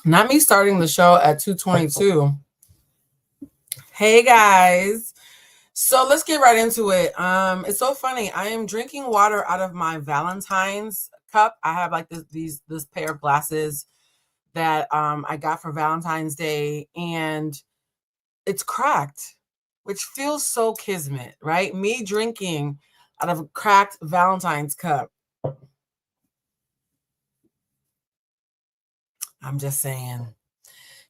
Not me starting the show at 2:22. Hey guys. So let's get right into it. It's so funny. I am drinking water out of my Valentine's cup. I have like this pair of glasses that I got for Valentine's Day, and it's cracked, which feels so kismet, right? Me drinking out of a cracked Valentine's cup. I'm just saying.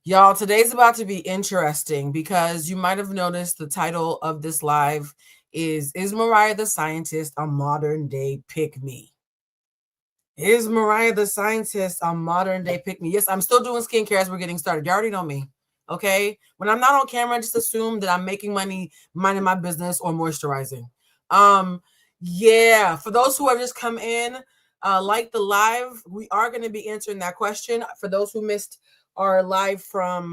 Y'all, today's about to be interesting because you might have noticed the title of this live is Mariah the Scientist a modern day pick-me? Is Mariah the Scientist a modern day pick-me? Yes, I'm still doing skincare as we're getting started. You already know me, okay? When I'm not on camera, just assume that I'm making money, minding my business, or moisturizing. Yeah, for those who have just come in, like the live, we are going to be answering that question. For those who missed our live from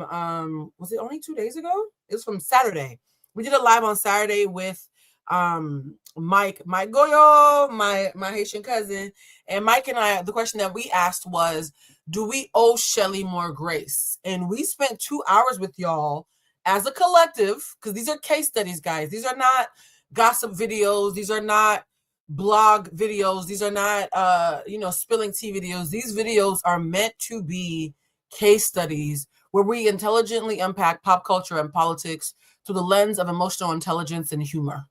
was it only 2 days ago? It was from Saturday. We did a live on Saturday with Mike Goyo, my Haitian cousin, and Mike and I. The question that we asked was, do we owe Shelly more grace? And we spent 2 hours with y'all as a collective, because these are case studies, guys. These are not gossip videos. These are not blog videos. These are not spilling tea videos. These videos are meant to be case studies where we intelligently unpack pop culture and politics through the lens of emotional intelligence and humor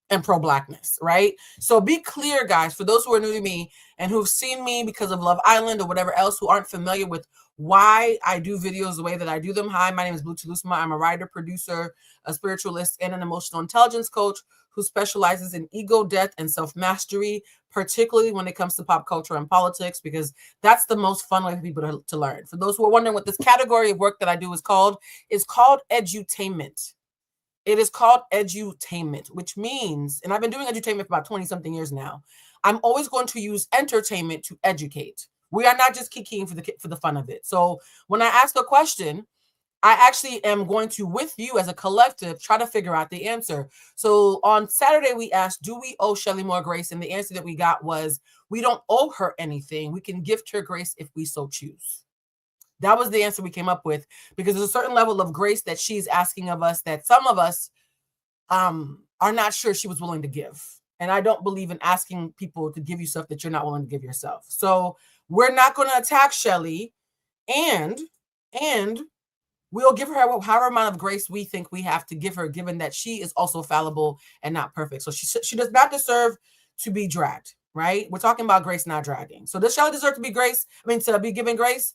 and pro-blackness, right? So be clear, guys, for those who are new to me and who've seen me because of Love Island or whatever else, who aren't familiar with why I do videos the way that I do them. Hi, my name is Bluecentric. I'm a writer, producer, a spiritualist, and an emotional intelligence coach who specializes in ego death and self-mastery, particularly when it comes to pop culture and politics, because that's the most fun way for people to learn. For those who are wondering what this category of work that I do is called edutainment. It is called edutainment, which means, and I've been doing edutainment for about 20 something years now, I'm always going to use entertainment to educate. We are not just kikiing for the fun of it. So when I ask a question, I actually am going to, with you as a collective, try to figure out the answer. So on Saturday, we asked, do we owe Shelly more grace? And the answer that we got was, we don't owe her anything. We can gift her grace if we so choose. That was the answer we came up with, because there's a certain level of grace that she's asking of us that some of us are not sure she was willing to give. And I don't believe in asking people to give you stuff that you're not willing to give yourself. So we're not going to attack Shelly, and we'll give her however amount of grace we think we have to give her, given that she is also fallible and not perfect. So she does not deserve to be dragged, right? We're talking about grace, not dragging. So does Shelly deserve to be to be given grace?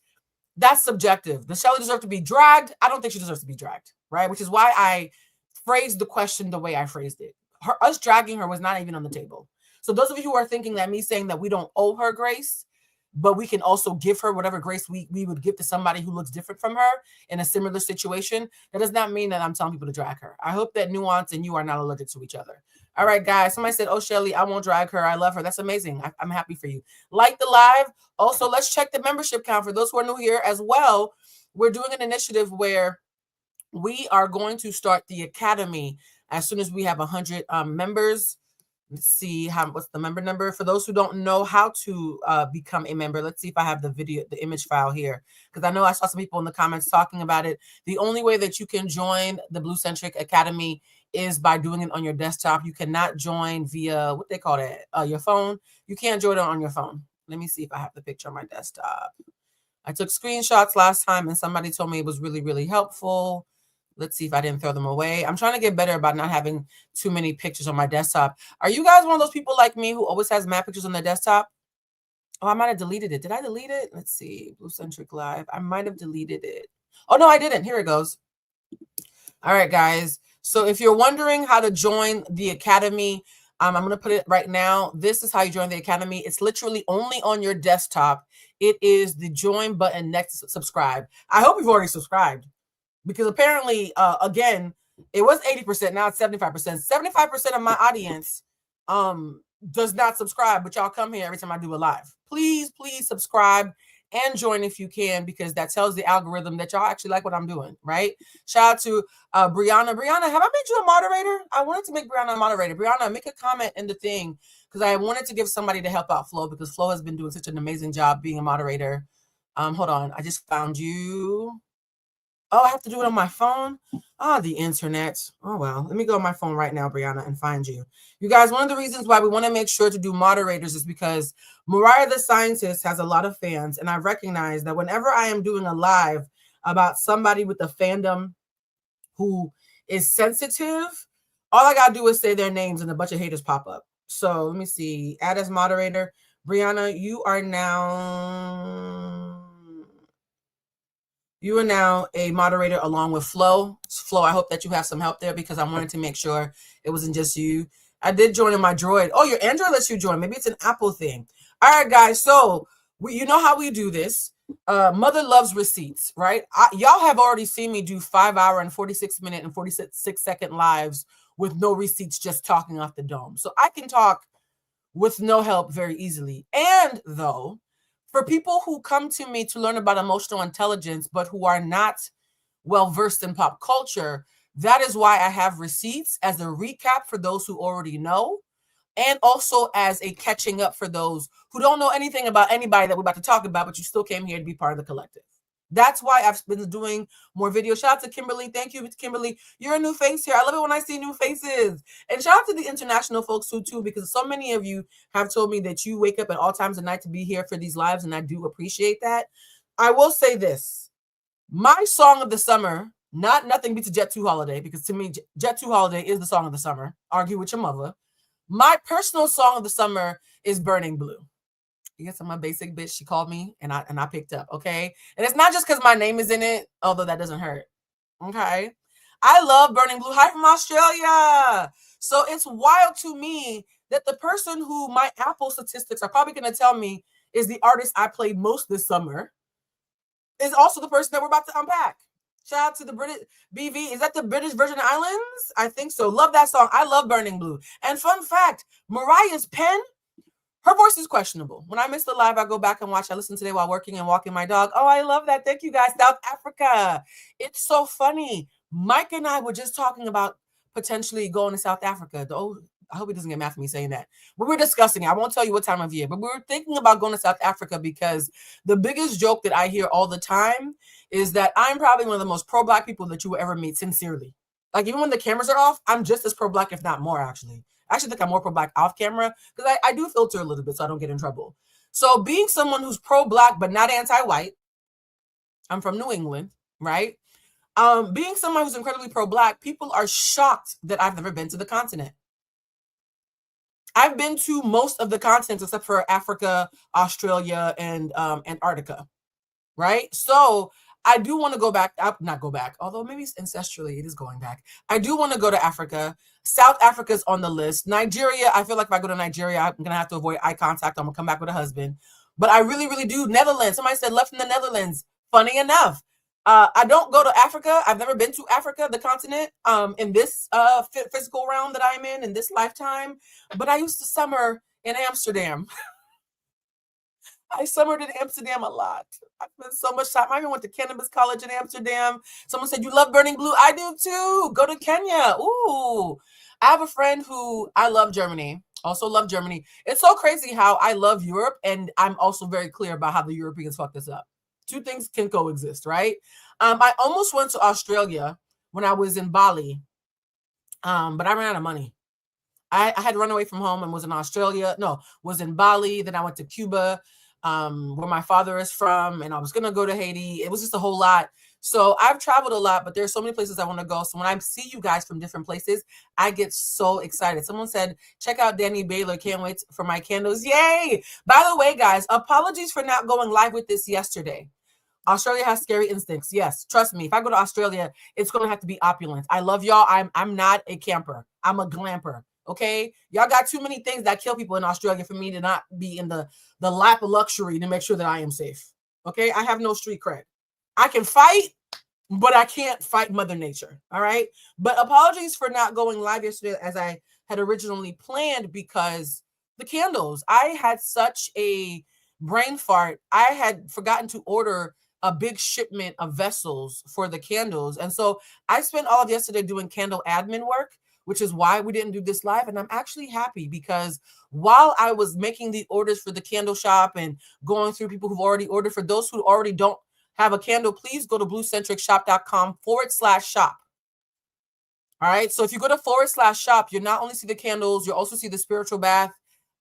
That's subjective. Does Shelly deserve to be dragged? I don't think she deserves to be dragged, right? Which is why I phrased the question the way I phrased it. Us dragging her was not even on the table. So those of you who are thinking that me saying that we don't owe her grace, but we can also give her whatever grace we would give to somebody who looks different from her in a similar situation, that does not mean that I'm telling people to drag her. I hope that Nuance and you are not allergic to each other. All right, guys. Somebody said, oh, Shelly, I won't drag her. I love her. That's amazing. I'm happy for you. Like the live. Also, let's check the membership count for those who are new here as well. We're doing an initiative where we are going to start the academy as soon as we have 100 members. Let's see what's the member number. For those who don't know how to become a member, let's see if I have the image file here, because I know I saw some people in the comments talking about it. The only way that you can join the Bluecentric Academy is by doing it on your desktop. You cannot join via what they call it, your phone. You can't join it on your phone. Let me see if I have the picture on my desktop. I took screenshots last time and somebody told me it was really, really helpful. Let's see if I didn't throw them away. I'm trying to get better about not having too many pictures on my desktop. Are you guys one of those people like me who always has mad pictures on their desktop? Oh, I might have deleted it. Did I delete it? Let's see. Bluecentric Live. I might have deleted it. Oh, no, I didn't. Here it goes. All right, guys. So if you're wondering how to join the Academy, I'm going to put it right now. This is how you join the Academy. It's literally only on your desktop. It is the join button next to subscribe. I hope you've already subscribed, because apparently, again, it was 80%. Now it's 75%. 75% of my audience does not subscribe, but y'all come here every time I do a live. Please, please subscribe and join if you can, because that tells the algorithm that y'all actually like what I'm doing, right? Shout out to Brianna. Brianna, have I made you a moderator? I wanted to make Brianna a moderator. Brianna, make a comment in the thing, because I wanted to give somebody to help out Flo, because Flo has been doing such an amazing job being a moderator. Hold on. I just found you. Oh, I have to do it on my phone? The internet. Oh, well. Let me go on my phone right now, Brianna, and find you. You guys, one of the reasons why we want to make sure to do moderators is because Mariah the Scientist has a lot of fans, and I recognize that whenever I am doing a live about somebody with a fandom who is sensitive, all I got to do is say their names and a bunch of haters pop up. So let me see. Add as moderator. Brianna, you are now a moderator along with Flo. Flo, I hope that you have some help there because I wanted to make sure it wasn't just you. I did join in my Droid. Oh, your Android lets you join. Maybe it's an Apple thing. All right, guys. So you know how we do this. Mother loves receipts, right? Y'all have already seen me do 5-hour and 46-minute and 46-second lives with no receipts, just talking off the dome. So I can talk with no help very easily. And though, for people who come to me to learn about emotional intelligence, but who are not well versed in pop culture, that is why I have receipts as a recap for those who already know, and also as a catching up for those who don't know anything about anybody that we're about to talk about, but you still came here to be part of the collective. That's why I've been doing more videos. Shout out to Kimberly. Thank you, Kimberly. You're a new face here. I love it when I see new faces. And shout out to the international folks too, because so many of you have told me that you wake up at all times of night to be here for these lives, and I do appreciate that. I will say this. My song of the summer, nothing beats a Jet 2 Holiday, because to me, Jet 2 Holiday is the song of the summer. Argue with your mother. My personal song of the summer is Burning Blue. Yes, I'm a basic bitch. She called me and I picked up. Okay. And it's not just because my name is in it, although that doesn't hurt. Okay. I love Burning Blue. Hi from Australia. So it's wild to me that the person who my Apple statistics are probably going to tell me is the artist I played most this summer is also the person that we're about to unpack. Shout out to the British BV. Is that the British Virgin Islands? I think so. Love that song. I love Burning Blue. And fun fact, Mariah's pen, her voice is questionable. When I miss the live, I go back and watch. I listen today while working and walking my dog. Oh, I love that. Thank you, guys. South Africa. It's so funny. Mike and I were just talking about potentially going to South Africa. I hope he doesn't get mad for me saying that. We were discussing it. I won't tell you what time of year, but we were thinking about going to South Africa because the biggest joke that I hear all the time is that I'm probably one of the most pro-Black people that you will ever meet, sincerely. Like, even when the cameras are off, I'm just as pro-Black, if not more, actually. I actually think I'm more pro-Black off camera because I do filter a little bit so I don't get in trouble. So being someone who's pro-Black but not anti-white, I'm from New England, right? Being someone who's incredibly pro-Black, people are shocked that I've never been to the continent. I've been to most of the continents except for Africa, Australia, and Antarctica, right? So I do want to go back, not go back, although maybe ancestrally it is going back. I do want to go to Africa. South Africa's on the list. Nigeria, I feel like if I go to Nigeria, I'm going to have to avoid eye contact. I'm going to come back with a husband. But I really, really do. Netherlands. Somebody said left in the Netherlands. Funny enough. I don't go to Africa. I've never been to Africa, the continent, in this physical realm that I'm in this lifetime. But I used to summer in Amsterdam. I summered in Amsterdam a lot. I spent so much time. I even went to cannabis college in Amsterdam. Someone said, you love Burning Blue? I do too. Go to Kenya. Ooh. I have a friend who, I love Germany. Also love Germany. It's so crazy how I love Europe, and I'm also very clear about how the Europeans fuck this up. Two things can coexist, right? I almost went to Australia when I was in Bali, but I ran out of money. I had run away from home and was in Australia. No, was in Bali. Then I went to Cuba, where my father is from, and I was gonna go to Haiti. It was just a whole lot. So I've traveled a lot, but there's so many places I want to go. So when I see you guys from different places, I get so excited. Someone said, check out Danny Baylor. Can't wait for my candles. Yay! By the way, guys, apologies for not going live with this yesterday. Australia has scary instincts. Yes, trust me. If I go to Australia, it's going to have to be opulent. I love y'all. I'm not a camper. I'm a glamper. Okay, y'all got too many things that kill people in Australia for me to not be in the lap of luxury to make sure that I am safe. Okay, I have no street cred. I can fight, but I can't fight Mother Nature. All right, but apologies for not going live yesterday as I had originally planned because the candles. I had such a brain fart. I had forgotten to order a big shipment of vessels for the candles, and so I spent all of yesterday doing candle admin work. which is why we didn't do this live. And I'm actually happy because while I was making the orders for the candle shop and going through people who've already ordered, for those who already don't have a candle, please go to bluecentricshop.com/shop. All right. So if you go to /shop, you not only see the candles, you also see the spiritual bath.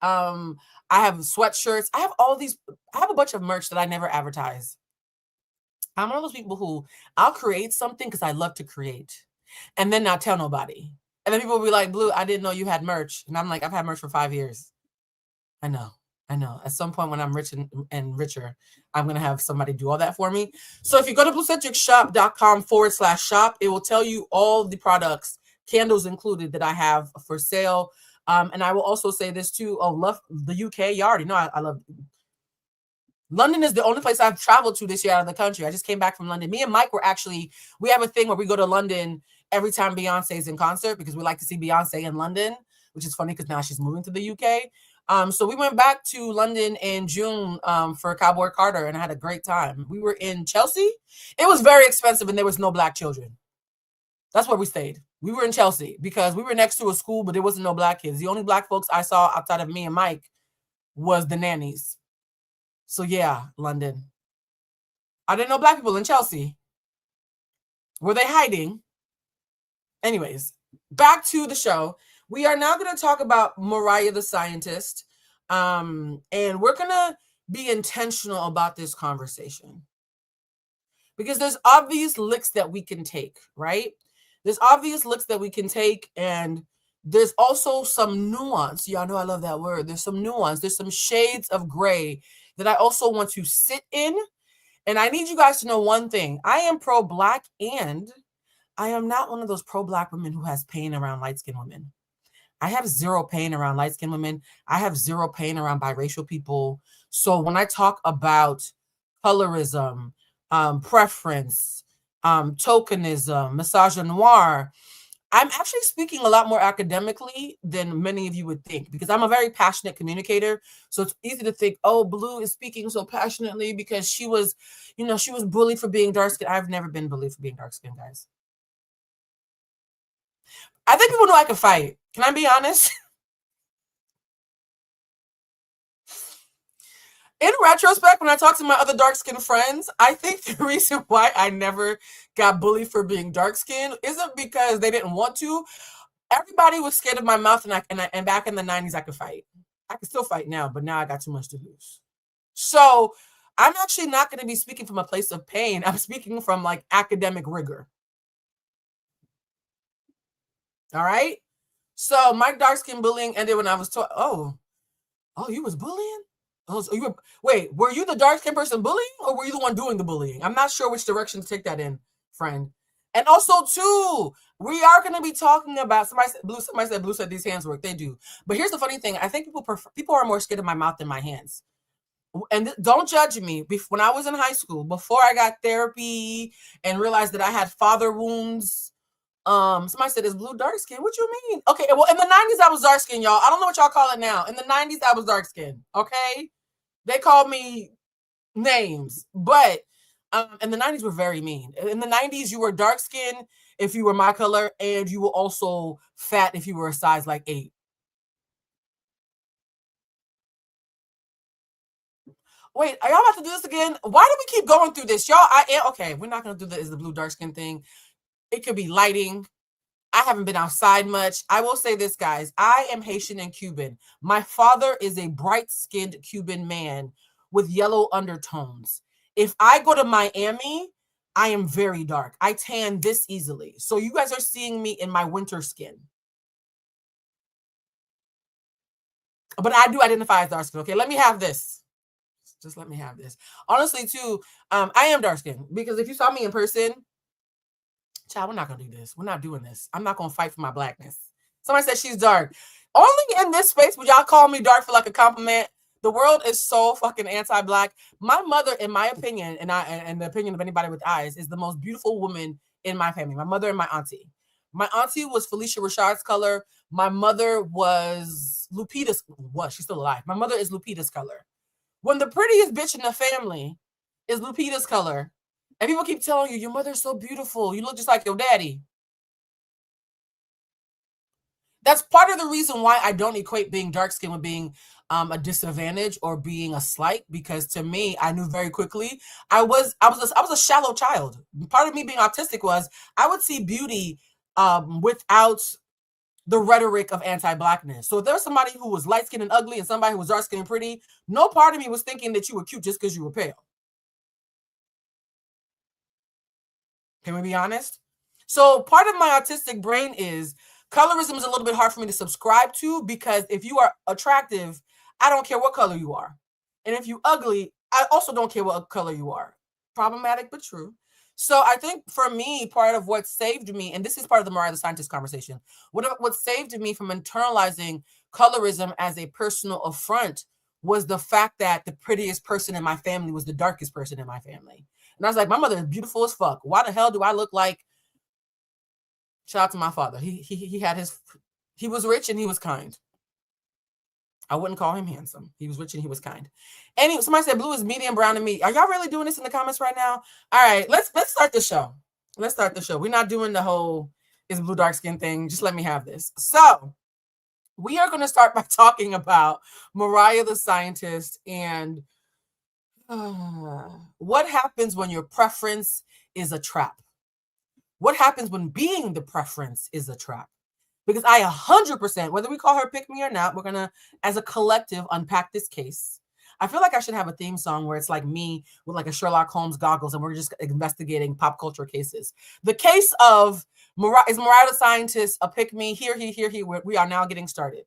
I have sweatshirts. I have all these. I have a bunch of merch that I never advertise. I'm one of those people who I'll create something because I love to create and then not tell nobody. And then people will be like, Blue, I didn't know you had merch. And I'm like, I've had merch for 5 years. I know. At some point when I'm rich and richer, I'm going to have somebody do all that for me. So if you go to bluecentricshop.com/shop, it will tell you all the products, candles included, that I have for sale. And I will also say this too. Oh, love the UK. You already know I love London is the only place I've traveled to this year out of the country. I just came back from London. Me and Mike we have a thing where we go to London every time Beyonce's in concert because we like to see Beyonce in London, which is funny because now she's moving to the UK. So we went back to London in June for Cowboy Carter, and I had a great time. We were in Chelsea. It was very expensive, and there was no black children. That's where we stayed. We were in Chelsea because we were next to a school, but there wasn't no black kids. The only black folks I saw outside of me and Mike was the nannies. So yeah, London. I didn't know black people in Chelsea. Were they hiding? Anyways, back to the show. We are now going to talk about Mariah the Scientist. And we're going to be intentional about this conversation. Because there's obvious licks that we can take, right? There's obvious licks that we can take, and there's also some nuance. Y'all know I love that word. There's some nuance. There's some shades of gray that I also want to sit in. And I need you guys to know one thing. I am pro-black, and I am not one of those pro-black women who has pain around light-skinned women. I have zero pain around light-skinned women. I have zero pain around biracial people. So when I talk about colorism, preference, tokenism, misogyny, I'm actually speaking a lot more academically than many of you would think because I'm a very passionate communicator. So it's easy to think, oh, Blue is speaking so passionately because she was bullied for being dark-skinned. I've never been bullied for being dark-skinned, guys. I think people know I can fight. Can I be honest? In retrospect, when I talk to my other dark-skinned friends, I think the reason why I never got bullied for being dark-skinned isn't because they didn't want to. Everybody was scared of my mouth, and back in the 90s, I could fight. I can still fight now, but now I got too much to lose. So I'm actually not going to be speaking from a place of pain. I'm speaking from like academic rigor. All right? So my dark-skin bullying ended when I was taught, oh, you was bullying? Oh, so were you the dark-skinned person bullying, or were you the one doing the bullying? I'm not sure which direction to take that in, friend. And also, too, we are going to be talking about, somebody said Blue said these hands work. They do. But here's the funny thing. I think people are more scared of my mouth than my hands. And don't judge me. When I was in high school, before I got therapy and realized that I had father wounds, somebody said, is Blue dark skin? What you mean? Okay, well, in the 90s, I was dark skin, y'all. I don't know what y'all call it now. In the 90s, I was dark skin. Okay? They called me names, but in the 90s were very mean. In the 90s, you were dark skin if you were my color, and you were also fat if you were a size like 8. Wait, are y'all about to do this again? Why do we keep going through this? Y'all, okay, we're not going to do the blue dark skin thing. It could be lighting. I haven't been outside much. I will say this, guys. I am Haitian and Cuban. My father is a bright-skinned Cuban man with yellow undertones. If I go to Miami, I am very dark. I tan this easily. So you guys are seeing me in my winter skin. But I do identify as dark skin. Okay, let me have this. Just let me have this. Honestly, too, I am dark skinned because if you saw me in person, child, we're not going to do this. We're not doing this. I'm not going to fight for my blackness. Somebody said she's dark. Only in this space would y'all call me dark for like a compliment. The world is so fucking anti-black. My mother, in my opinion, and the opinion of anybody with eyes, is the most beautiful woman in my family. My mother and my auntie. My auntie was Felicia Rashad's color. My mother was Lupita's. She's still alive. My mother is Lupita's color. When the prettiest bitch in the family is Lupita's color, and people keep telling you, your mother's so beautiful. You look just like your daddy. That's part of the reason why I don't equate being dark skinned with being a disadvantage or being a slight, because to me, I knew very quickly I was a shallow child. Part of me being autistic was I would see beauty without the rhetoric of anti-blackness. So if there was somebody who was light skinned and ugly and somebody who was dark skinned and pretty, no part of me was thinking that you were cute just because you were pale. Can we be honest? So part of my autistic brain is colorism is a little bit hard for me to subscribe to, because if you are attractive, I don't care what color you are. And if you ugly, I also don't care what color you are. Problematic, but true. So I think for me, part of what saved me, and this is part of the Mariah the Scientist conversation, what saved me from internalizing colorism as a personal affront was the fact that the prettiest person in my family was the darkest person in my family. And I was like, my mother is beautiful as fuck. Why the hell do I look like? Shout out to my father. He had his, he was rich and he was kind. I wouldn't call him handsome. He was rich and he was kind. Anyway, somebody said blue is medium brown to me. Are y'all really doing this in the comments right now? All right, let's start the show. Let's start the show. We're not doing the whole is blue dark skin thing. Just let me have this. So we are going to start by talking about Mariah the Scientist and what happens when your preference is a trap. What happens when being the preference is a trap? Because I 100%, whether we call her PickMe or not, we're going to, as a collective, unpack this case. I feel like I should have a theme song where it's like me with like a Sherlock Holmes goggles and we're just investigating pop culture cases. The case of Mariah the Scientist, a PickMe, here, we are now getting started.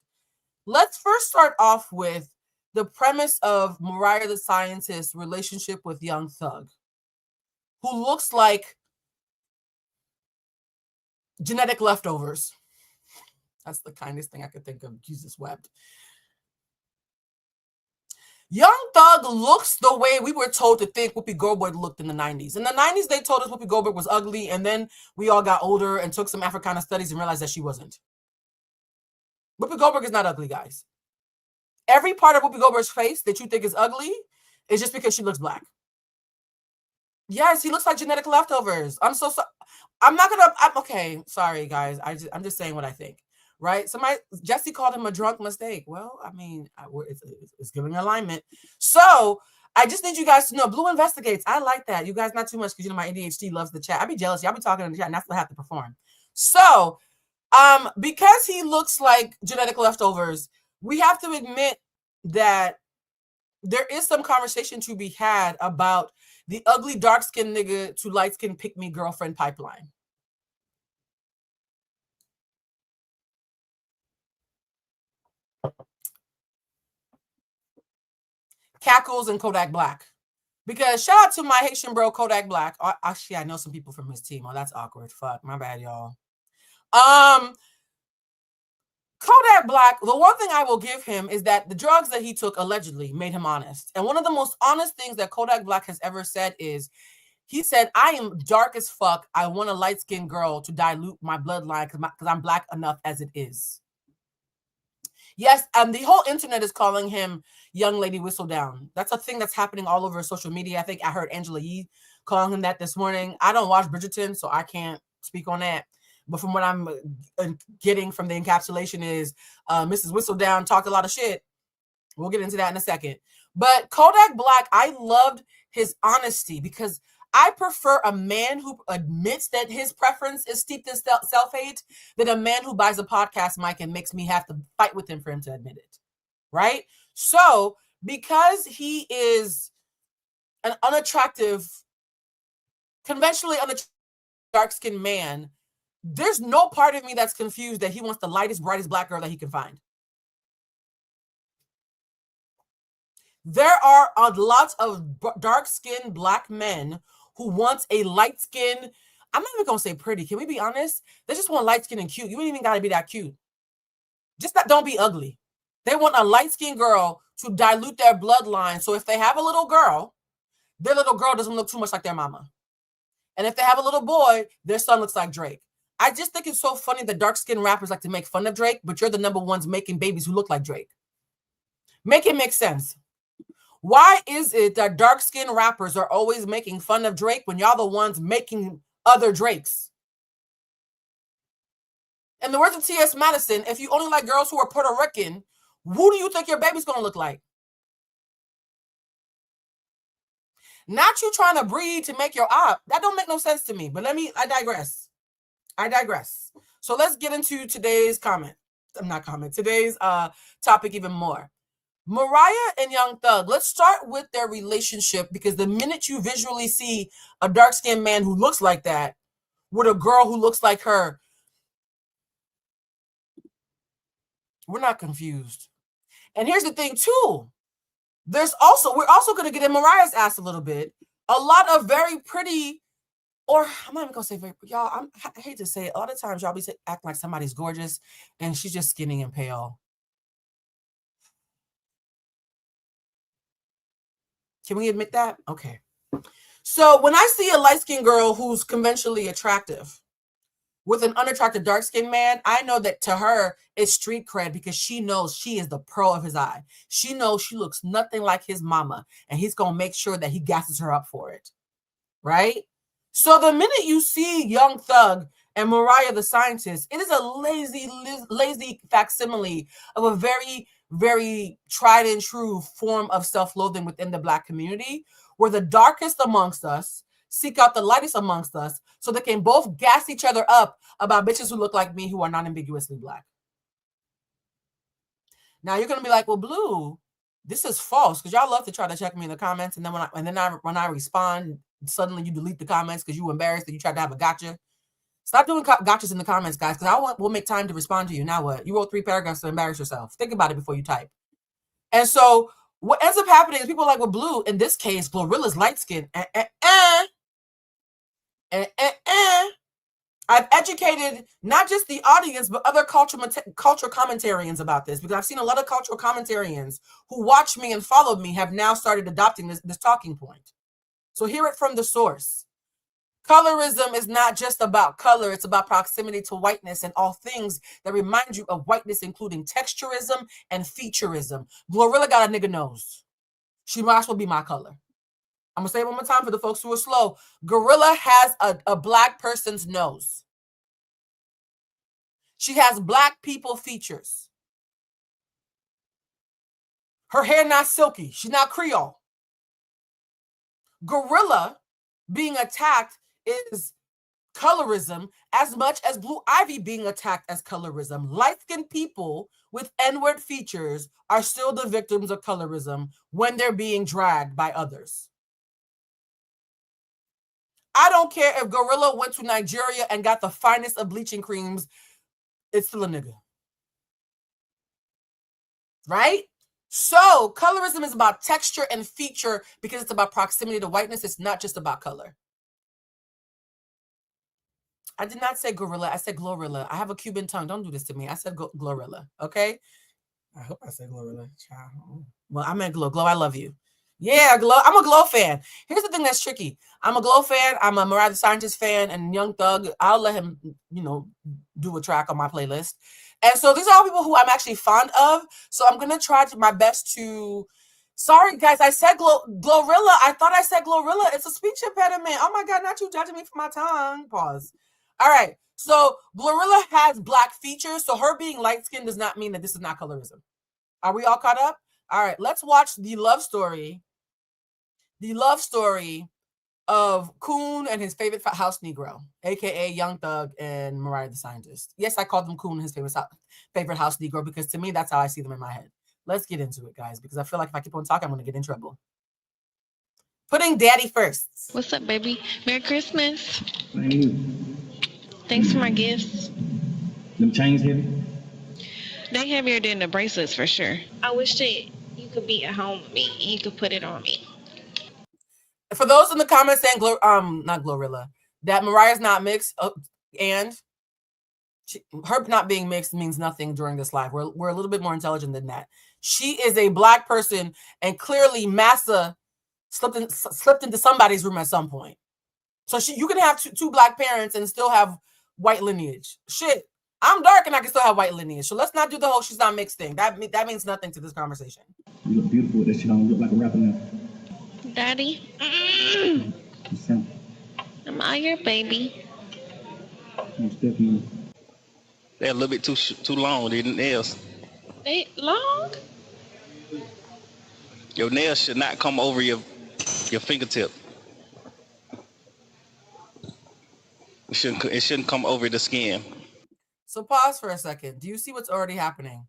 Let's first start off with the premise of Mariah the Scientist's relationship with Young Thug, who looks like genetic leftovers. That's the kindest thing I could think of. Jesus wept. Young Thug looks the way we were told to think Whoopi Goldberg looked in the 90s. In the 90s, they told us Whoopi Goldberg was ugly, and then we all got older and took some Africana studies and realized that she wasn't. Whoopi Goldberg is not ugly, guys. Every part of Whoopi Goldberg's face that you think is ugly is just because she looks black. Yes, he looks like genetic leftovers. I'm so sorry. I'm okay. Sorry, guys. I'm just saying what I think. Right? Jesse called him a drunk mistake. Well, I mean, it's giving alignment. So I just need you guys to know, Blue investigates. I like that. You guys not too much, because my ADHD loves the chat. I be jealous. Y'all be talking in the chat, and that's what I have to perform. So, because he looks like genetic leftovers, we have to admit that there is some conversation to be had about the ugly dark-skinned nigga to light-skinned pick-me girlfriend pipeline. Cackles and Kodak Black. Because shout out to my Haitian bro, Kodak Black. Actually, I know some people from his team. Oh, that's awkward. Fuck, my bad, y'all. Kodak Black, the one thing I will give him is that the drugs that he took allegedly made him honest. And one of the most honest things that Kodak Black has ever said is, he said, I am dark as fuck. I want a light-skinned girl to dilute my bloodline because I'm black enough as it is. Yes, and the whole internet is calling him young lady whistle down. That's a thing that's happening all over social media. I think I heard Angela Yee calling him that this morning. I don't watch Bridgerton, so I can't speak on that. But from what I'm getting from the encapsulation is Mrs. Whistledown talked a lot of shit. We'll get into that in a second. But Kodak Black, I loved his honesty, because I prefer a man who admits that his preference is steeped in self-hate than a man who buys a podcast mic and makes me have to fight with him for him to admit it. Right? So, because he is an unattractive, conventionally unattractive, dark-skinned man, there's no part of me that's confused that he wants the lightest, brightest black girl that he can find. There are a lot of dark-skinned black men who want a light-skinned, I'm not even going to say pretty. Can we be honest? They just want light-skinned and cute. You ain't even got to be that cute. Just don't be ugly. They want a light-skinned girl to dilute their bloodline. So if they have a little girl, their little girl doesn't look too much like their mama. And if they have a little boy, their son looks like Drake. I just think it's so funny that dark-skinned rappers like to make fun of Drake, but you're the number ones making babies who look like Drake. Make it make sense. Why is it that dark-skinned rappers are always making fun of Drake when y'all the ones making other Drakes? In the words of T.S. Madison, if you only like girls who are Puerto Rican, who do you think your baby's going to look like? Not you trying to breed to make your op. That don't make no sense to me. But I digress. So let's get into today's today's topic even more. Mariah and Young Thug, let's start with their relationship, because the minute you visually see a dark-skinned man who looks like that with a girl who looks like her, we're not confused. And here's the thing too. We're also going to get in Mariah's ass a little bit. A lot of very pretty, or I'm not even going to say very, y'all, I hate to say it. A lot of times y'all be acting like somebody's gorgeous and she's just skinny and pale. Can we admit that? Okay. So when I see a light-skinned girl who's conventionally attractive with an unattractive dark-skinned man, I know that to her it's street cred, because she knows she is the pearl of his eye. She knows she looks nothing like his mama, and he's going to make sure that he gasses her up for it. Right? So the minute you see Young Thug and Mariah the Scientist, it is a lazy facsimile of a very, very tried and true form of self-loathing within the Black community, where the darkest amongst us seek out the lightest amongst us so they can both gas each other up about bitches who look like me who are non-ambiguously Black. Now you're going to be like, well, Blue, this is false, because y'all love to try to check me in the comments, and then when I respond, suddenly you delete the comments because you embarrassed that you tried to have a gotcha. Stop doing gotchas in the comments, guys, because we'll make time to respond to you. Now what? You wrote 3 paragraphs to embarrass yourself. Think about it before you type. And so what ends up happening is people are like, well, Blue, in this case, Glorilla's light skin. I've educated not just the audience, but other cultural commentarians about this, because I've seen a lot of cultural commentarians who watch me and followed me have now started adopting this talking point. So hear it from the source. Colorism is not just about color. It's about proximity to whiteness and all things that remind you of whiteness, including texturism and featureism. Glorilla got a nigga nose. She might as well be my color. I'm going to say it one more time for the folks who are slow. Glorilla has a Black person's nose. She has Black people features. Her hair not silky. She's not Creole. Glorilla being attacked is colorism as much as Blue Ivy being attacked as colorism. Light-skinned people with N-word features are still the victims of colorism when they're being dragged by others. I don't care if Glorilla went to Nigeria and got the finest of bleaching creams, it's still a nigga. Right? So colorism is about texture and feature because it's about proximity to whiteness. It's not just about color. I did not say Gorilla. I said Glorilla. I have a Cuban tongue. Don't do this to me. I said Glorilla. Okay? I hope I said Glorilla. Well, I meant Glow. Glow, I love you. Yeah, Glow. I'm a Glow fan. Here's the thing that's tricky. I'm a Glow fan. I'm a Mariah the Scientist fan, and Young Thug, I'll let him, do a track on my playlist. And so these are all people who I'm actually fond of. So I'm going to try my best to... Sorry, guys, I said Glorilla. I thought I said Glorilla. It's a speech impediment. Oh, my God, not you judging me for my tongue. Pause. All right. So Glorilla has Black features. So her being light-skinned does not mean that this is not colorism. Are we all caught up? All right. Let's watch the love story. The love story of Coon and his favorite house Negro, a.k.a. Young Thug and Mariah the Scientist. Yes, I called them Coon and his favorite house Negro because to me, that's how I see them in my head. Let's get into it, guys, because I feel like if I keep on talking, I'm going to get in trouble. Putting daddy first. What's up, baby? Merry Christmas. Thank you. Thanks for my gifts. Them chains heavy? They heavier than the bracelets for sure. I wish that you could be at home with me and you could put it on me. For those in the comments saying not Glorilla, that Mariah's not mixed, and her not being mixed means nothing during this live. We're a little bit more intelligent than that. She is a Black person, and clearly Massa slipped into somebody's room at some point. So you can have two Black parents and still have white lineage. Shit, I'm dark and I can still have white lineage. So let's not do the whole she's not mixed thing. That means nothing to this conversation. You look beautiful with that shit on. You look like a rapper now. Daddy, I'm all your baby. Most definitely. They're a little bit too long. They're nails. They long? Your nails should not come over your fingertip. It shouldn't come over the skin. So pause for a second. Do you see what's already happening?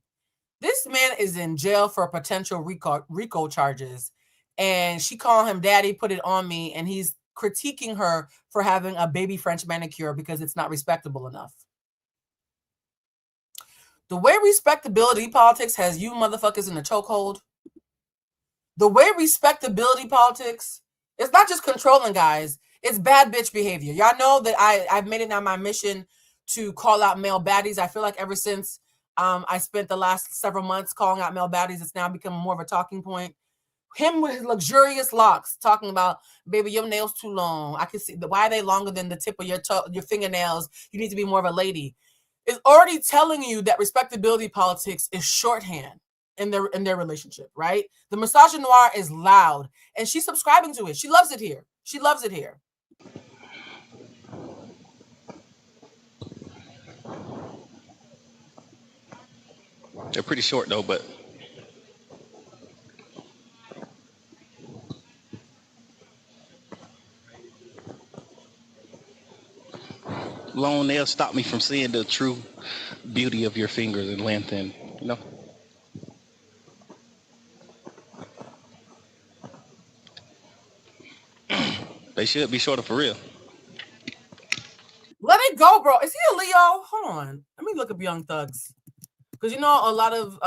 This man is in jail for potential RICO charges, and she called him daddy, put it on me, and he's critiquing her for having a baby French manicure because it's not respectable enough. The way respectability politics has you motherfuckers in a chokehold, the way respectability politics, it's not just controlling guys, it's bad bitch behavior. Y'all know that I've made it now my mission to call out male baddies. I feel like ever since I spent the last several months calling out male baddies, it's now become more of a talking point. Him with his luxurious locks, talking about, baby, your nails too long. I can see why are they longer than the tip of your fingernails? You need to be more of a lady. It's already telling you that respectability politics is shorthand in their relationship, right? The misogynoir is loud, and she's subscribing to it. She loves it here. She loves it here. They're pretty short though, but long nails stop me from seeing the true beauty of your fingers and length, and you know. They should be shorter for real. Let it go, bro. Is he a Leo? Hold on. Let me look up Young Thugs. Because you know, a lot of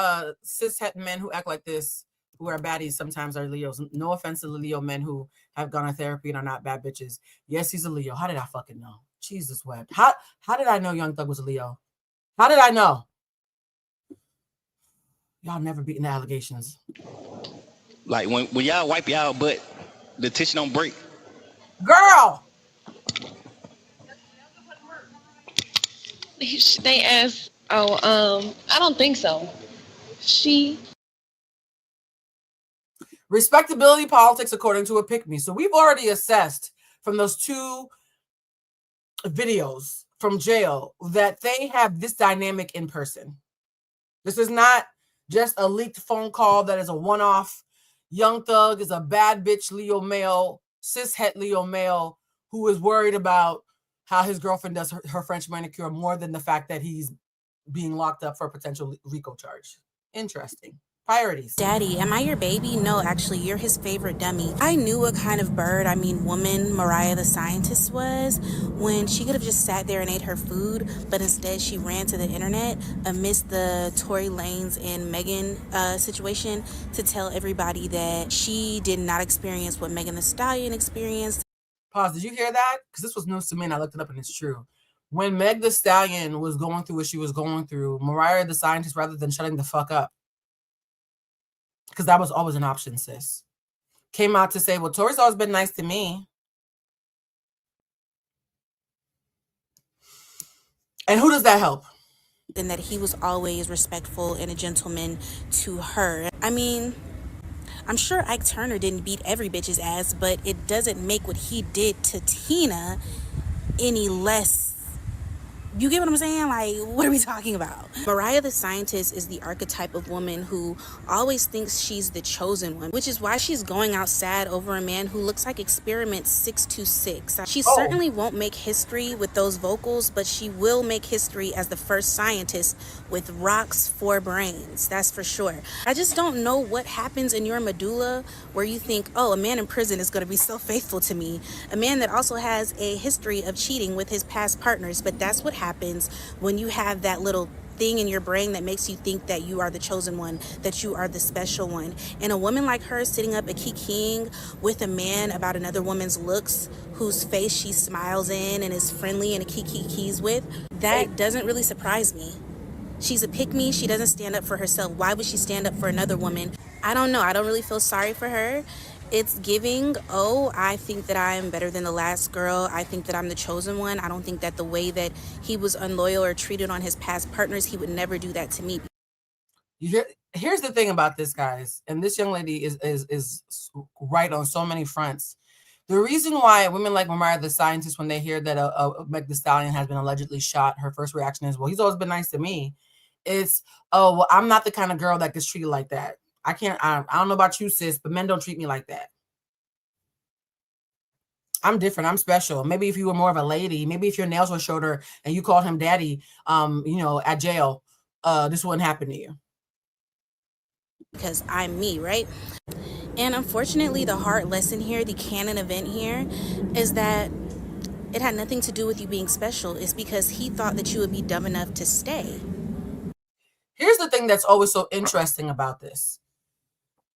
cishet men who act like this, who are baddies, sometimes are Leos. No offense to the Leo men who have gone to therapy and are not bad bitches. Yes, he's a Leo. How did I fucking know? Jesus wept. How did I know Young Thug was a Leo? How did I know? Y'all never beaten the allegations. Like when y'all wipe y'all butt, the tissue don't break. Girl! They asked, I don't think so. Respectability politics according to a PickMe. So we've already assessed from those two videos from jail that they have this dynamic in person. This is not just a leaked phone call that is a one-off. Young Thug is a bad bitch Leo male, cishet Leo male who is worried about how his girlfriend does her French manicure more than the fact that he's being locked up for a potential RICO charge. Interesting. Priorities. Daddy, am I your baby? No, actually, you're his favorite dummy. I knew what kind of woman Mariah the Scientist was when she could have just sat there and ate her food, but instead she ran to the internet amidst the Tory Lanez and Megan situation to tell everybody that she did not experience what Megan Thee Stallion experienced. Pause. Did you hear that? Because this was news to me and I looked it up and it's true. When Meg Thee Stallion was going through what she was going through, Mariah the Scientist, rather than shutting the fuck up, because that was always an option, sis, came out to say, well, Tory's always been nice to me. And who does that help? And that he was always respectful and a gentleman to her. I mean, I'm sure Ike Turner didn't beat every bitch's ass, but it doesn't make what he did to Tina any less. You get what I'm saying? Like, what are we talking about? Mariah the Scientist is the archetype of woman who always thinks she's the chosen one, which is why she's going out sad over a man who looks like Experiment 626. She certainly won't make history with those vocals, but she will make history as the first scientist with rocks for brains. That's for sure. I just don't know what happens in your medulla where you think, oh, a man in prison is going to be so faithful to me. A man that also has a history of cheating with his past partners, but that's what happens when you have that little thing in your brain that makes you think that you are the chosen one, that you are the special one. And a woman like her sitting up and kikiing with a man about another woman's looks, whose face she smiles in and is friendly and a kikis with, that doesn't really surprise me. She's a pick-me. She doesn't stand up for herself. Why would she stand up for another woman? I don't know. I don't really feel sorry for her. It's giving, oh, I think that I am better than the last girl. I think that I'm the chosen one. I don't think that the way that he was unloyal or treated on his past partners, he would never do that to me. Here's the thing about this, guys, and this young lady is right on so many fronts. The reason why women like Mariah the Scientist, when they hear that Meg Thee Stallion has been allegedly shot, her first reaction is, well, he's always been nice to me. It's, oh, well, I'm not the kind of girl that gets treated like that. I don't know about you, sis, but men don't treat me like that. I'm different. I'm special. Maybe if you were more of a lady, maybe if your nails were shorter and you called him daddy, at jail, this wouldn't happen to you. Because I'm me, right? And unfortunately, the hard lesson here, the canon event here, is that it had nothing to do with you being special. It's because he thought that you would be dumb enough to stay. Here's the thing that's always so interesting about this.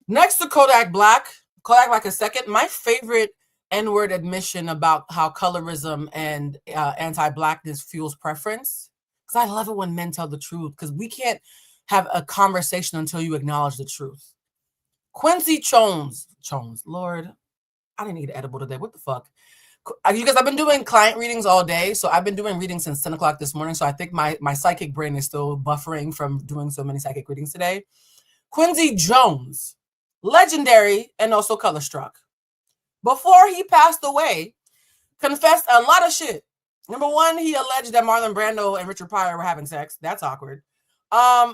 Next to Kodak Black II, my favorite N-word admission about how colorism and anti-blackness fuels preference. Because I love it when men tell the truth, because we can't have a conversation until you acknowledge the truth. Quincy Jones, Lord, I didn't eat an edible today. What the fuck? Because I've been doing client readings all day. So I've been doing readings since 10 o'clock this morning. So I think my psychic brain is still buffering from doing so many psychic readings today. Quincy Jones, legendary and also color struck. Before he passed away, confessed a lot of shit. Number one, he alleged that Marlon Brando and Richard Pryor were having sex. That's awkward.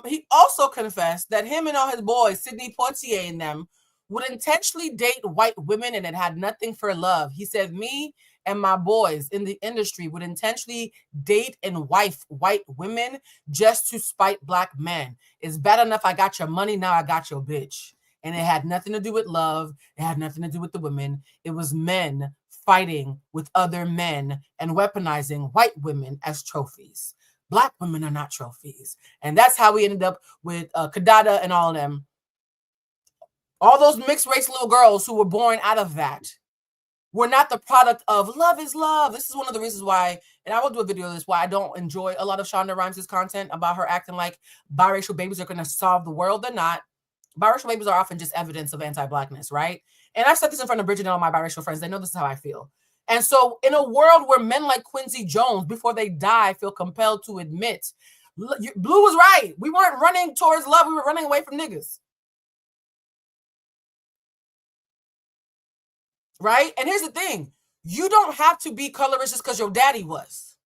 He also confessed that him and all his boys, Sidney Poitier and them, would intentionally date white women and it had nothing for love. He said, me and my boys in the industry would intentionally date and wife white women just to spite black men. It's bad enough I got your money, now I got your bitch. And it had nothing to do with love. It had nothing to do with the women. It was men fighting with other men and weaponizing white women as trophies. Black women are not trophies. And that's how we ended up with Kadada and all of them. All those mixed race little girls who were born out of that were not the product of love is love. This is one of the reasons why, and I will do a video of this, why I don't enjoy a lot of Shonda Rhimes' content about her acting like biracial babies are going to solve the world. They're not. Biracial babies are often just evidence of anti-blackness, right? And I've said this in front of Bridget and all my biracial friends. They know this is how I feel. And so in a world where men like Quincy Jones, before they die, feel compelled to admit, Blue was right. We weren't running towards love. We were running away from niggas. Right? And here's the thing. You don't have to be colorist just because your daddy was.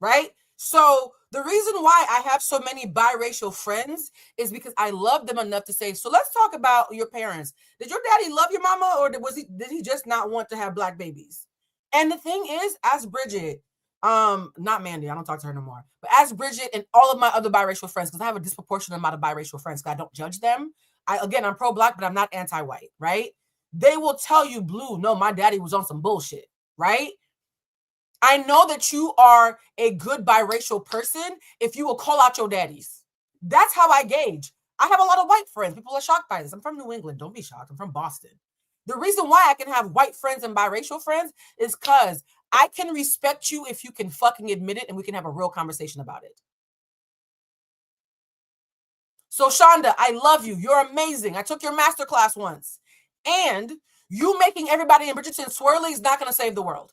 Right? So the reason why I have so many biracial friends is because I love them enough to say, so let's talk about your parents. Did your daddy love your mama, or did he just not want to have black babies? And the thing is, ask Bridget, not Mandy, I don't talk to her no more, but ask Bridget and all of my other biracial friends, because I have a disproportionate amount of biracial friends, because I don't judge them. I'm pro-black, but I'm not anti-white, right? They will tell you, Blue, no, my daddy was on some bullshit, right? I know that you are a good biracial person if you will call out your daddies. That's how I gauge. I have a lot of white friends. People are shocked by this. I'm from New England. Don't be shocked. I'm from Boston. The reason why I can have white friends and biracial friends is because I can respect you if you can fucking admit it and we can have a real conversation about it. So Shonda, I love you. You're amazing. I took your master class once. And you making everybody in Bridgerton swirly is not going to save the world.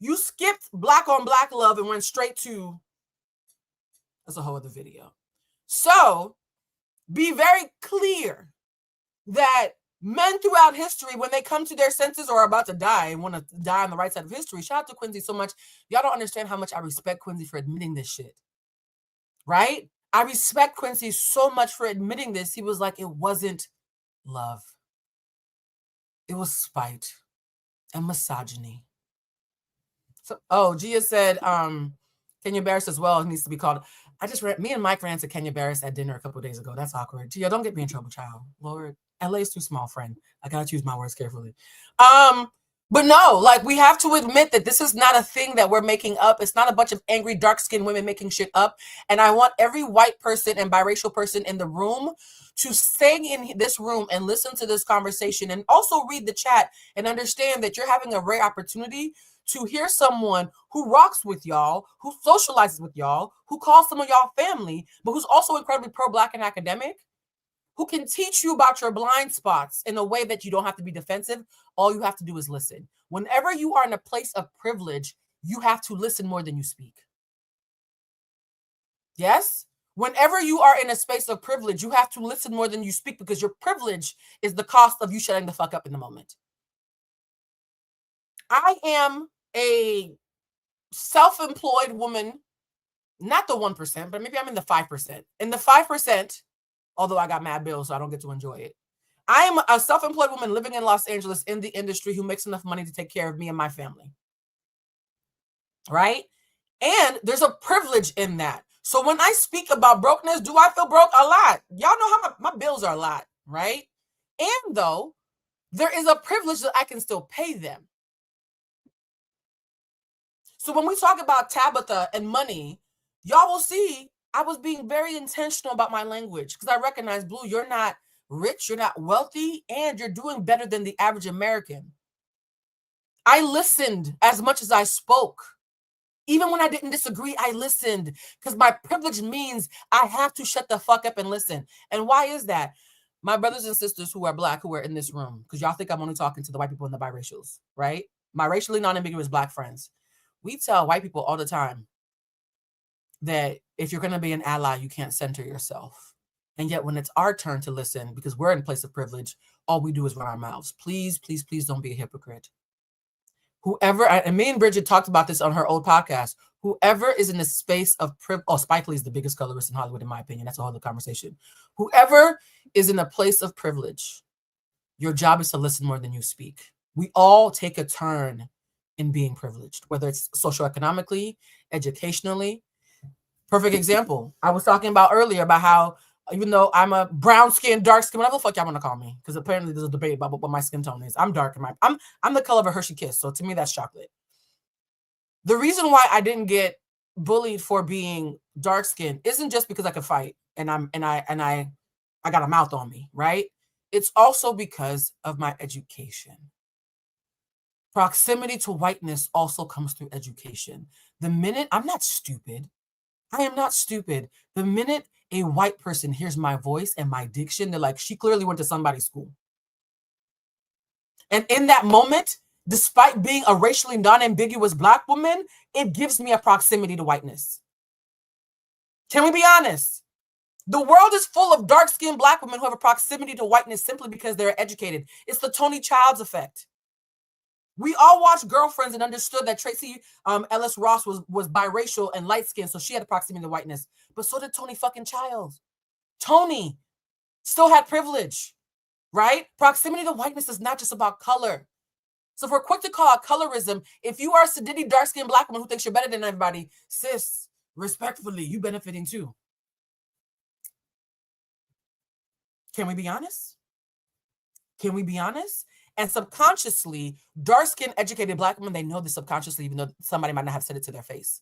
You skipped black on black love and went straight to, that's a whole other video. So be very clear that men throughout history, when they come to their senses or are about to die and want to die on the right side of history, shout out to Quincy so much. Y'all don't understand how much I respect Quincy for admitting this shit, right? I respect Quincy so much for admitting this. He was like, it wasn't love. It was spite and misogyny. So, Gia said, Kenya Barris as well needs to be called. Me and Mike ran to Kenya Barris at dinner a couple of days ago. That's awkward. Gia, don't get me in trouble, child. Lord, LA is too small, friend. I gotta choose my words carefully. But no, like, we have to admit that this is not a thing that we're making up. It's not a bunch of angry, dark-skinned women making shit up. And I want every white person and biracial person in the room to stay in this room and listen to this conversation and also read the chat and understand that you're having a rare opportunity to hear someone who rocks with y'all, who socializes with y'all, who calls some of y'all family, but who's also incredibly pro-black and academic, who can teach you about your blind spots in a way that you don't have to be defensive. All you have to do is listen. Whenever you are in a place of privilege, you have to listen more than you speak. Yes? Whenever you are in a space of privilege, you have to listen more than you speak because your privilege is the cost of you shutting the fuck up in the moment. I am a self-employed woman, not the 1%, but maybe I'm in the 5%. In the 5%, although I got mad bills, so I don't get to enjoy it. I am a self-employed woman living in Los Angeles in the industry who makes enough money to take care of me and my family. Right? And there's a privilege in that. So when I speak about brokenness, do I feel broke? A lot. Y'all know how my bills are a lot, right? And though, there is a privilege that I can still pay them. So when we talk about Tabitha and money, y'all will see I was being very intentional about my language because I recognize, Blue, you're not rich, you're not wealthy, and you're doing better than the average American. I listened as much as I spoke. Even when I didn't disagree, I listened because my privilege means I have to shut the fuck up and listen. And why is that? My brothers and sisters who are Black, who are in this room, because y'all think I'm only talking to the white people and the biracials, right? My racially non-ambiguous Black friends. We tell white people all the time that if you're going to be an ally, you can't center yourself. And yet when it's our turn to listen, because we're in a place of privilege, all we do is run our mouths. Please, please, please don't be a hypocrite. Whoever, and me and Bridget talked about this on her old podcast, whoever is in the space of privilege, Spike Lee is the biggest colorist in Hollywood, in my opinion. That's a whole other conversation. Whoever is in a place of privilege, your job is to listen more than you speak. We all take a turn in being privileged, whether it's socioeconomically, educationally. Perfect example. I was talking about earlier about how, even though I'm a brown skin, dark skin, whatever the fuck y'all want to call me, because apparently there's a debate about what my skin tone is. I'm dark in I'm the color of a Hershey Kiss, so to me that's chocolate. The reason why I didn't get bullied for being dark skinned isn't just because I could fight and I got a mouth on me, right? It's also because of my education. Proximity to whiteness also comes through education. The minute I'm not stupid, I am not stupid. The minute a white person hears my voice and my diction, they're like, she clearly went to somebody's school. And in that moment, despite being a racially non-ambiguous Black woman, it gives me a proximity to whiteness. Can we be honest? The world is full of dark-skinned Black women who have a proximity to whiteness simply because they're educated. It's the Tony Childs effect. We all watched Girlfriends and understood that Tracy Ellis Ross was biracial and light-skinned, so she had a proximity to whiteness. But so did Tony fucking Childs. Tony still had privilege, right? Proximity to whiteness is not just about color. So if we're quick to call it colorism, if you are a sedity, dark-skinned Black woman who thinks you're better than everybody, sis, respectfully, you benefiting too. Can we be honest? Can we be honest? And subconsciously, dark-skinned, educated Black women, they know this subconsciously, even though somebody might not have said it to their face.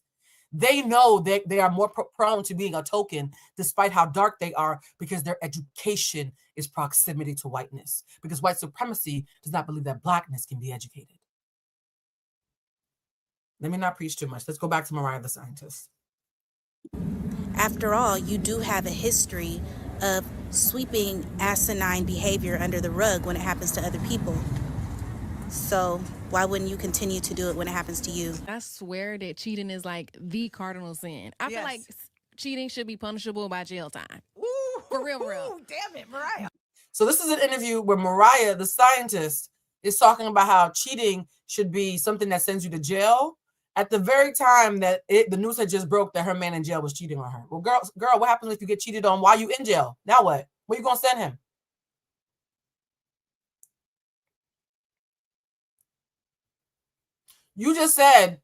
They know that they are more prone to being a token, despite how dark they are, because their education is proximity to whiteness. Because white supremacy does not believe that Blackness can be educated. Let me not preach too much. Let's go back to Mariah the Scientist. After all, you do have a history of sweeping asinine behavior under the rug when it happens to other people. So why wouldn't you continue to do it when it happens to you? I swear that cheating is like the cardinal sin. I feel like cheating should be punishable by jail time. Ooh, for real. Damn it, Mariah. So this is an interview where Mariah, the scientist, is talking about how cheating should be something that sends you to jail at the very time that the news had just broke that her man in jail was cheating on her. Well, girl, what happens if you get cheated on while you in jail? Now what? Where you gonna send him? You just said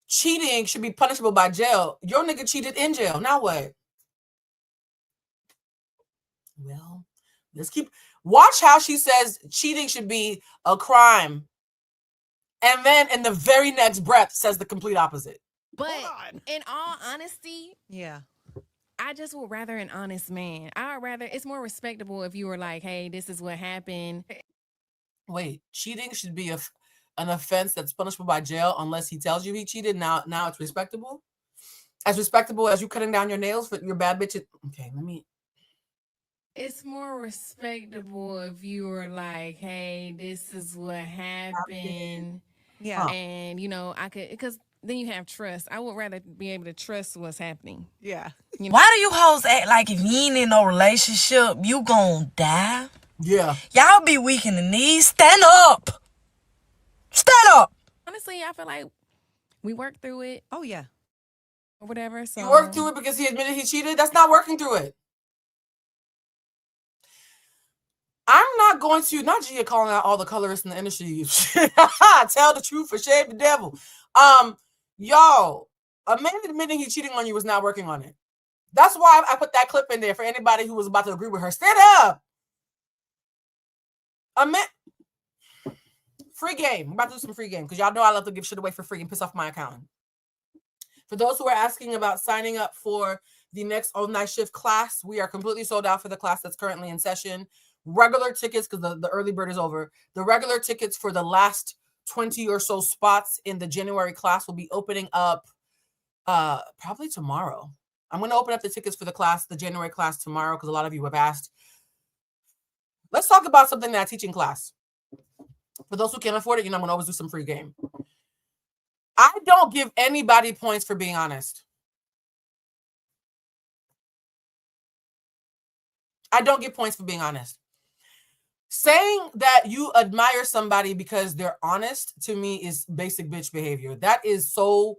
cheating should be punishable by jail. Your nigga cheated in jail. Now what? Well, let's watch how she says cheating should be a crime. And then in the very next breath says the complete opposite. But in all honesty, yeah, I just would rather an honest man. It's more respectable if you were like, hey, this is what happened. Wait, cheating should be an offense that's punishable by jail unless he tells you he cheated. Now it's respectable? As respectable as you cutting down your nails for your bad bitch? Okay, It's more respectable if you were like, hey, this is what happened. Yeah. And, I could, because then you have trust. I would rather be able to trust what's happening. Yeah. Why do you hoes act like if you ain't in no relationship, you gon' die? Yeah. Y'all be weak in the knees. Stand up. Stand up. Honestly, I feel like we worked through it Oh, yeah. or whatever. So You worked through it because he admitted he cheated? That's not working through it. I'm not going to, not Gia calling out all the colorists in the industry. Tell the truth or shame the devil. Y'all, a man admitting he's cheating on you was not working on it. That's why I put that clip in there for anybody who was about to agree with her. Stand up. A man, free game. We're about to do some free game because y'all know I love to give shit away for free and piss off my account. For those who are asking about signing up for the next all-night shift class, we are completely sold out for the class that's currently in session. Regular tickets, because the early bird is over. The regular tickets for the last 20 or so spots in the January class will be opening up probably tomorrow. I'm going to open up the tickets for the class, the January class tomorrow, because a lot of you have asked. Let's talk about something that I teach in class. For those who can't afford it, I'm going to always do some free game. I don't give anybody points for being honest. I don't give points for being honest. Saying that you admire somebody because they're honest, to me, is basic bitch behavior. That is so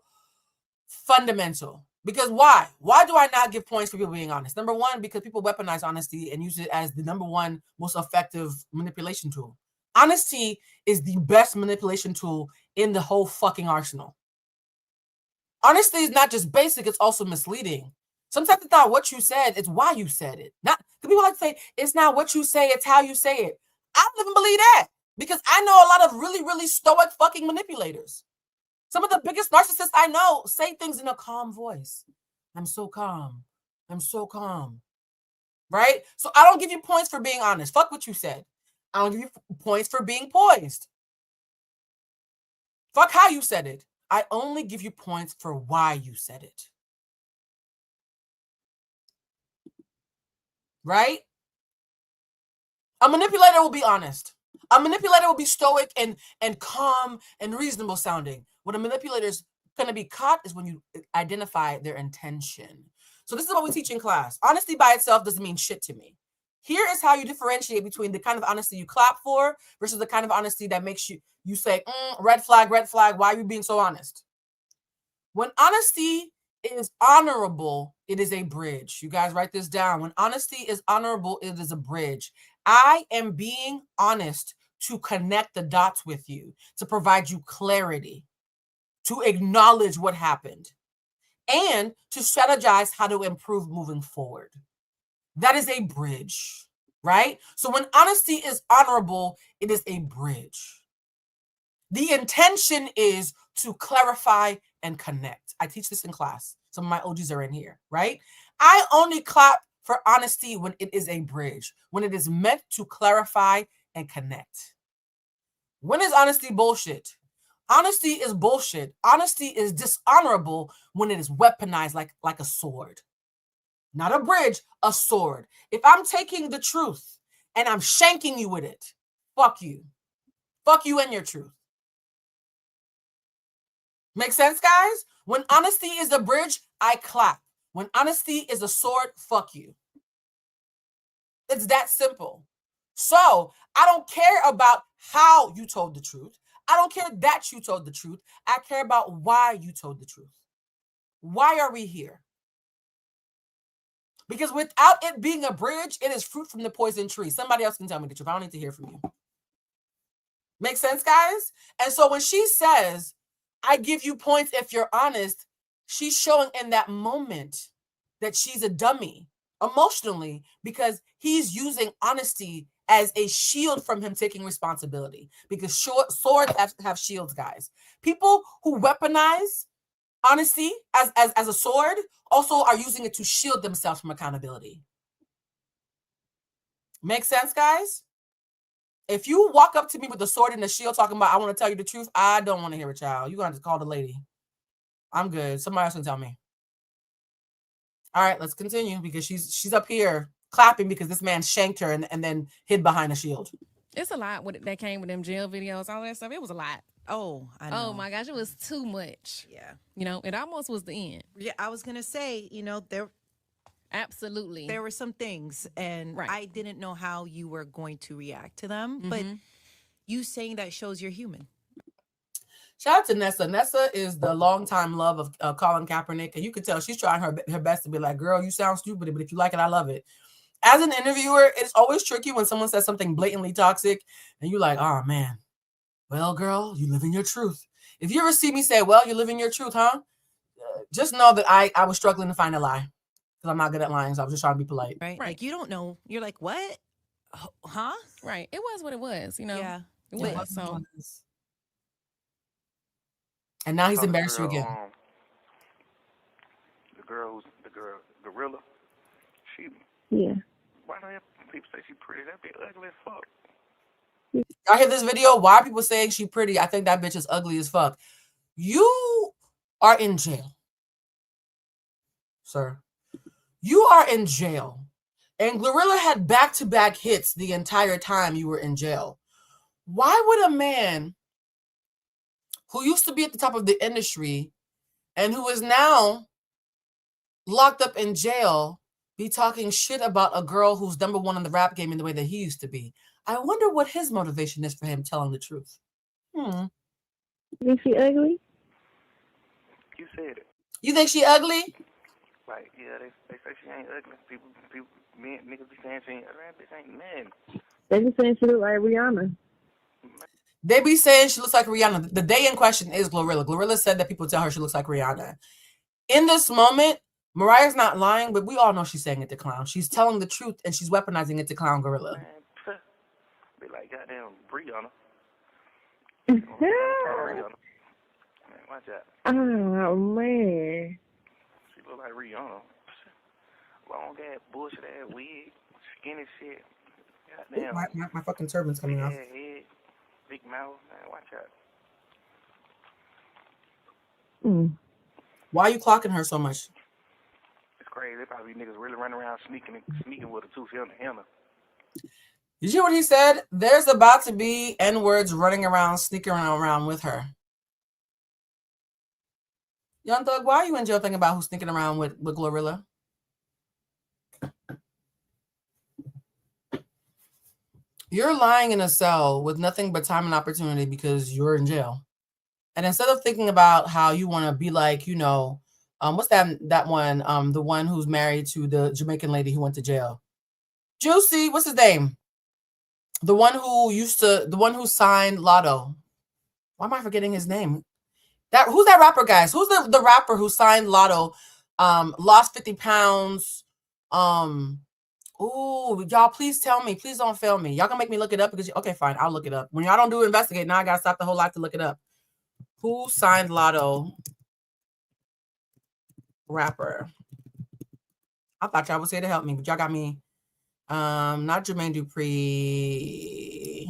fundamental. Because why? Why do I not give points for people being honest? Number one, because people weaponize honesty and use it as the number one most effective manipulation tool. Honesty is the best manipulation tool in the whole fucking arsenal. Honesty is not just basic, it's also misleading. Sometimes it's not what you said, it's why you said it. Not the people like to say it's not what you say, it's how you say it. I don't even believe that because I know a lot of really, really stoic fucking manipulators. Some of the biggest narcissists I know say things in a calm voice. I'm so calm. I'm so calm. Right? So I don't give you points for being honest. Fuck what you said. I don't give you points for being poised. Fuck how you said it. I only give you points for why you said it. Right? A manipulator will be honest. A manipulator will be stoic and calm and reasonable sounding. What a manipulator is going to be caught is when you identify their intention. So this is what we teach in class. Honesty by itself doesn't mean shit to me. Here is how you differentiate between the kind of honesty you clap for versus the kind of honesty that makes you say, red flag, why are you being so honest? When honesty is honorable, it is a bridge. You guys write this down. When honesty is honorable, it is a bridge. I am being honest to connect the dots with you, to provide you clarity, to acknowledge what happened, and to strategize how to improve moving forward. That is a bridge, right? So when honesty is honorable, it is a bridge. The intention is to clarify and connect. I teach this in class. Some of my OGs are in here, right? I only clap for honesty when it is a bridge, when it is meant to clarify and connect. When is honesty bullshit? Honesty is bullshit. Honesty is dishonorable when it is weaponized like a sword. Not a bridge, a sword. If I'm taking the truth and I'm shanking you with it, fuck you. Fuck you and your truth. Make sense, guys? When honesty is a bridge, I clap. When honesty is a sword, fuck you. It's that simple. So I don't care about how you told the truth. I don't care that you told the truth. I care about why you told the truth. Why are we here? Because without it being a bridge, it is fruit from the poison tree. Somebody else can tell me the truth. I don't need to hear from you. Make sense, guys? And so when she says, I give you points if you're honest, she's showing in that moment that she's a dummy emotionally because he's using honesty as a shield from him taking responsibility. Because swords have shields, guys. People who weaponize honesty as a sword also are using it to shield themselves from accountability. Make sense, guys? If you walk up to me with a sword and a shield talking about, I want to tell you the truth, I don't want to hear it, child. You're going to call the lady. I'm good. Somebody else can tell me. All right, let's continue because she's up here clapping because this man shanked her and then hid behind a shield. It's a lot that came with them jail videos, all that stuff. It was a lot. Oh, I know. Oh my gosh, it was too much. Yeah. You know, it almost was the end. Yeah, I was gonna say, Absolutely. there were some things, and Right. I didn't know how you were going to react to them, but you saying that shows you're human. Shout out to Nessa. Nessa is the longtime love of Colin Kaepernick, and you could tell she's trying her best to be like, girl, you sound stupid, but if you like it, I love it. As an interviewer, it's always tricky when someone says something blatantly toxic, and you're like, oh, man. Well, girl, you live in your truth. If you ever see me say, well, you live in your truth, huh? Just know that I was struggling to find a lie, because I'm not good at lying, so I was just trying to be polite. Right? Like, you don't know. You're like, what? Huh? Right. It was what it was, you know? Yeah. It was. So. And now he's embarrassed you again. The girl, Gorilla, she. Yeah. Why do people say she pretty? That bitch ugly as fuck. Y'all hear this video? Why are people saying she pretty? I think that bitch is ugly as fuck. You are in jail, sir. You are in jail. And Glorilla had back-to-back hits the entire time you were in jail. Why would a man who used to be at the top of the industry and who is now locked up in jail be talking shit about a girl who's #1 in the rap game in the way that he used to be? I wonder what his motivation is for him telling the truth. Is she ugly? You said it. You think she ugly? Like, yeah, they say she ain't ugly. People, niggas be saying she ain't ugly. That bitch ain't nothing. They be saying she look like Rihanna. They be saying she looks like Rihanna. The day in question is Glorilla. Glorilla said that people tell her she looks like Rihanna. In this moment, Mariah's not lying, but we all know she's saying it to clown. She's telling the truth, and she's weaponizing it to clown Gorilla. Man, be like goddamn Rihanna. Yeah. Man, watch out. Oh, man. She look like Rihanna. Long ass, bullshit ass wig, skinny shit. Goddamn. My fucking turban's coming off. Head, big mouth. Man, watch out. Why are you clocking her so much? It's crazy. They probably niggas really running around sneaking with her too. She on the hammer. Did you hear what he said? There's about to be N-words running around, sneaking around with her. Young Thug, why are you in jail thinking about who's sneaking around with Glorilla? You're lying in a cell with nothing but time and opportunity because you're in jail. And instead of thinking about how you want to be like, you know, what's that one? The one who's married to the Jamaican lady who went to jail. Juicy, what's his name? The one who signed Lotto. Why am I forgetting his name? Who's that rapper, guys? Who's the rapper who signed Lotto? Lost 50 pounds. Ooh, y'all, please tell me. Please don't fail me. Y'all gonna make me look it up because okay, fine, I'll look it up. When y'all don't do investigate, now I gotta stop the whole lot to look it up. Who signed Lotto? Rapper. I thought y'all was here to help me, but y'all got me. Not Jermaine Dupri.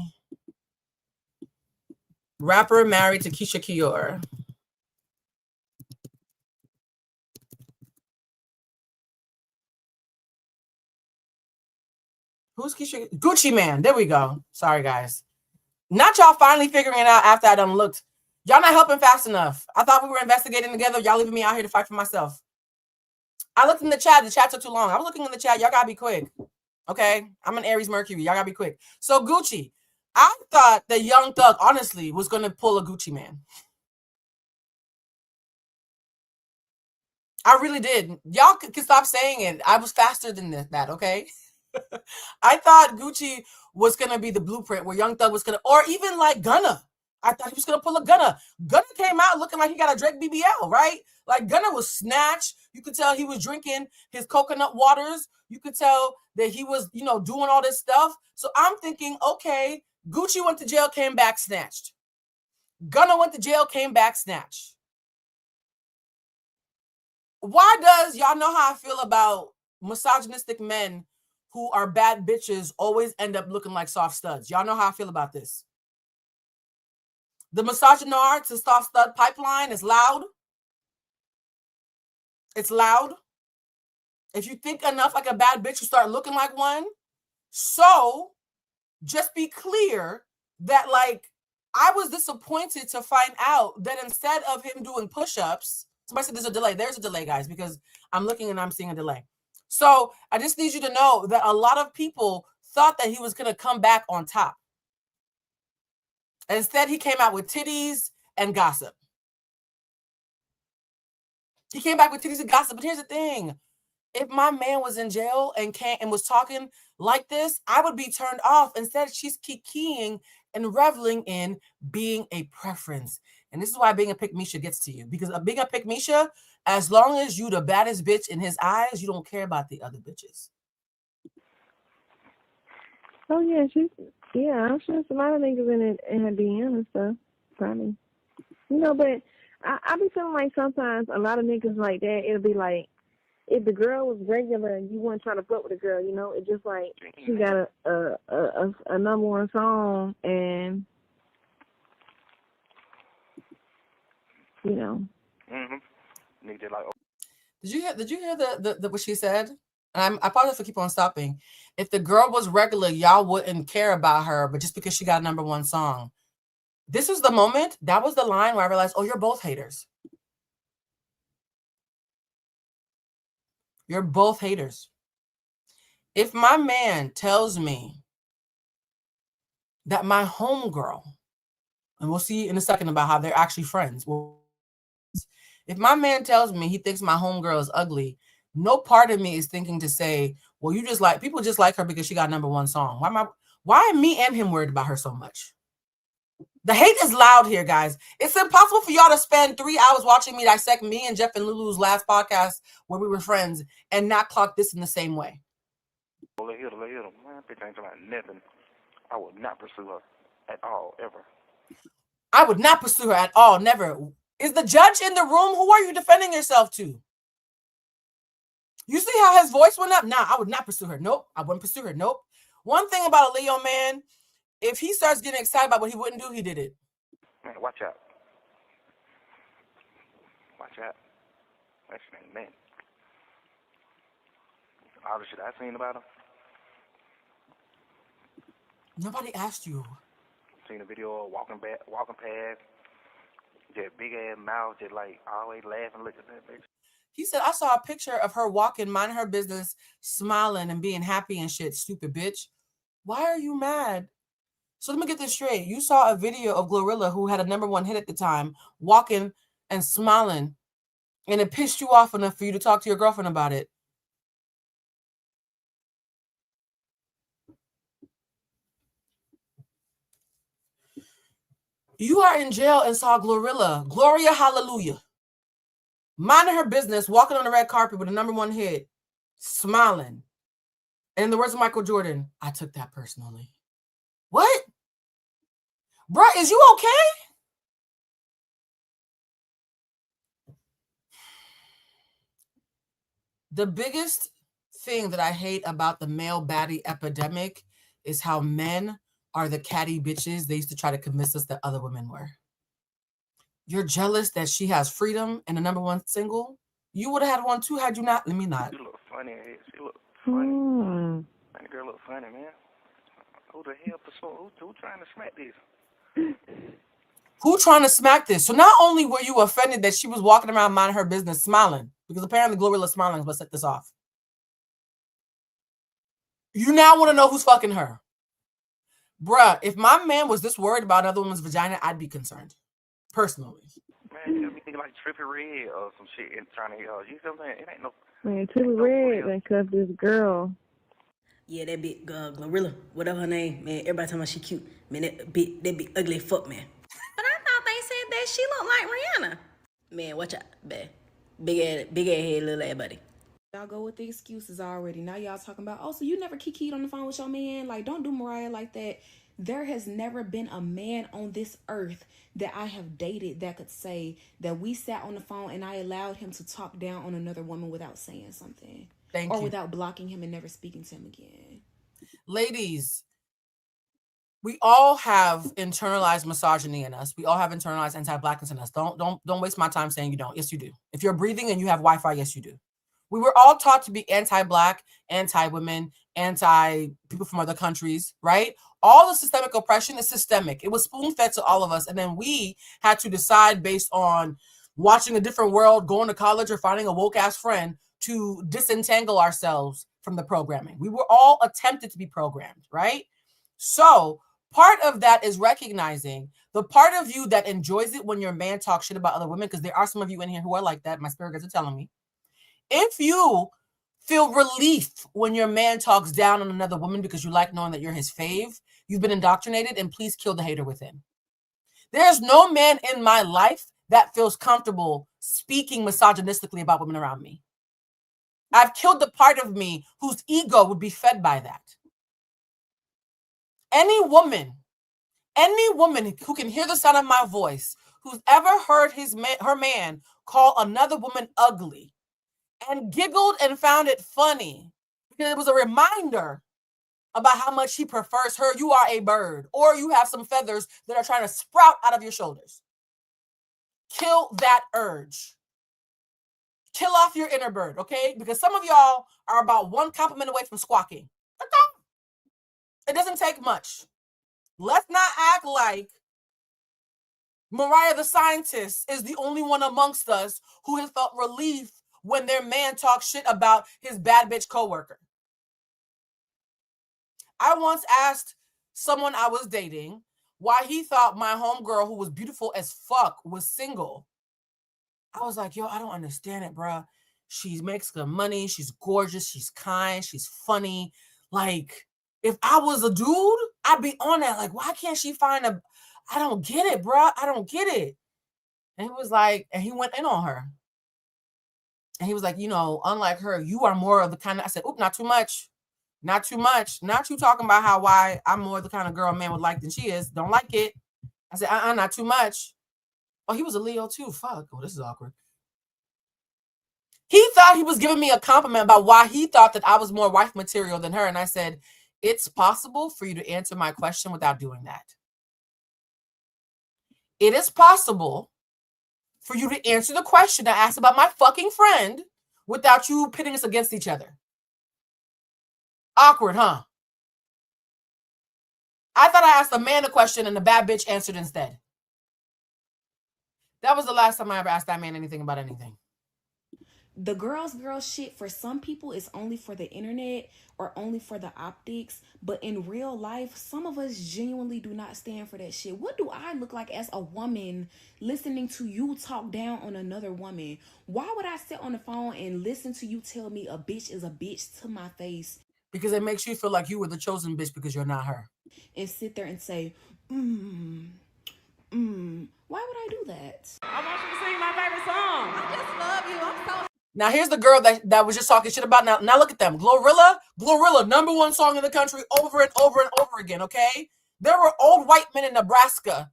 Rapper married to Keisha Kior. Who's Keisha? Gucci Man. There we go. Sorry, guys. Not y'all finally figuring it out after I done looked. Y'all not helping fast enough. I thought we were investigating together. Y'all leaving me out here to fight for myself. I looked in the chat. The chat took too long. I was looking in the chat. Y'all gotta be quick. Okay? I'm an Aries Mercury. Y'all gotta be quick. So Gucci. I thought that Young Thug, honestly, was going to pull a Gucci Man. I really did. Y'all can stop saying it. I was faster than that, okay? I thought Gucci was going to be the blueprint where Young Thug was going to, or even like Gunna. I thought he was going to pull a Gunna. Gunna came out looking like he got a Drake BBL, right? Like Gunna was snatched. You could tell he was drinking his coconut waters. You could tell that he was, you know, doing all this stuff. So I'm thinking, okay, Gucci went to jail, came back snatched. Gunna went to jail, came back snatched. Why does y'all know how I feel about misogynistic men who are bad bitches always end up looking like soft studs? Y'all know how I feel about this. The misogynoir to soft stud pipeline is loud. It's loud. If you think enough like a bad bitch, you start looking like one. So just be clear that, like, I was disappointed to find out that instead of him doing push-ups, somebody said there's a delay. There's a delay, guys, because I'm looking and I'm seeing a delay. So I just need you to know that a lot of people thought that he was going to come back on top. Instead, he came out with titties and gossip. He came back with titties and gossip. But here's the thing. If my man was in jail and was talking like this, I would be turned off. Instead, she's kikiing and reveling in being a preference. And this is why being a pick-me-sha gets to you. Because being a pick-me-sha, as long as you the baddest bitch in his eyes, you don't care about the other bitches. Oh, yeah, I'm sure some other niggas in her DM and stuff. Probably. You know, but I be feeling like sometimes a lot of niggas like that, it'll be like, if the girl was regular and you weren't trying to fuck with the girl, you know, it's just like she got a number one song and, you know. Did you hear the what she said? And I apologize for keep on stopping. If the girl was regular, y'all wouldn't care about her, but just because she got a number one song. This was the moment, that was the line where I realized, oh, you're both haters. You're both haters. If my man tells me that my homegirl, and we'll see in a second about how they're actually friends. If my man tells me he thinks my homegirl is ugly, no part of me is thinking to say, well, you just like, people just like her because she got number one song. Why am me and him worried about her so much? The hate is loud here, guys. It's impossible for y'all to spend 3 hours watching me dissect me and Jeff and Lulu's last podcast where we were friends and not clock this in the same way. Let him. Man, bitch ain't talking about nothing. I would not pursue her at all, ever. I would not pursue her at all, never. Is the judge in the room? Who are you defending yourself to? You see how his voice went up? Nah, I would not pursue her. Nope, I wouldn't pursue her. Nope. One thing about a Leo man, if he starts getting excited about what he wouldn't do, he did it. Man, watch out. Watch out. That's man. All the shit I seen about him. Nobody asked you. Seen a video of walking past, that big ass mouth, just like always laughing, looking at that bitch. He said, I saw a picture of her walking, minding her business, smiling and being happy and shit. Stupid bitch. Why are you mad? So let me get this straight. You saw a video of Glorilla, who had a number one hit at the time, walking and smiling, and it pissed you off enough for you to talk to your girlfriend about it. You are in jail and saw Glorilla, Gloria Hallelujah, minding her business, walking on the red carpet with a number one hit, smiling. And in the words of Michael Jordan, I took that personally. What? Bruh, is you okay? The biggest thing that I hate about the male baddie epidemic is how men are the catty bitches they used to try to convince us that other women were. You're jealous that she has freedom and a number one single? You would have had one too had you not. Let me not. She look funny. She look funny. Man, the girl look funny, man. Who the hell who trying to smack this? Who trying to smack this? So not only were you offended that she was walking around minding her business smiling, because apparently Glorilla smiling is what set this off. You now want to know who's fucking her. Bruh, if my man was this worried about another woman's vagina, I'd be concerned. Personally. Man, you be like Trippy Red or some shit and trying to you know what I'm saying? It ain't no. Man, Trippy Red done cuffed this girl. Yeah, that big Glorilla, whatever her name, man. Everybody talking about she cute. Man, that big ugly fuck, man. But I thought they said that she looked like Rihanna. Man, watch out, bad. Big ass head, little ass buddy. Y'all go with the excuses already. Now y'all talking about, oh, so you never kikied on the phone with your man? Like, don't do Mariah like that. There has never been a man on this earth that I have dated that could say that we sat on the phone and I allowed him to talk down on another woman without saying something. Thank you. Or without blocking him and never speaking to him again. Ladies, we all have internalized misogyny in us. We all have internalized anti-blackness in us. Don't waste my time saying you don't. Yes, you do. If you're breathing and you have Wi-Fi, yes, you do. We were all taught to be anti-black, anti-women, anti-people from other countries, right? All the systemic oppression is systemic. It was spoon-fed to all of us. And then we had to decide based on watching a different world, going to college, or finding a woke-ass friend to disentangle ourselves from the programming. We were all attempted to be programmed, right? So part of that is recognizing the part of you that enjoys it when your man talks shit about other women, because there are some of you in here who are like that. My spirit guides are telling me. If you feel relief when your man talks down on another woman because you like knowing that you're his fave, you've been indoctrinated, and please kill the hater within. There's no man in my life that feels comfortable speaking misogynistically about women around me. I've killed the part of me whose ego would be fed by that. Any woman who can hear the sound of my voice, who's ever heard her man call another woman ugly and giggled and found it funny because it was a reminder about how much he prefers her, you are a bird, or you have some feathers that are trying to sprout out of your shoulders. Kill that urge. Kill off your inner bird, okay? Because some of y'all are about one compliment away from squawking. It doesn't take much. Let's not act like Mariah the Scientist is the only one amongst us who has felt relief when their man talks shit about his bad bitch coworker. I once asked someone I was dating why he thought my homegirl, who was beautiful as fuck, was single. I was like, yo, I don't understand it, bruh. She makes good money. She's gorgeous. She's kind. She's funny. Like, if I was a dude, I'd be on that. Like, why can't she find a... I don't get it, bruh. I don't get it. And he was like, and he went in on her. And he was like, you know, unlike her, you are more of the kind of... I said, oop, not too much. Not too much. Not you talking about why I'm more the kind of girl a man would like than she is. Don't like it. I said, not too much. Oh, he was a Leo too. Fuck. Oh, this is awkward. He thought he was giving me a compliment about why he thought that I was more wife material than her. And I said, it's possible for you to answer my question without doing that. It is possible for you to answer the question I asked about my fucking friend without you pitting us against each other. Awkward, huh? I thought I asked a man a question and the bad bitch answered instead. That was the last time I ever asked that man anything about anything. The girls shit for some people is only for the internet or only for the optics, but in real life, some of us genuinely do not stand for that shit. What do I look like as a woman listening to you talk down on another woman? Why would I sit on the phone and listen to you tell me a bitch is a bitch to my face? Because it makes you feel like you were the chosen bitch because you're not her. And sit there and say, why would I do that? I want you to sing my favorite song. I just love you. I'm so... Now, here's the girl that was just talking shit about. Now look at them. Glorilla, #1 song in the country over and over and over again, okay? There were old white men in Nebraska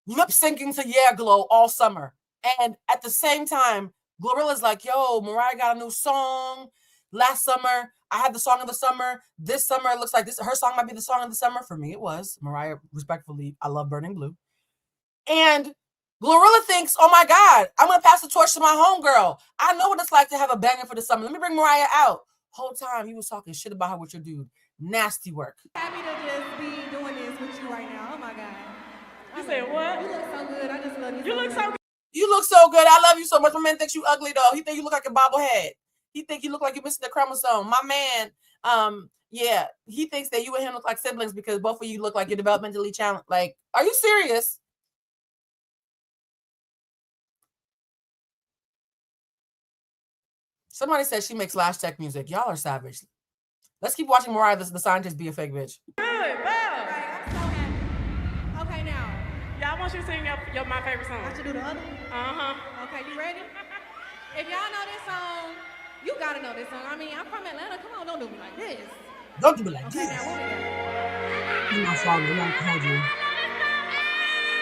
lip syncing to Yeah Glow all summer. And at the same time, Glorilla's like, yo, Mariah got a new song. Last summer, I had the song of the summer. This summer, it looks like her song might be the song of the summer. For me, it was. Mariah, respectfully, I love Burning Blue. And Glorilla thinks, oh my God, I'm going to pass the torch to my homegirl. I know what it's like to have a banger for the summer. Let me bring Mariah out. Whole time he was talking shit about her with your dude. Nasty work. Happy to just be doing this with you right now. Oh my God. You said what? You look so good. I just love you. You look so good. You look so good. I love you so much. My man thinks you ugly though. He think you look like a bobblehead. He think you look like you're missing the chromosome. My man, yeah, he thinks that you and him look like siblings because both of you look like you're developmentally challenged. Like, are you serious? Somebody said she makes lash tech music. Y'all are savage. Let's keep watching Mariah the Scientist be a fake bitch. Good, wow. Right, I'm so happy. Okay, now. Yeah, I want you to sing my favorite song. I should do the other one? Uh-huh. Okay, you ready? If y'all know this song, you gotta know this song. I mean, I'm from Atlanta. Come on, don't do me like this. Don't do me like this. Now, what we got? You're not sorry. I'm not hold you.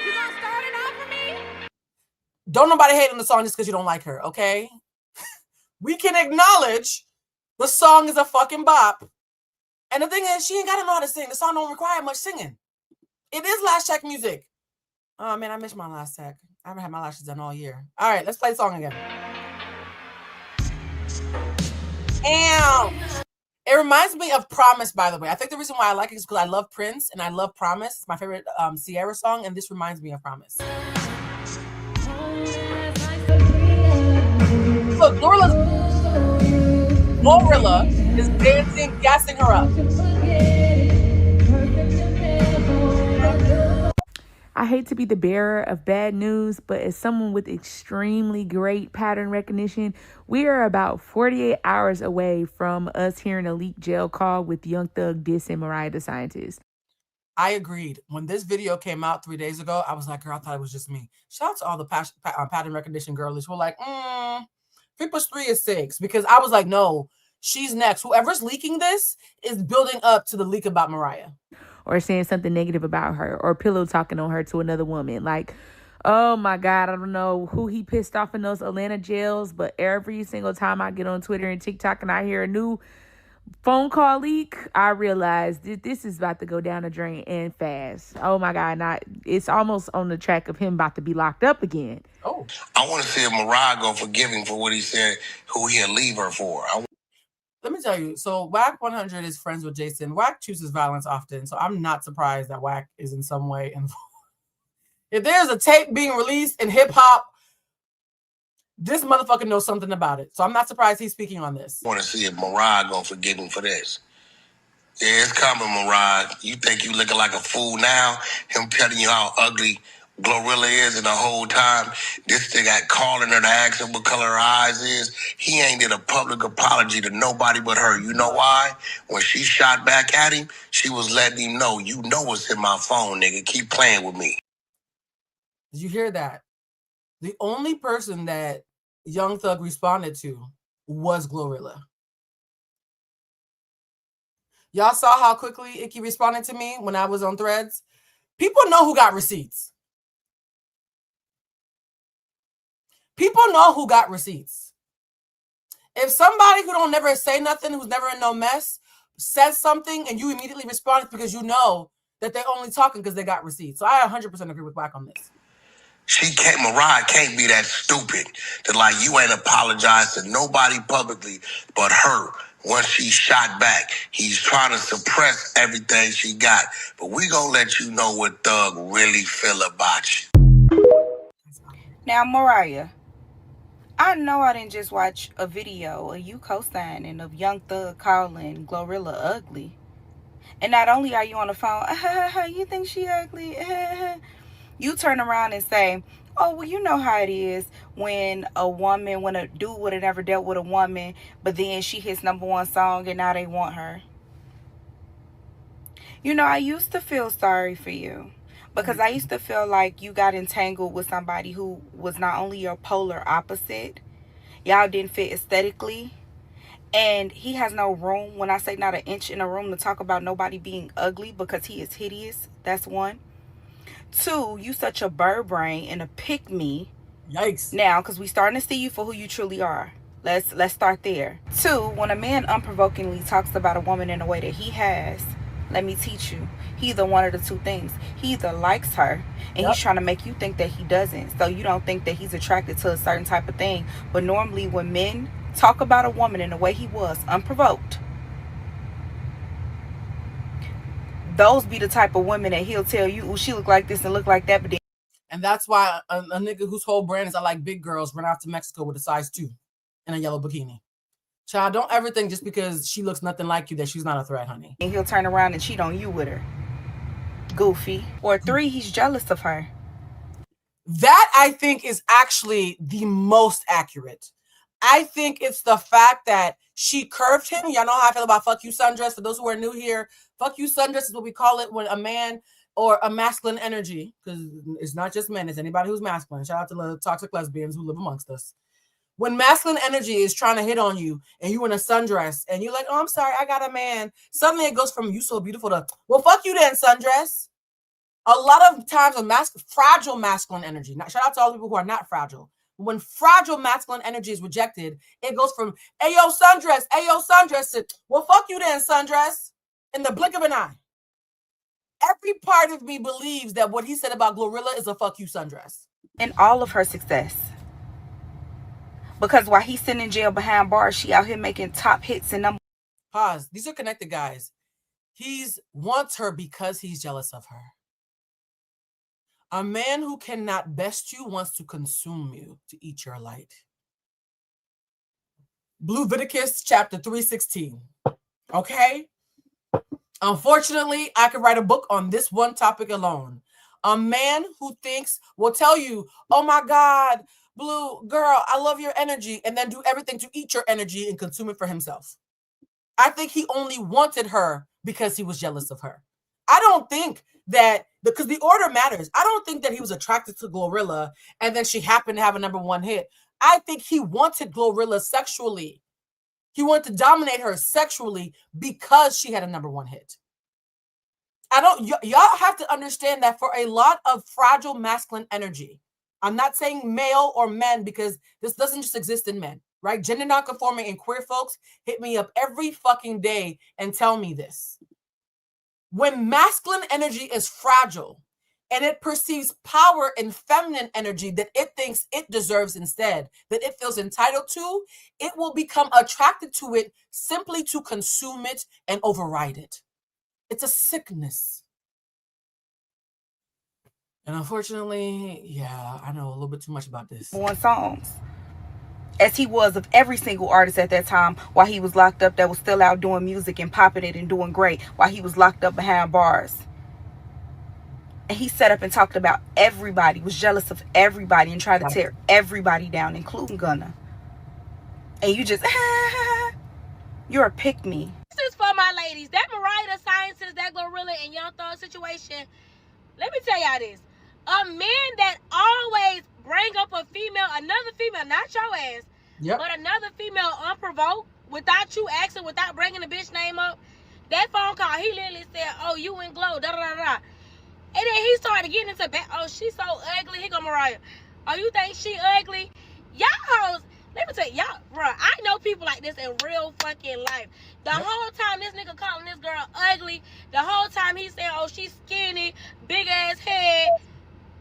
You gonna start it off for me? Don't nobody hate on the song just because you don't like her, okay? We can acknowledge the song is a fucking bop. And the thing is, she ain't got to know how to sing. The song don't require much singing. It is lash tech music. Oh, man, I missed my lash tech. I haven't had my lashes done all year. All right, let's play the song again. Damn. It reminds me of Promise, by the way. I think the reason why I like it is because I love Prince and I love Promise. It's my favorite Sierra song, and this reminds me of Promise. Look, Glorilla is dancing, gassing her up. I hate to be the bearer of bad news, but as someone with extremely great pattern recognition, we are about 48 hours away from us hearing a leaked jail call with Young Thug dissing Mariah The Scientist. I agreed. When this video came out 3 days ago, I was like, girl, I thought it was just me. Shout out to all the pattern recognition girlies who were like, 3 + 3 is 6. Because I was like, no, she's next. Whoever's leaking this is building up to the leak about Mariah. Or saying something negative about her, or pillow talking on her to another woman. Like, oh my God, I don't know who he pissed off in those Atlanta jails, but every single time I get on Twitter and TikTok and I hear a new phone call leak, I realize that this is about to go down the drain and fast. Oh my God, it's almost on the track of him about to be locked up again. Oh, I want to see if Mariah gonna forgive him for what he said, who he'll leave her for. Let me tell you, so Wack 100 is friends with Jason. Wack chooses violence often, so I'm not surprised that Wack is in some way involved. If there's a tape being released in hip hop, this motherfucker knows something about it. So I'm not surprised he's speaking on this. I want to see if Mariah gonna forgive him for this. Yeah, it's coming, Mariah. You think you looking like a fool now? Him telling you how ugly Glorilla is, and the whole time this thing got calling her to ask her what color her eyes is. He ain't did a public apology to nobody but her. You know why? When she shot back at him, she was letting him know, you know what's in my phone, nigga. Keep playing with me. Did you hear that? The only person that Young Thug responded to was Glorilla. Y'all saw how quickly Icky responded to me when I was on Threads? People know who got receipts. People know who got receipts. If somebody who don't never say nothing, who's never in no mess, says something and you immediately respond, it's because you know that they're only talking because they got receipts. So I 100% agree with Wack on this. Mariah can't be that stupid that like you ain't apologized to nobody publicly but her. Once she shot back, he's trying to suppress everything she got. But we gonna let you know what Thug really feel about you. Now, Mariah, I know I didn't just watch a video of you co-signing of Young Thug calling Glorilla ugly. And not only are you on the phone, you think she ugly? You turn around and say, oh, well, you know how it is when a dude would have never dealt with a woman, but then she hits #1 song and now they want her. You know, I used to feel sorry for you because I used to feel like you got entangled with somebody who was not only your polar opposite, y'all didn't fit aesthetically, and he has no room, when I say not an inch in a room, to talk about nobody being ugly because he is hideous. That's one. 2, you such a bird brain and a pick-me. Yikes. Now, because we starting to see you for who you truly are. Let's start there. 2, when a man unprovokingly talks about a woman in a way that he has, let me teach you. He either one of the 2 things. He either likes her and he's trying to make you think that he doesn't. So you don't think that he's attracted to a certain type of thing. But normally when men talk about a woman in the way he was, unprovoked, those be the type of women that he'll tell you, oh, she look like this and look like that. But then, and that's why a nigga whose whole brand is I like big girls run out to Mexico with a size 2 in a yellow bikini. Child, don't ever think just because she looks nothing like you that she's not a threat, honey. And he'll turn around and cheat on you with her. Goofy. Or 3, he's jealous of her. That, I think, is actually the most accurate. I think it's the fact that she curved him. Y'all know how I feel about fuck you sundress. For those who are new here, fuck you sundress is what we call it when a man or a masculine energy, because it's not just men, it's anybody who's masculine. Shout out to the toxic lesbians who live amongst us. When masculine energy is trying to hit on you and you in a sundress and you're like, oh, I'm sorry, I got a man. Suddenly it goes from you so beautiful to, well, fuck you then, sundress. A lot of times with fragile masculine energy. Now, shout out to all the people who are not fragile. When fragile masculine energy is rejected, it goes from, ayo, sundress, to, well, fuck you then, sundress, in the blink of an eye. Every part of me believes that what he said about Glorilla is a fuck you sundress. And all of her success. Because while he's sitting in jail behind bars, she out here making top hits and number. Pause. These are connected, guys. He's wants her because he's jealous of her. A man who cannot best you wants to consume you, to eat your light. Bluecentric chapter 316. Okay? Unfortunately, I could write a book on this one topic alone. A man who thinks will tell you, oh my God, Blue, girl, I love your energy, and then do everything to eat your energy and consume it for himself. I think he only wanted her because he was jealous of her. I don't think that, because the order matters. I don't think that he was attracted to Glorilla and then she happened to have a #1 hit. I think he wanted Glorilla sexually. He wanted to dominate her sexually because she had a #1 hit. Y'all have to understand that for a lot of fragile masculine energy, I'm not saying male or men because this doesn't just exist in men, right? Gender nonconforming and queer folks hit me up every fucking day and tell me this. When masculine energy is fragile and it perceives power in feminine energy that it thinks it deserves instead, that it feels entitled to, it will become attracted to it simply to consume it and override it. It's a sickness. And unfortunately, yeah, I know a little bit too much about this. One songs. As he was of every single artist at that time while he was locked up that was still out doing music and popping it and doing great while he was locked up behind bars. And he set up and talked about everybody, was jealous of everybody and tried to tear everybody down, including Gunna. And you just, you're a pick-me. This is for my ladies. That Mariah The Scientist, that Glorilla and Young Thug situation, let me tell y'all this. A man that always bring up a female, another female, not your ass, but another female unprovoked, without you asking, without bringing the bitch name up, that phone call, he literally said, oh, you and Glow, da-da-da-da. And then he started getting into, oh, she's so ugly. Here go Mariah. Oh, you think she ugly? Y'all hoes, let me tell y'all, bro, I know people like this in real fucking life. The whole time this nigga calling this girl ugly, the whole time he saying, oh, she's skinny, big ass head.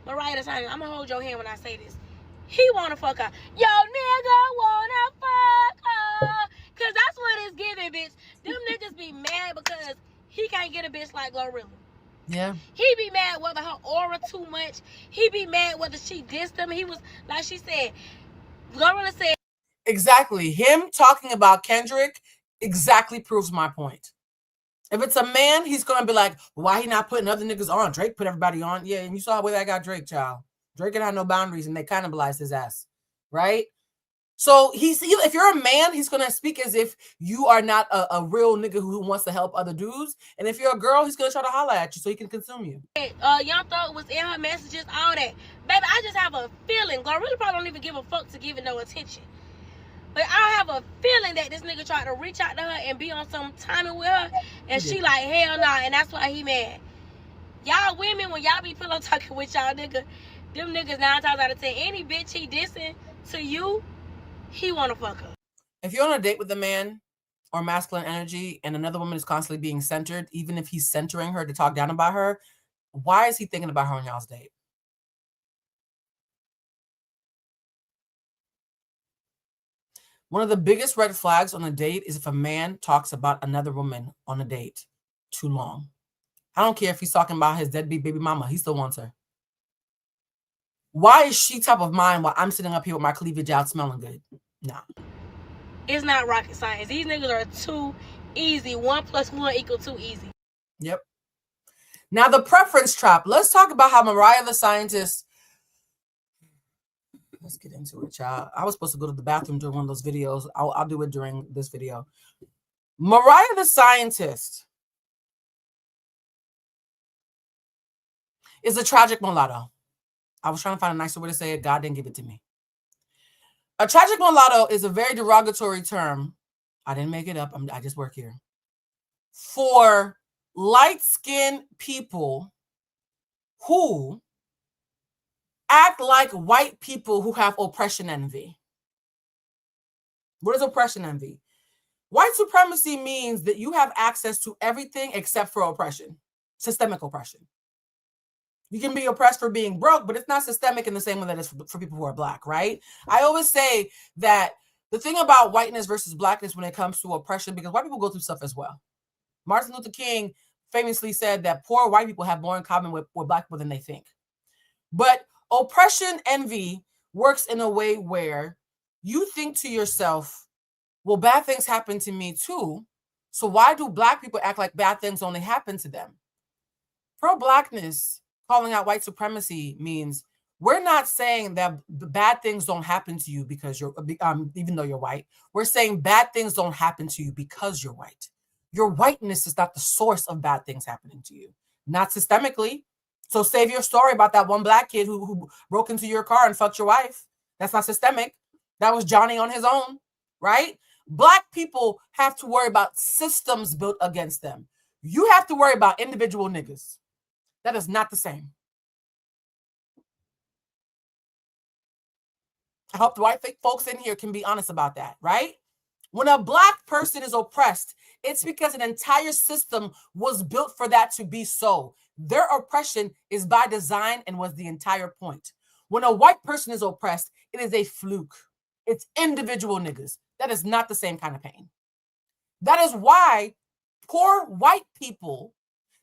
Mariah The Scientist, I'm gonna hold your hand when I say this. He wanna fuck her. Yo, nigga wanna fuck her. Cause that's what it's giving, bitch. Them niggas be mad because he can't get a bitch like Glorilla. Yeah. He be mad whether her aura too much. He be mad whether she dissed him. He was, like she said, Glorilla said. Exactly. Him talking about Kendrick exactly proves my point. If it's a man, he's going to be like, why he not putting other niggas on? Drake put everybody on. Yeah, and you saw the way that got Drake, child. Drake didn't have no boundaries, and they cannibalized his ass, right? So if you're a man, he's going to speak as if you are not a real nigga who wants to help other dudes. And if you're a girl, he's going to try to holler at you so he can consume you. Young Thug was in her messages, all that. Baby, I just have a feeling. Glorilla probably don't even give a fuck to give it no attention. But I have a feeling that this nigga tried to reach out to her and be on some timing with her. And she like, hell nah. And that's why he mad. Y'all women, when y'all be pillow talking with y'all nigga, them niggas 9 times out of 10, any bitch he dissing to you, he want to fuck her. If you're on a date with a man or masculine energy and another woman is constantly being centered, even if he's centering her to talk down about her, why is he thinking about her on y'all's date? One of the biggest red flags on a date is if a man talks about another woman on a date too long. I don't care if he's talking about his deadbeat baby mama. He still wants her. Why is she top of mind while I'm sitting up here with my cleavage out smelling good? Nah. It's not rocket science. These niggas are too easy. 1 + 1 = 2 easy. Yep. Now the preference trap. Let's talk about how Mariah the Scientist. Let's get into it, child. I was supposed to go to the bathroom during one of those videos. I'll do it during this video. Mariah the Scientist is a tragic mulatto. I was trying to find a nicer way to say it. God didn't give it to me. A tragic mulatto is a very derogatory term. I didn't make it up. I just work here. For light-skinned people who act like white people who have oppression envy. What is oppression envy? White supremacy means that you have access to everything except for oppression, systemic oppression. You can be oppressed for being broke, but it's not systemic in the same way that it's for people who are black, right? I always say that the thing about whiteness versus blackness when it comes to oppression, because white people go through stuff as well. Martin Luther King famously said that poor white people have more in common with black people than they think. But oppression envy works in a way where you think to yourself, well, bad things happen to me too. So why do black people act like bad things only happen to them? Pro-blackness, calling out white supremacy, means we're not saying that the bad things don't happen to you because you're, even though you're white. We're saying bad things don't happen to you because you're white. Your whiteness is not the source of bad things happening to you, not systemically. So save your story about that one black kid who broke into your car and fucked your wife. That's not systemic. That was Johnny on his own, right? Black people have to worry about systems built against them. You have to worry about individual niggas. That is not the same. I hope the white folks in here can be honest about that, right? When a black person is oppressed, it's because an entire system was built for that to be so. Their oppression is by design and was the entire point. When a white person is oppressed, it is a fluke. It's individual niggas. That is not the same kind of pain. That is why poor white people,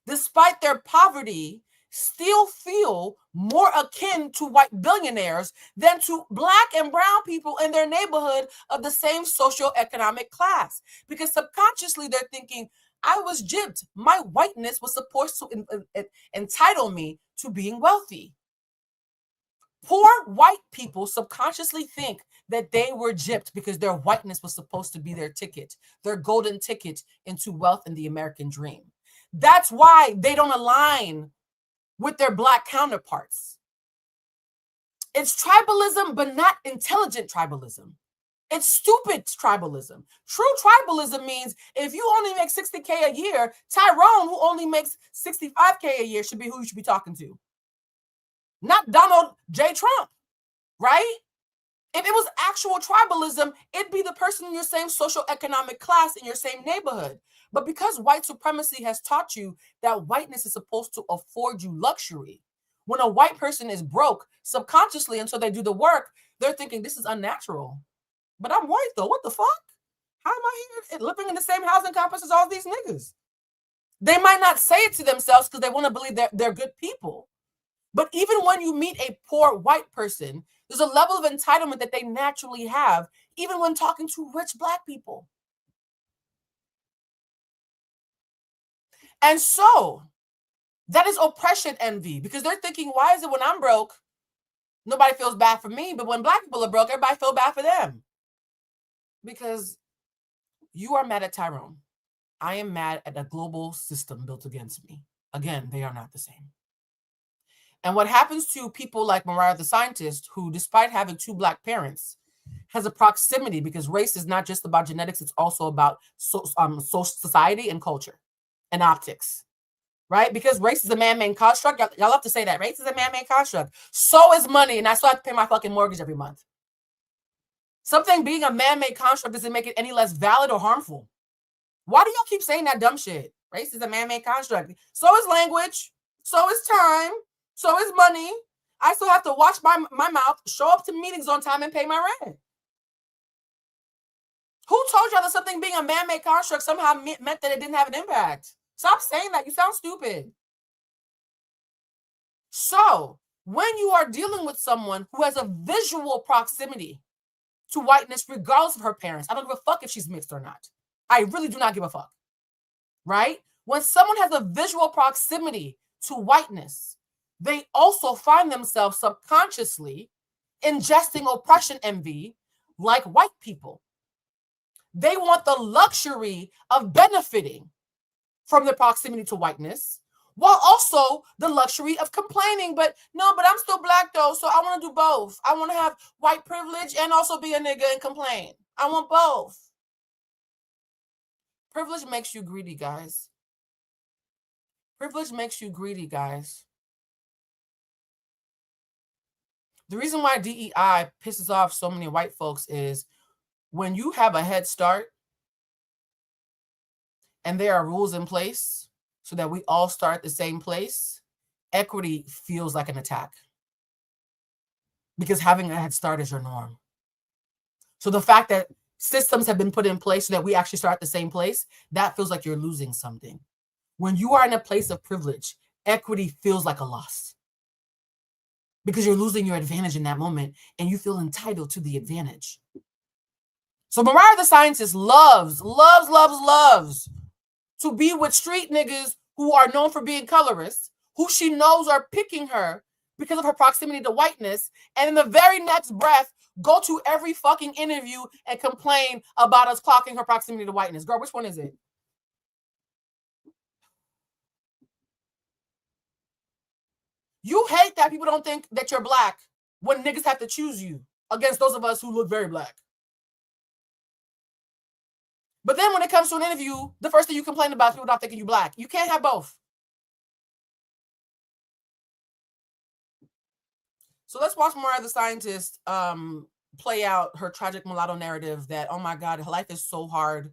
despite their poverty, still feel more akin to white billionaires than to black and brown people in their neighborhood of the same socioeconomic class. Because subconsciously they're thinking, I was gypped. My whiteness was supposed to entitle me to being wealthy. Poor white people subconsciously think that they were gypped because their whiteness was supposed to be their ticket, their golden ticket into wealth and the American dream. That's why they don't align with their black counterparts. It's tribalism, but not intelligent tribalism. It's stupid tribalism. True tribalism means if you only make $60K a year, Tyrone, who only makes $65K a year, should be who you should be talking to. Not Donald J. Trump, right? If it was actual tribalism, it'd be the person in your same socioeconomic class in your same neighborhood. But because white supremacy has taught you that whiteness is supposed to afford you luxury, when a white person is broke, subconsciously until they do the work, they're thinking this is unnatural. But I'm white though, what the fuck? How am I here living in the same housing complex as all these niggas? They might not say it to themselves because they want to believe they're good people. But even when you meet a poor white person, there's a level of entitlement that they naturally have, even when talking to rich black people. And so that is oppression envy, because they're thinking, why is it when I'm broke, nobody feels bad for me, but when black people are broke, everybody feels bad for them? Because you are mad at Tyrone. I am mad at a global system built against me. Again, they are not the same. And what happens to people like Mariah the Scientist, who, despite having two black parents, has a proximity, because race is not just about genetics, it's also about society and culture and optics, right? Because race is a man-made construct. Y'all love to say that. Race is a man-made construct. So is money, and I still have to pay my fucking mortgage every month. Something being a man-made construct doesn't make it any less valid or harmful. Why do y'all keep saying that dumb shit? Race is a man-made construct. So is language. So is time. So is money. I still have to watch my mouth, show up to meetings on time, and pay my rent. Who told y'all that something being a man-made construct somehow meant that it didn't have an impact? Stop saying that. You sound stupid. So when you are dealing with someone who has a visual proximity to whiteness, regardless of her parents, I don't give a fuck if she's mixed or not. I really do not give a fuck, right? When someone has a visual proximity to whiteness, they also find themselves subconsciously ingesting oppression envy like white people. They want the luxury of benefiting from the proximity to whiteness, while also the luxury of complaining. But I'm still black though, so I want to do both. I want to have white privilege and also be a nigga and complain. I want both. Privilege makes you greedy, guys. Privilege makes you greedy, guys. The reason why DEI pisses off so many white folks is when you have a head start and there are rules in place so that we all start at the same place, equity feels like an attack because having a head start is your norm. So the fact that systems have been put in place so that we actually start at the same place, that feels like you're losing something. When you are in a place of privilege, equity feels like a loss because you're losing your advantage in that moment and you feel entitled to the advantage. So Mariah the Scientist loves to be with street niggas who are known for being colorists, who she knows are picking her because of her proximity to whiteness, and in the very next breath, go to every fucking interview and complain about us clocking her proximity to whiteness. Girl, which one is it? You hate that people don't think that you're black when niggas have to choose you against those of us who look very black. But then when it comes to an interview, the first thing you complain about is people not thinking you black. You can't have both. So let's watch Mariah the Scientist play out her tragic mulatto narrative that, oh my God, life is so hard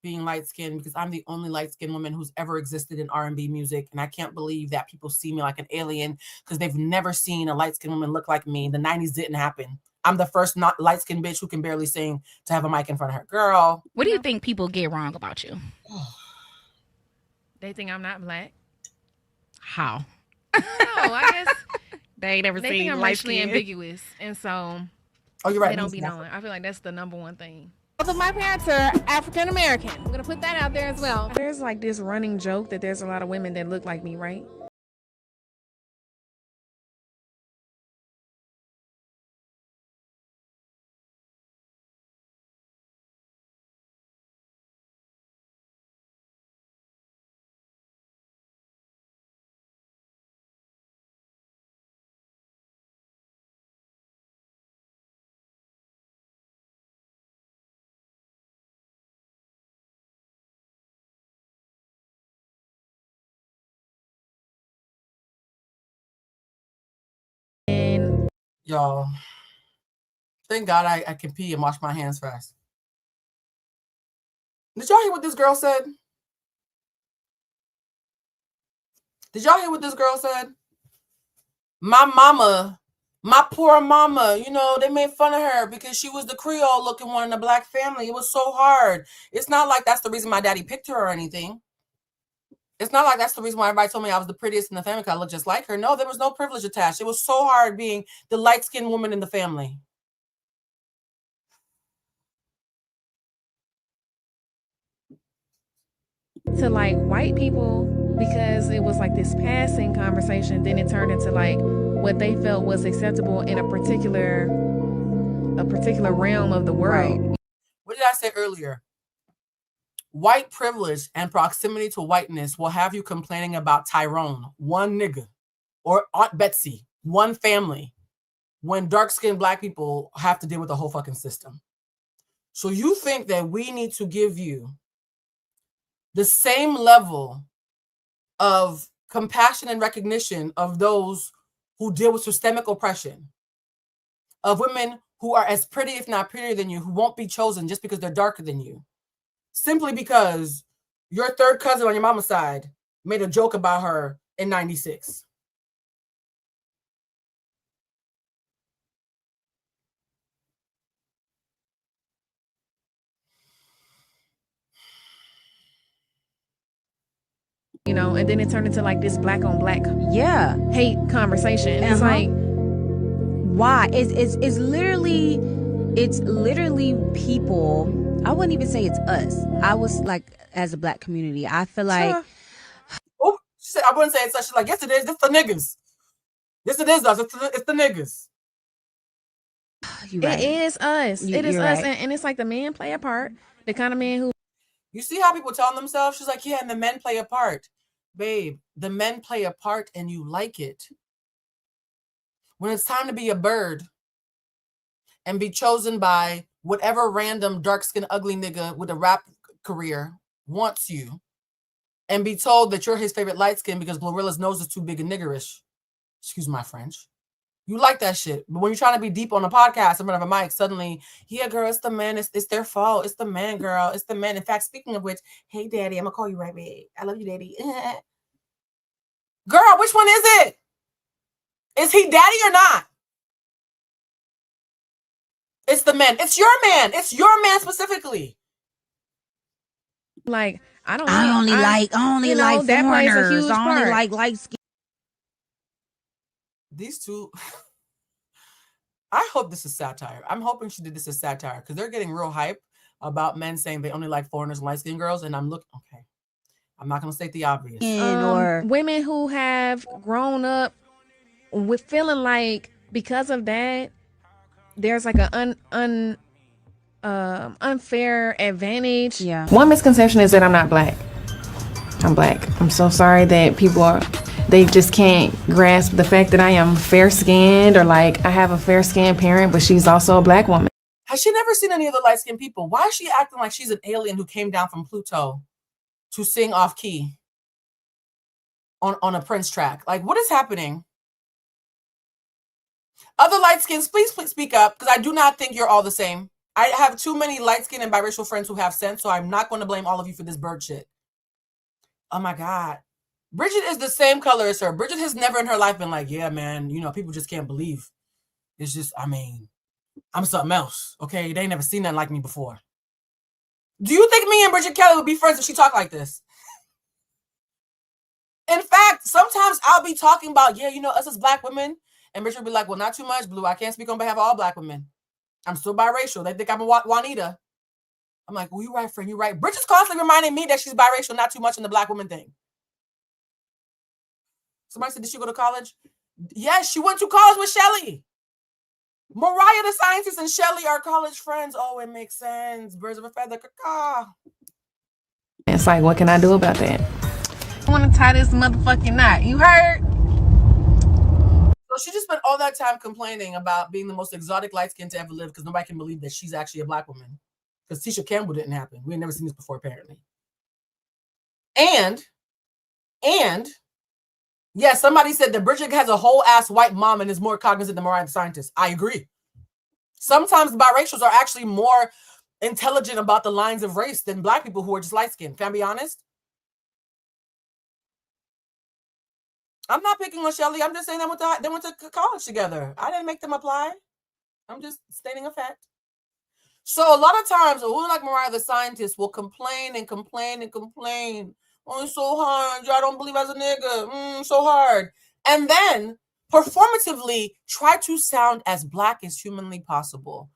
being light-skinned because I'm the only light-skinned woman who's ever existed in R&B music. And I can't believe that people see me like an alien because they've never seen a light-skinned woman look like me. The 90s didn't happen. I'm the first not light-skinned bitch who can barely sing to have a mic in front of her. Girl. What do you think people get wrong about you? They think I'm not black. How? No, I guess they ain't never they seen think I'm light racially skin. ambiguous. And so oh, you're right. They don't be knowing. I feel like that's the number one thing. Both of my parents are African American. I'm gonna put that out there as well. There's like this running joke that there's a lot of women that look like me, right? Y'all, thank God I can pee and wash my hands fast. Did y'all hear what this girl said? Did y'all hear what this girl said? My mama, my poor mama, you know, they made fun of her because she was the Creole looking one in a black family. It was so hard. It's not like that's the reason my daddy picked her or anything. It's not like that's the reason why everybody told me I was the prettiest in the family because I looked just like her. No, there was no privilege attached. It was so hard being the light-skinned woman in the family. To like white people because it was like this passing conversation. Then it turned into like what they felt was acceptable in a particular realm of the world. Right. What did I say earlier? White privilege and proximity to whiteness will have you complaining about Tyrone, one nigga, or Aunt Betsy, one family, when dark-skinned black people have to deal with the whole fucking system. So you think that we need to give you the same level of compassion and recognition of those who deal with systemic oppression, of women who are as pretty, if not prettier than you, who won't be chosen just because they're darker than you, simply because your third cousin on your mama's side made a joke about her in '96. You know, and then it turned into like this black on black hate conversation. It's like, why? It's literally people. I wouldn't even say it's us. I was like, as a black community, I feel like oh, she said I wouldn't say it's us. She's like, yes it is. It's the niggas. Yes it is us. It's the niggas. Right. It is us. It is us. Right. And it's like the men play a part. The kind of man who. You see how people tell themselves? She's like, yeah, and the men play a part. Babe, the men play a part and you like it. When it's time to be a bird and be chosen by whatever random dark-skinned ugly nigga with a rap career wants you and be told that you're his favorite light skin because Glorilla's nose is too big and niggerish. Excuse my French. You like that shit. But when you're trying to be deep on a podcast in front of a mic, suddenly, yeah, girl, it's the man. It's their fault. It's the man, girl. It's the man. In fact, speaking of which, hey, daddy, I'm going to call you right back. I love you, daddy. Girl, which one is it? Is he daddy or not? It's the men. It's your man. It's your man specifically. Like, I don't I know. only like that plays a foreigners. huge I only part. like light skin. These two, I hope this is satire. I'm hoping she did this as satire because they're getting real hype about men saying they only like foreigners and light-skinned girls. And I'm looking, okay, I'm not going to state the obvious. Or women who have grown up with feeling like because of that, there's like an unfair advantage. Yeah. One misconception is that I'm not black. I'm black. I'm so sorry that they just can't grasp the fact that I am fair-skinned, or like I have a fair-skinned parent, but she's also a black woman. Has she never seen any of the light-skinned people? Why is she acting like she's an alien who came down from Pluto to sing off key on a Prince track? Like, what is happening? Other light skins, please speak up, because I do not think you're all the same. I have too many light skinned and biracial friends who have sense, so I'm not going to blame all of you for this bird shit. Oh my God. Bridget is the same color as her. Bridget has never in her life been like, yeah, man, you know, people just can't believe. It's just, I mean, I'm something else, okay? They ain't never seen nothing like me before. Do you think me and Bridget Kelly would be friends if she talked like this? In fact, sometimes I'll be talking about, yeah, you know, us as black women, and Bridget will be like, well, not too much, Blue. I can't speak on behalf of all black women. I'm still biracial. They think I'm a Juanita. I'm like, well, you're right, friend. You're right. Bridget's constantly reminding me that she's biracial, not too much in the black woman thing. Somebody said, did she go to college? Yes, she went to college with Shelly. Mariah the Scientist and Shelly are college friends. Oh, it makes sense. Birds of a feather. Caca. It's like, what can I do about that? I want to tie this motherfucking knot. You heard? So she just spent all that time complaining about being the most exotic light skin to ever live because nobody can believe that she's actually a black woman. Because Tisha Campbell didn't happen. We had never seen this before, apparently. And yeah, somebody said that Bridget has a whole ass white mom and is more cognizant than Mariah the Scientist. I agree. Sometimes biracials are actually more intelligent about the lines of race than black people who are just light skinned. Can I be honest? I'm not picking on Shelly. I'm just saying they went to college together. I didn't make them apply. I'm just stating a fact. So a lot of times, a woman like Mariah the Scientist will complain and complain and complain. Oh, it's so hard. I don't believe as a nigga. So hard. And then performatively try to sound as black as humanly possible.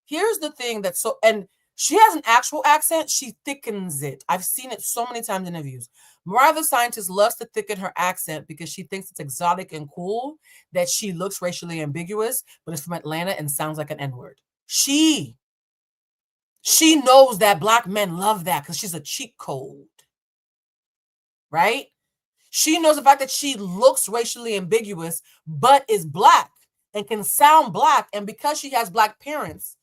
Here's the thing that's so, and she has an actual accent. She thickens it. I've seen it so many times in interviews. Mariah the Scientist loves to thicken her accent because she thinks it's exotic and cool that she looks racially ambiguous, but is from Atlanta and sounds like an N-word. She knows that black men love that because she's a cheat code, right? She knows the fact that she looks racially ambiguous, but is black and can sound black. And because she has black parents,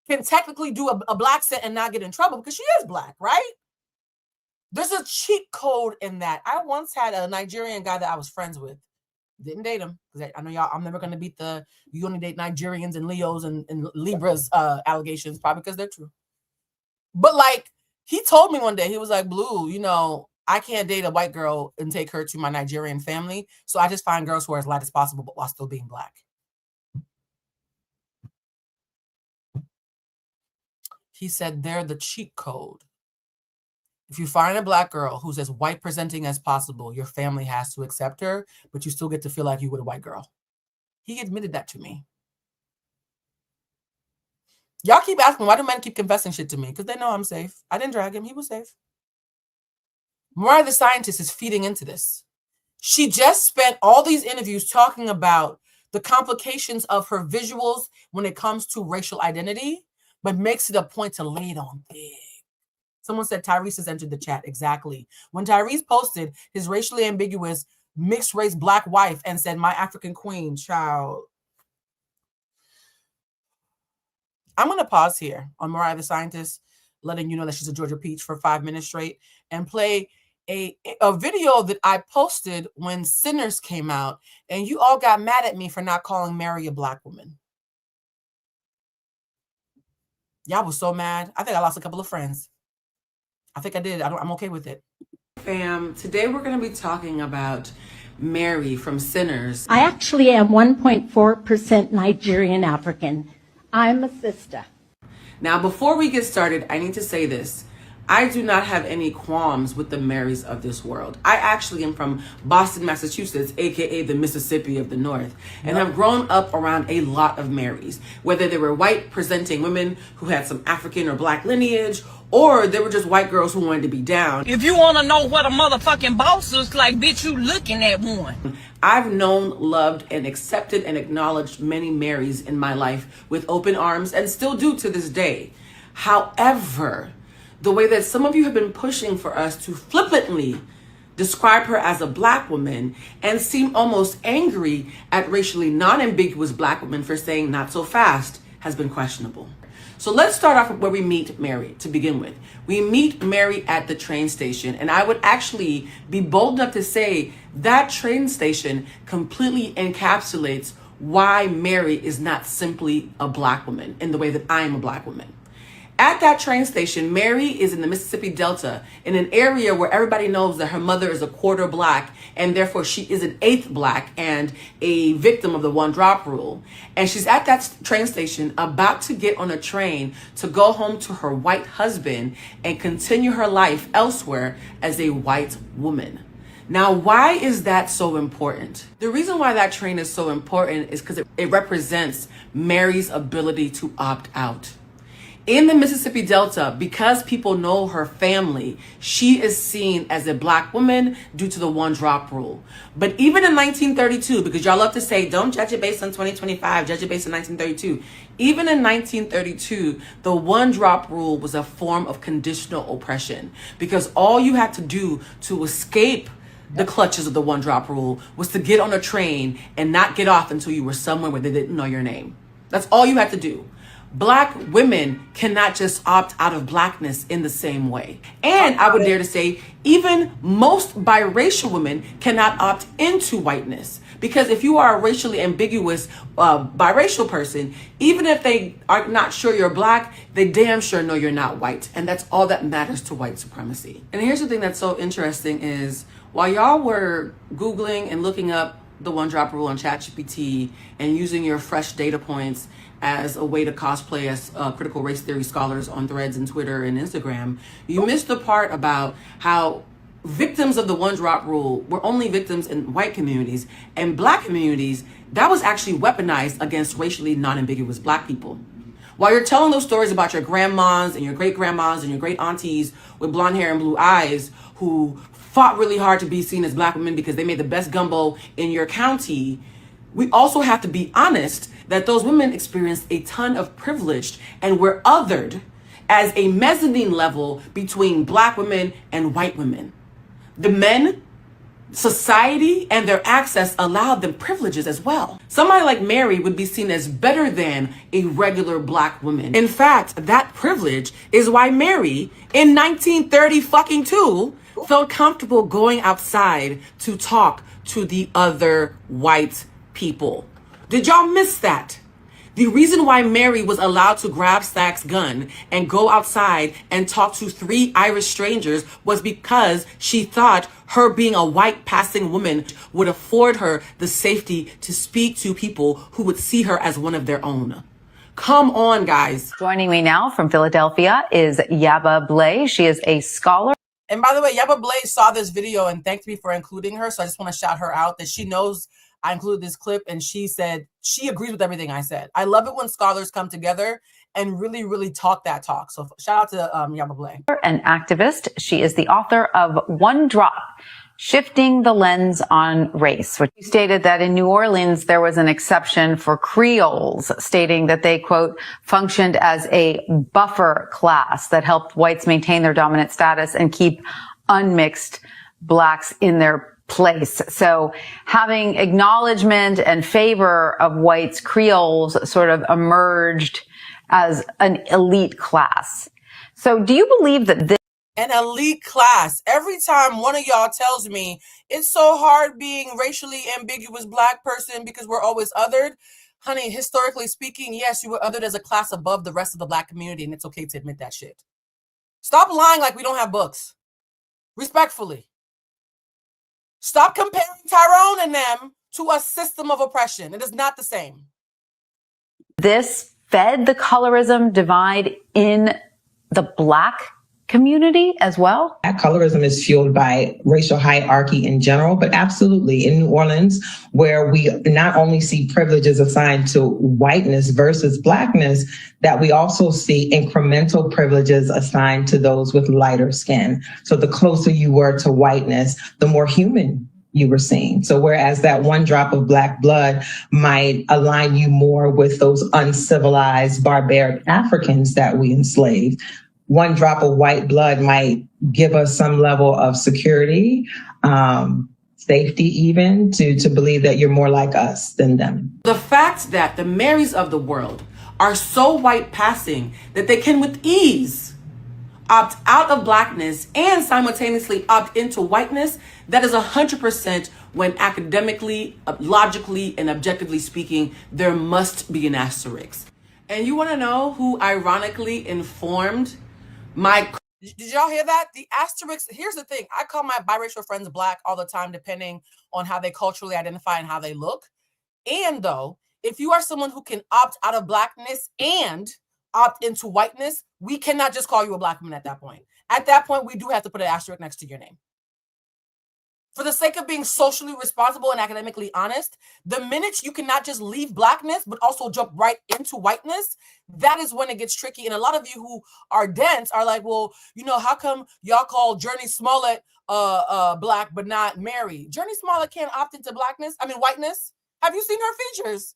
can technically do a black accent and not get in trouble because she is black, right? There's a cheat code in that. I once had a Nigerian guy that I was friends with. Didn't date him because I know y'all, I'm never going to beat the you only date Nigerians and Leos and Libras allegations, probably because they're true. But like, he told me one day, he was like, Blue, you know, I can't date a white girl and take her to my Nigerian family. So I just find girls who are as light as possible, but while still being black. He said they're the cheat code. If you find a black girl who's as white presenting as possible, your family has to accept her, but you still get to feel like you would a white girl. He admitted that to me. Y'all keep asking, why do men keep confessing shit to me? Because they know I'm safe. I didn't drag him. He was safe. Mariah the Scientist is feeding into this. She just spent all these interviews talking about the complications of her visuals when it comes to racial identity, but makes it a point to lay it on big. Someone said Tyrese has entered the chat. Exactly. When Tyrese posted his racially ambiguous mixed race black wife and said, my African queen, child. I'm going to pause here on Mariah the Scientist, letting you know that she's a Georgia peach for 5 minutes straight, and play a video that I posted when Sinners came out, and you all got mad at me for not calling Mary a black woman. Y'all was so mad. I think I lost a couple of friends. I think I did. I'm okay with it. Fam, today we're going to be talking about Mary from Sinners. I actually am 1.4% Nigerian African. I'm a sister. Now, before we get started, I need to say this. I do not have any qualms with the Marys of this world. I actually am from Boston, Massachusetts, aka the Mississippi of the North, and have grown up around a lot of Marys, whether they were white presenting women who had some African or black lineage, or they were just white girls who wanted to be down. If you want to know what a motherfucking boss looks like, bitch, you looking at one. I've known, loved, and accepted and acknowledged many Marys in my life with open arms, and still do to this day. However, the way that some of you have been pushing for us to flippantly describe her as a black woman and seem almost angry at racially non-ambiguous black women for saying not so fast has been questionable. So let's start off with where we meet Mary to begin with. We meet Mary at the train station, and I would actually be bold enough to say that train station completely encapsulates why Mary is not simply a black woman in the way that I am a black woman. At that train station, Mary is in the Mississippi Delta, in an area where everybody knows that her mother is a quarter black, and therefore she is an eighth black and a victim of the one drop rule. And she's at that train station about to get on a train to go home to her white husband and continue her life elsewhere as a white woman. Now, why is that so important? The reason why that train is so important is because it represents Mary's ability to opt out. In the Mississippi Delta, because people know her family, she is seen as a black woman due to the one drop rule. But even in 1932, because y'all love to say, don't judge it based on 2025, judge it based on 1932. Even in 1932, the one drop rule was a form of conditional oppression, because all you had to do to escape the clutches of the one drop rule was to get on a train and not get off until you were somewhere where they didn't know your name. That's all you had to do. Black women cannot just opt out of blackness in the same way. And I would dare to say, even most biracial women cannot opt into whiteness. Because if you are a racially ambiguous biracial person, even if they are not sure you're black, they damn sure know you're not white. And that's all that matters to white supremacy. And here's the thing that's so interesting is, while y'all were Googling and looking up the one drop rule on ChatGPT and using your fresh data points as a way to cosplay as critical race theory scholars on Threads and Twitter and Instagram, you missed the part about how victims of the one drop rule were only victims in white communities, and black communities, that was actually weaponized against racially non-ambiguous black people. While you're telling those stories about your grandmas and your great grandmas and your great aunties with blonde hair and blue eyes who fought really hard to be seen as black women because they made the best gumbo in your county, we also have to be honest that those women experienced a ton of privilege and were othered as a mezzanine level between black women and white women. The men, society, and their access allowed them privileges as well. Somebody like Mary would be seen as better than a regular black woman. In fact, that privilege is why Mary, in 1932, felt comfortable going outside to talk to the other white people. Did y'all miss that? The reason why Mary was allowed to grab Stack's gun and go outside and talk to 3 Irish strangers was because she thought her being a white passing woman would afford her the safety to speak to people who would see her as one of their own. Come on, guys. Joining me now from Philadelphia is Yaba Blay. She is a scholar. And by the way, Yaba Blay saw this video and thanked me for including her. So I just want to shout her out that she knows I included this clip, and she said she agrees with everything I said. I love it when scholars come together and really, really talk that talk. So shout out to Yaba Blay. An activist. She is the author of One Drop, Shifting the Lens on Race, which stated that in New Orleans, there was an exception for Creoles, stating that they, quote, functioned as a buffer class that helped whites maintain their dominant status and keep unmixed blacks in their place. So having acknowledgement and favor of whites, Creoles sort of emerged as an elite class. So do you believe that this an elite class? Every time one of y'all tells me it's so hard being racially ambiguous black person because we're always othered, honey, historically speaking, yes, you were othered as a class above the rest of the black community, and it's okay to admit that shit. Stop lying like we don't have books. Respectfully. Stop comparing Tyrone and them to a system of oppression. It is not the same. This fed the colorism divide in the Black community as well? Colorism is fueled by racial hierarchy in general, but absolutely in New Orleans, where we not only see privileges assigned to whiteness versus Blackness, that we also see incremental privileges assigned to those with lighter skin. So the closer you were to whiteness, the more human you were seen. So whereas that one drop of Black blood might align you more with those uncivilized, barbaric Africans that we enslaved, one drop of white blood might give us some level of security, safety even, to believe that you're more like us than them. The fact that the Marys of the world are so white passing that they can with ease opt out of Blackness and simultaneously opt into whiteness, that is 100% when academically, logically, and objectively speaking, there must be an asterisk. And you want to know who ironically informed my... Did y'all hear that? The asterisk, here's the thing. I call my biracial friends Black all the time, depending on how they culturally identify and how they look. And though, if you are someone who can opt out of Blackness and opt into whiteness, we cannot just call you a Black woman at that point. At that point, we do have to put an asterisk next to your name. For the sake of being socially responsible and academically honest, the minute you cannot just leave Blackness, but also jump right into whiteness, that is when it gets tricky. And a lot of you who are dense are like, well, you know, how come y'all call Journey Smollett Black, but not Mary? Journey Smollett can't opt into whiteness. Have you seen her features?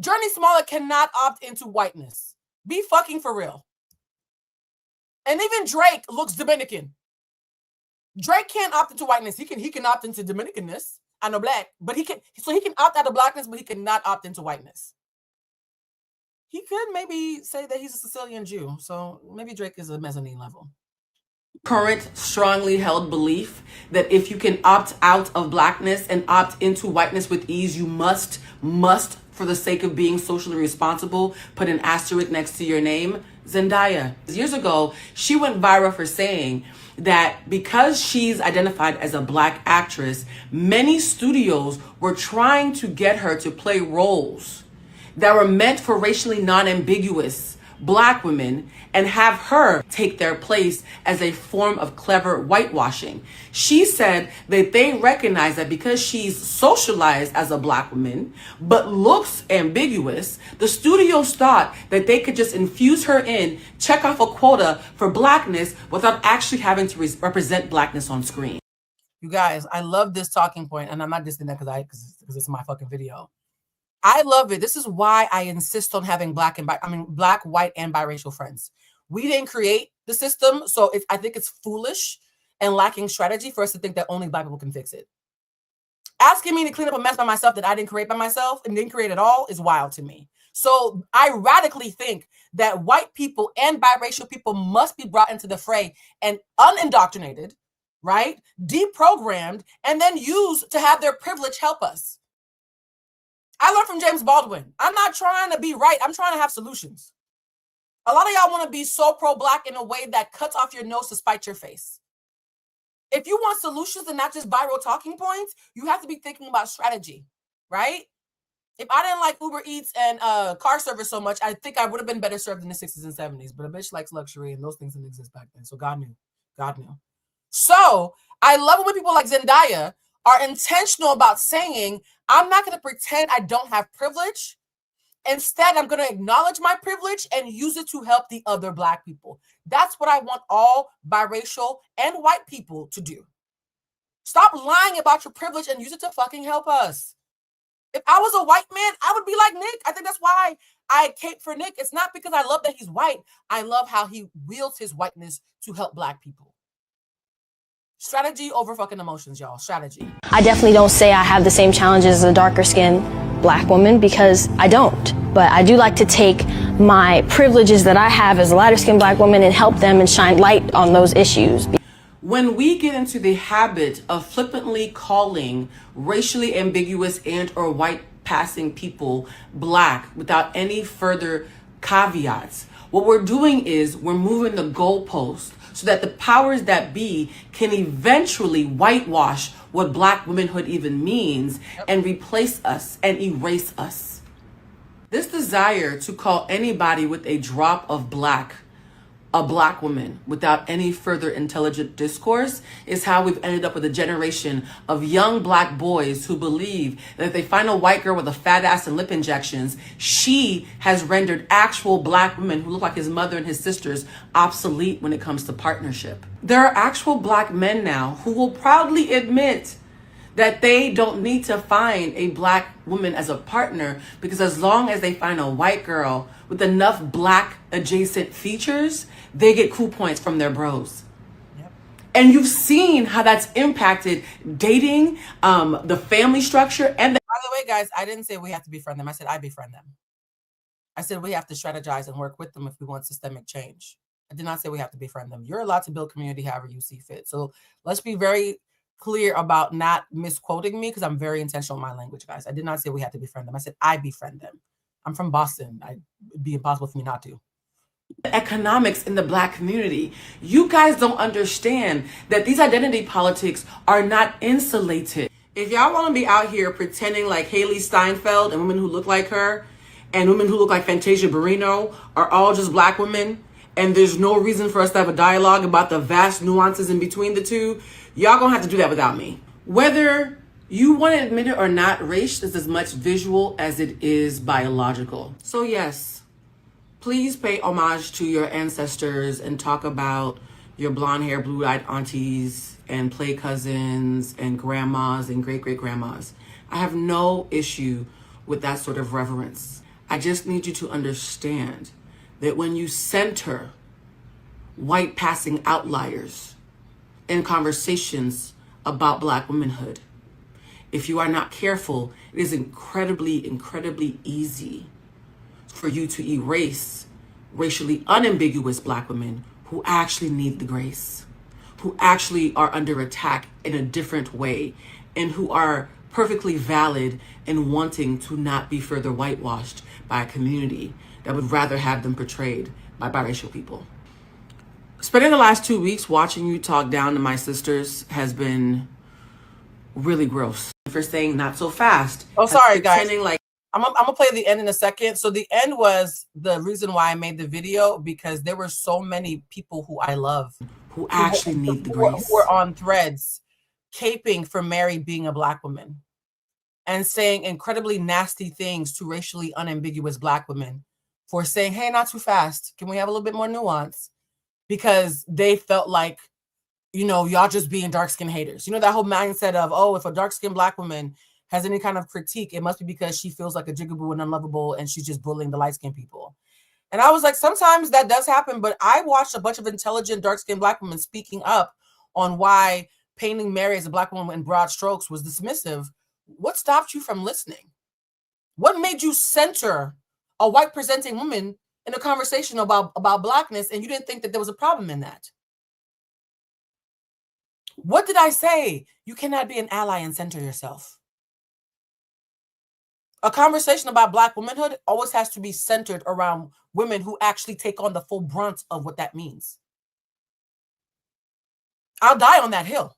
Journey Smollett cannot opt into whiteness. Be fucking for real. And even Drake looks Dominican. Drake can't opt into whiteness. He can opt into Dominicanness. I know Black, but he can opt out of Blackness, but he cannot opt into whiteness. He could maybe say that he's a Sicilian Jew, so maybe Drake is a mezzanine level. Current strongly held belief that if you can opt out of Blackness and opt into whiteness with ease, you must, for the sake of being socially responsible, put an asterisk next to your name. Zendaya. Years ago, she went viral for saying that because she's identified as a Black actress, many studios were trying to get her to play roles that were meant for racially non-ambiguous Black women and have her take their place as a form of clever whitewashing. She said that they recognize that because she's socialized as a Black woman, but looks ambiguous, the studios thought that they could just infuse her in, check off a quota for Blackness without actually having to represent Blackness on screen. You guys, I love this talking point, and I'm not just doing that because it's my fucking video. I love it. This is why I insist on having Black, white, and biracial friends. We didn't create the system, so I think it's foolish and lacking strategy for us to think that only Black people can fix it. Asking me to clean up a mess by myself that I didn't create by myself and didn't create at all is wild to me. So I radically think that white people and biracial people must be brought into the fray and unindoctrinated, right? Deprogrammed, and then used to have their privilege help us. I learned from James Baldwin. I'm not trying to be right. I'm trying to have solutions. A lot of y'all want to be so pro-Black in a way that cuts off your nose to spite your face. If you want solutions and not just viral talking points, you have to be thinking about strategy, right? If I didn't like Uber Eats and car service so much, I think I would have been better served in the 60s and 70s. But a bitch likes luxury, and those things didn't exist back then. So God knew. God knew. So I love it when people like Zendaya are intentional about saying, I'm not going to pretend I don't have privilege. Instead, I'm going to acknowledge my privilege and use it to help the other Black people. That's what I want all biracial and white people to do. Stop lying about your privilege and use it to fucking help us. If I was a white man, I would be like Nick. I think that's why I cape for Nick. It's not because I love that he's white. I love how he wields his whiteness to help Black people. Strategy over fucking emotions, y'all. Strategy. I definitely don't say I have the same challenges as a darker skinned Black woman because I don't. But I do like to take my privileges that I have as a lighter skinned Black woman and help them and shine light on those issues. When we get into the habit of flippantly calling racially ambiguous and or white passing people Black without any further caveats, what we're doing is we're moving the goalpost so that the powers that be can eventually whitewash what Black womanhood even means and replace us and erase us. This desire to call anybody with a drop of black a Black woman without any further intelligent discourse is how we've ended up with a generation of young Black boys who believe that if they find a white girl with a fat ass and lip injections, she has rendered actual Black women who look like his mother and his sisters obsolete when it comes to partnership. There are actual Black men now who will proudly admit that they don't need to find a Black woman as a partner, because as long as they find a white girl with enough Black adjacent features, they get cool points from their bros. Yep. And you've seen how that's impacted dating, the family structure, and by the way, guys, I didn't say we have to befriend them. I said I befriend them. I said we have to strategize and work with them if we want systemic change. I did not say we have to befriend them. You're allowed to build community however you see fit. So let's be very clear about not misquoting me, because I'm very intentional in my language, guys. I did not say we had to befriend them. I said I befriend them. I'm from Boston. It'd be impossible for me not to. Economics in the Black community. You guys don't understand that these identity politics are not insulated. If y'all want to be out here pretending like Haley Steinfeld and women who look like her and women who look like Fantasia Barrino are all just Black women, and there's no reason for us to have a dialogue about the vast nuances in between the two, y'all gonna have to do that without me. Whether you want to admit it or not, race is as much visual as it is biological. So yes, please pay homage to your ancestors and talk about your blonde hair, blue-eyed aunties and play cousins and grandmas and great-great-grandmas. I have no issue with that sort of reverence. I just need you to understand that when you center white passing outliers in conversations about Black womanhood, if you are not careful, it is incredibly, incredibly easy for you to erase racially unambiguous Black women who actually need the grace, who actually are under attack in a different way, and who are perfectly valid in wanting to not be further whitewashed by a community that would rather have them portrayed by biracial people. Spending the last 2 weeks watching you talk down to my sisters has been really gross. For saying not so fast. Oh, sorry, guys. Like, I'm gonna play the end in a second. So the end was the reason why I made the video, because there were so many people who I love who actually need the grace, who were on threads caping for Mary being a Black woman and saying incredibly nasty things to racially unambiguous Black women for saying, hey, not too fast. Can we have a little bit more nuance? Because they felt like, you know, y'all just being dark-skinned haters. You know, that whole mindset of, oh, if a dark-skinned Black woman has any kind of critique, it must be because she feels like a jigaboo and unlovable and she's just bullying the light-skinned people. And I was like, sometimes that does happen, but I watched a bunch of intelligent dark-skinned Black women speaking up on why painting Mary as a Black woman in broad strokes was dismissive. What stopped you from listening? What made you center a white-presenting woman in a conversation about Blackness and you didn't think that there was a problem in that? What did I say? You cannot be an ally and center yourself. A conversation about Black womanhood always has to be centered around women who actually take on the full brunt of what that means. I'll die on that hill.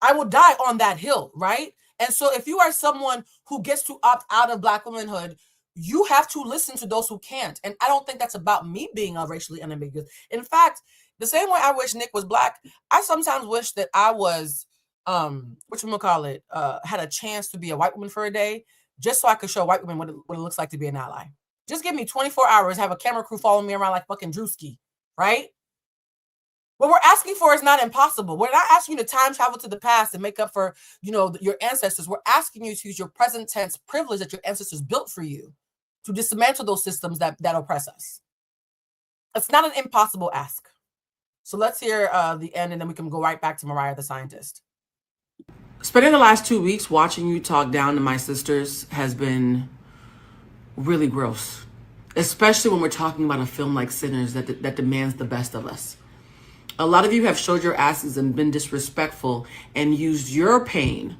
I will die on that hill, right? And so if you are someone who gets to opt out of Black womanhood, you have to listen to those who can't. And I don't think that's about me being racially unambiguous. In fact, the same way I wish Nick was Black, I sometimes wish that I was, had a chance to be a white woman for a day, just so I could show white women what it looks like to be an ally. Just give me 24 hours, have a camera crew following me around like fucking Drewski, right? What we're asking for is not impossible. We're not asking you to time travel to the past and make up for, you know, your ancestors. We're asking you to use your present tense privilege that your ancestors built for you to dismantle those systems that oppress us. It's not an impossible ask. So let's hear the end, and then we can go right back to Mariah the Scientist. Spending the last 2 weeks watching you talk down to my sisters has been really gross, especially when we're talking about a film like Sinners that demands the best of us. A lot of you have showed your asses and been disrespectful and used your pain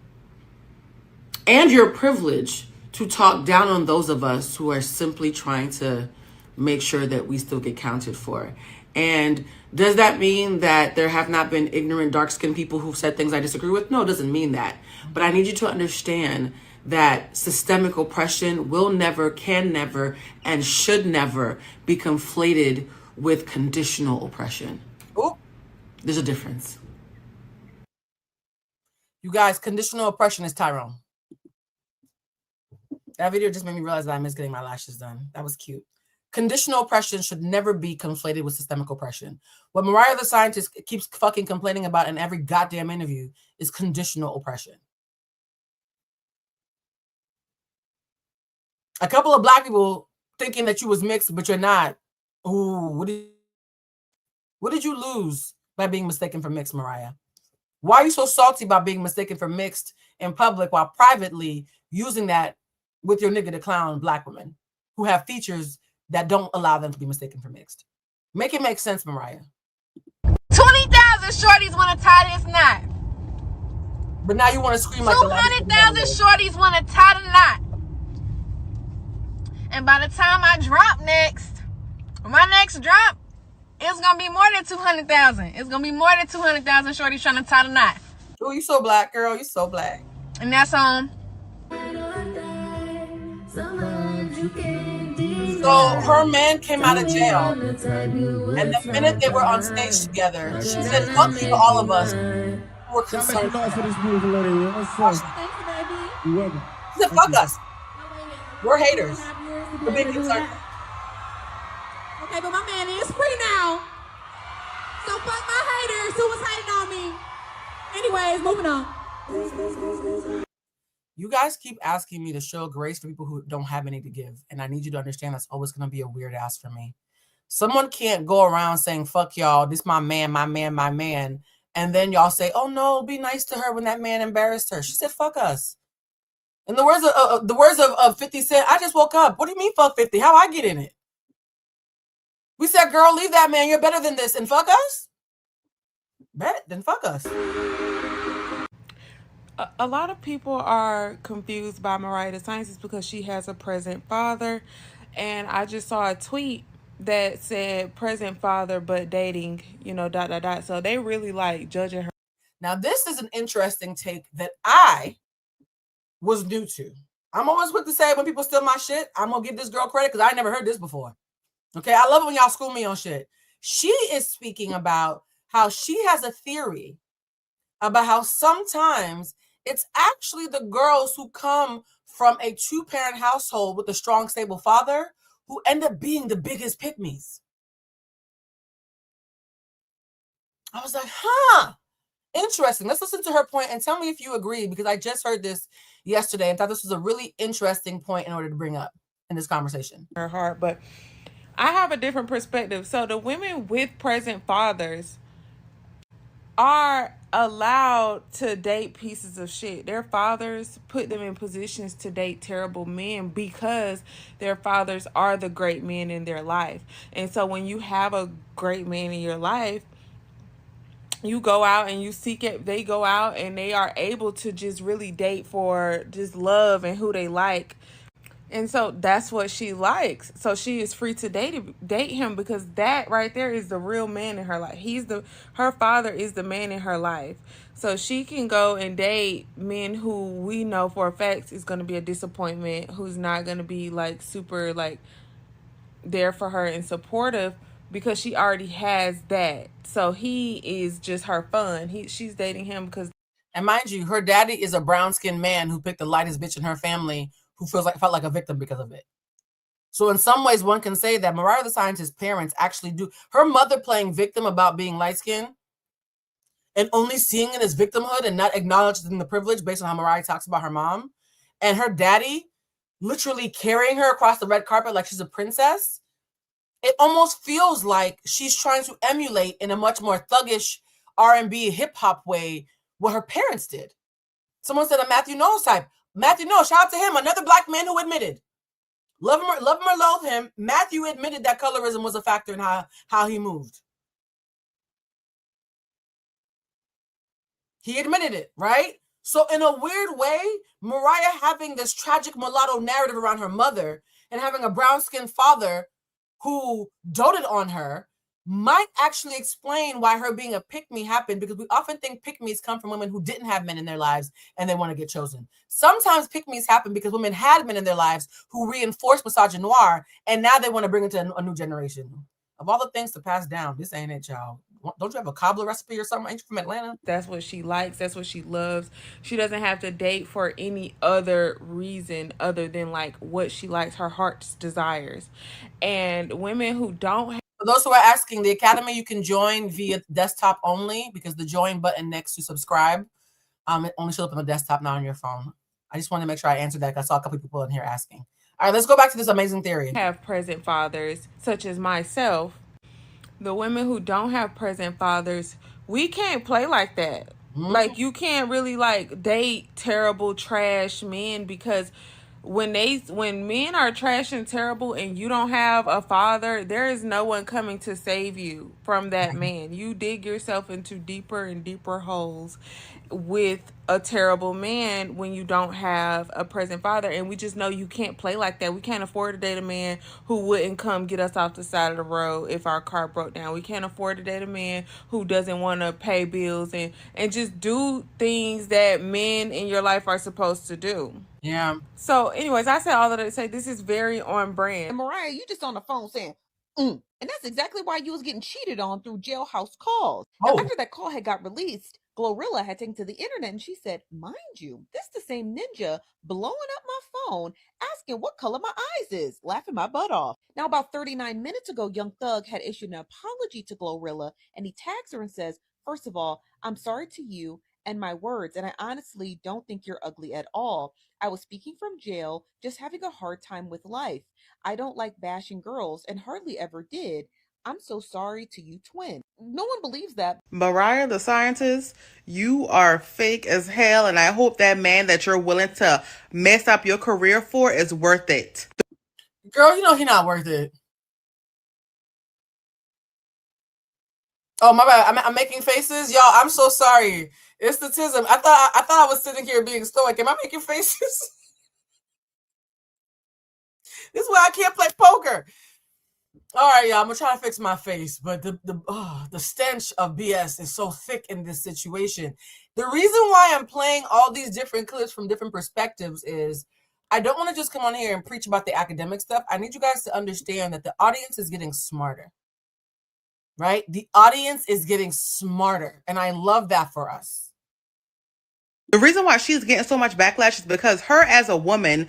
and your privilege to talk down on those of us who are simply trying to make sure that we still get counted for. And does that mean that there have not been ignorant, dark-skinned people who've said things I disagree with? No, it doesn't mean that. But I need you to understand that systemic oppression will never, can never, and should never be conflated with conditional oppression. Oh, there's a difference. You guys, conditional oppression is Tyrone. That video just made me realize that I missed getting my lashes done. That was cute. Conditional oppression should never be conflated with systemic oppression. What Mariah the Scientist keeps fucking complaining about in every goddamn interview is conditional oppression. A couple of black people thinking that you was mixed, but you're not. Ooh, what did you lose by being mistaken for mixed, Mariah? Why are you so salty about being mistaken for mixed in public while privately using that with your nigga to clown black women who have features that don't allow them to be mistaken for mixed? Make it make sense, Mariah. 20,000 shorties want to tie this knot. But now you want to scream like 200,000 shorties want to tie the knot. And by the time I drop next, my next drop, it's going to be more than 200,000. It's going to be more than 200,000 shorties trying to tie the knot. Oh, you so black, girl. You so black. And that's on. So her man came out of jail, and the minute they were on stage together, she said, "Fuck you to all of us who were concerned." She said, "Fuck us. We're haters. We're being concerned." Okay, but my man is free now. So fuck my haters who was hating on me. Anyways, moving on. You guys keep asking me to show grace for people who don't have any to give. And I need you to understand that's always going to be a weird ass for me. Someone can't go around saying, fuck y'all, this my man, my man, my man. And then y'all say, oh no, be nice to her when that man embarrassed her. She said, fuck us. In the words of 50 Cent, I just woke up. What do you mean fuck 50? How I get in it? We said, girl, leave that man. You're better than this. And fuck us? Bet, then fuck us. A lot of people are confused by Mariah the Scientist because she has a present father. And I just saw a tweet that said present father but dating, So they really like judging her. Now, this is an interesting take that I was new to. I'm always quick to say when people steal my shit, I'm going to give this girl credit because I never heard this before. Okay, I love it when y'all school me on shit. She is speaking about how she has a theory about how sometimes it's actually the girls who come from a two-parent household with a strong, stable father who end up being the biggest pick-me's. I was like, huh, interesting. Let's listen to her point and tell me if you agree, because I just heard this yesterday and thought this was a really interesting point in order to bring up in this conversation. Her heart, but I have a different perspective. So the women with present fathers are allowed to date pieces of shit. Their fathers put them in positions to date terrible men because their fathers are the great men in their life. And so when you have a great man in your life, you go out and you seek it. They go out and they are able to just really date for just love and who they like. And so that's what she likes. So she is free to date him because that right there is the real man in her life. Her father is the man in her life. So she can go and date men who we know for a fact is going to be a disappointment, who's not going to be like super like there for her and supportive because she already has that. So he is just her fun. She's dating him because. And mind you, her daddy is a brown-skinned man who picked the lightest bitch in her family who felt like a victim because of it. So in some ways, one can say that Mariah the Scientist's parents actually do. Her mother playing victim about being light-skinned and only seeing it as victimhood and not acknowledging the privilege based on how Mariah talks about her mom. And her daddy literally carrying her across the red carpet like she's a princess. It almost feels like she's trying to emulate in a much more thuggish R&B hip-hop way what her parents did. Someone said a Matthew Knowles type. Matthew Knowles, shout out to him, another black man who admitted. Love him or loathe him, Matthew admitted that colorism was a factor in how he moved. He admitted it, right? So in a weird way, Mariah having this tragic mulatto narrative around her mother and having a brown-skinned father who doted on her might actually explain why her being a pick-me happened, because we often think pick-me's come from women who didn't have men in their lives and they want to get chosen. Sometimes pick-me's happen because women had men in their lives who reinforced misogyny, and now they want to bring it to a new generation. Of all the things to pass down, this ain't it, y'all. Don't you have a cobbler recipe or something? Ain't you from Atlanta? That's what she likes. That's what she loves. She doesn't have to date for any other reason other than like what she likes, her heart's desires. And women who don't have... For those who are asking, the Academy, you can join via desktop only, because the join button next to subscribe, it only shows up on the desktop, not on your phone. I just want to make sure I answered that, because I saw a couple people in here asking. All right, let's go back to this amazing theory. Have present fathers, such as myself. The women who don't have present fathers, we can't play like that. Like, you can't really like date terrible trash men, because when men are trash and terrible and you don't have a father, there is no one coming to save you from that man. You dig yourself into deeper and deeper holes with a terrible man when you don't have a present father. And we just know you can't play like that. We can't afford to date a man who wouldn't come get us off the side of the road if our car broke down. We can't afford to date a man who doesn't want to pay bills and just do things that men in your life are supposed to do. Yeah. So anyways, I said all of that to say this is very on brand. And Mariah, you just on the phone saying, and that's exactly why you was getting cheated on through Jailhouse calls. Now, after that call had got released, Glorilla had taken to the internet and she said, mind you, this the same ninja blowing up my phone, asking what color my eyes is, laughing my butt off. Now, about 39 minutes ago, Young Thug had issued an apology to Glorilla, and he tags her and says, first of all, I'm sorry to you and my words, and I honestly don't think you're ugly at all. I was speaking from jail, just having a hard time with life. I don't like bashing girls and hardly ever did. I'm so sorry to you, twin. No one believes that. Mariah the Scientist, you are fake as hell, and I hope that man that you're willing to mess up your career for is worth it. Girl, you know he's not worth it. Oh, my bad. I'm making faces. Y'all, I'm so sorry. It's the tism. I thought I was sitting here being stoic. Am I making faces? This is why I can't play poker. All right, y'all. I'm gonna try to fix my face, but the stench of BS is so thick in this situation. The reason why I'm playing all these different clips from different perspectives is I don't want to just come on here and preach about the academic stuff. I need you guys to understand that the audience is getting smarter. Right? The audience is getting smarter, and I love that for us. The reason why she's getting so much backlash is because her as a woman,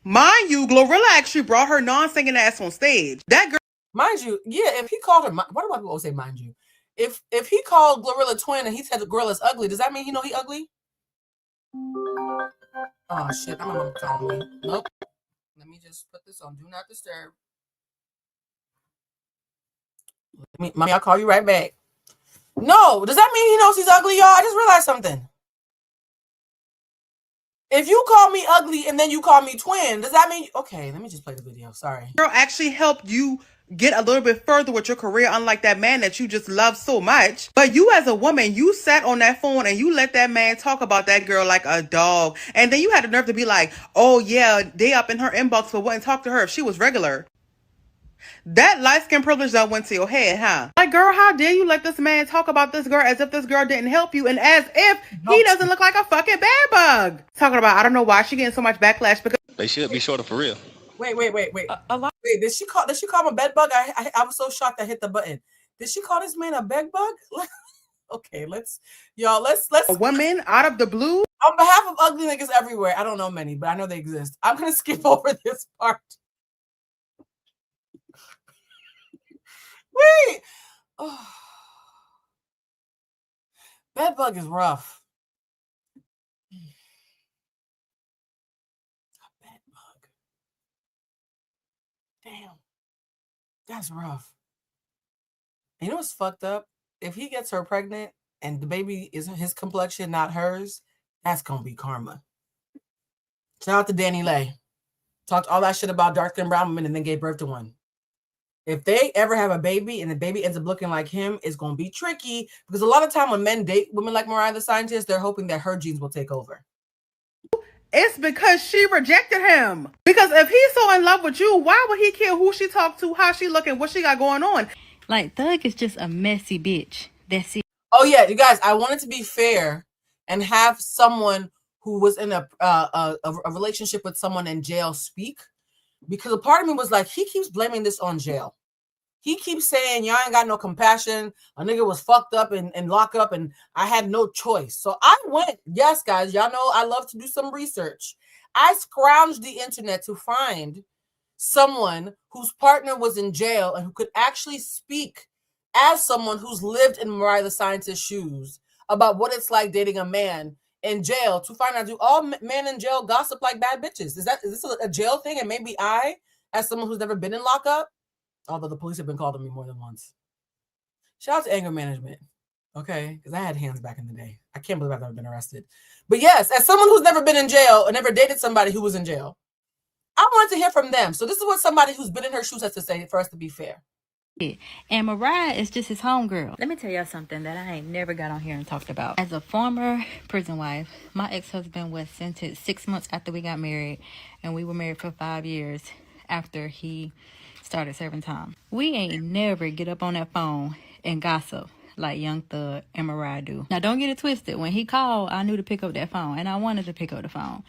mind you, Glorilla actually brought her non-singing ass on stage. That girl, mind you, yeah. If he called her, why do people always say mind you? If he called Glorilla twin and he said the Gorilla's ugly, does that mean he know he ugly? Oh shit! I'm gonna call me. Nope. Let me just put this on do not disturb. Mommy, I'll call you right back. No, does that mean he knows he's ugly, y'all? I just realized something. If you call me ugly and then you call me twin, does that mean... Okay, let me just play the video. Sorry. Girl actually helped you get a little bit further with your career, unlike that man that you just love so much. But you as a woman, you sat on that phone and you let that man talk about that girl like a dog. And then you had the nerve to be like, oh yeah, they up in her inbox but wouldn't talk to her if she was regular. That light skin privilege that went to your head, huh? Like, girl, how dare you let this man talk about this girl as if this girl didn't help you and as if he doesn't look like a fucking bad bug. Talking about, I don't know why she getting so much backlash because they should be shorter for real. Wait. Wait, did she call him a bed bug? I was so shocked I hit the button. Did she call this man a bed bug? Okay, let's a woman out of the blue. On behalf of ugly niggas everywhere, I don't know many, but I know they exist. I'm gonna skip over this part. Wait. Oh. Bedbug is rough. A bedbug. Damn. That's rough. You know what's fucked up? If he gets her pregnant and the baby is his complexion, not hers, that's gonna be karma. Shout out to Danny Lay. Talked all that shit about dark-skinned brown women and then gave birth to one. If they ever have a baby and the baby ends up looking like him, it's going to be tricky because a lot of time when men date women like Mariah the Scientist, they're hoping that her genes will take over. It's because she rejected him. Because if he's so in love with you, why would he care who she talked to, how she looking, what she got going on? Like, Thug is just a messy bitch. That's it. Oh yeah, you guys, I wanted to be fair and have someone who was in a relationship with someone in jail speak, because a part of me was like, he keeps blaming this on jail. He keeps saying, y'all ain't got no compassion. A nigga was fucked up and locked up and I had no choice. So I went, yes, guys, y'all know I love to do some research. I scrounged the internet to find someone whose partner was in jail and who could actually speak as someone who's lived in Mariah the Scientist's shoes about what it's like dating a man in jail, to find out, do all men in jail gossip like bad bitches? Is this a jail thing? And maybe I, as someone who's never been in lockup, although the police have been called on me more than once. Shout out to anger management, okay? Because I had hands back in the day. I can't believe I've never been arrested. But yes, as someone who's never been in jail and never dated somebody who was in jail, I wanted to hear from them. So this is what somebody who's been in her shoes has to say for us to be fair. And Mariah is just his homegirl. Let me tell y'all something that I ain't never got on here and talked about. As a former prison wife, my ex-husband was sentenced 6 months after we got married, and we were married for 5 years after he started serving time. We ain't never get up on that phone and gossip like Young Thug and Mariah do. Now, don't get it twisted. When he called, I knew to pick up that phone, and I wanted to pick up the phone.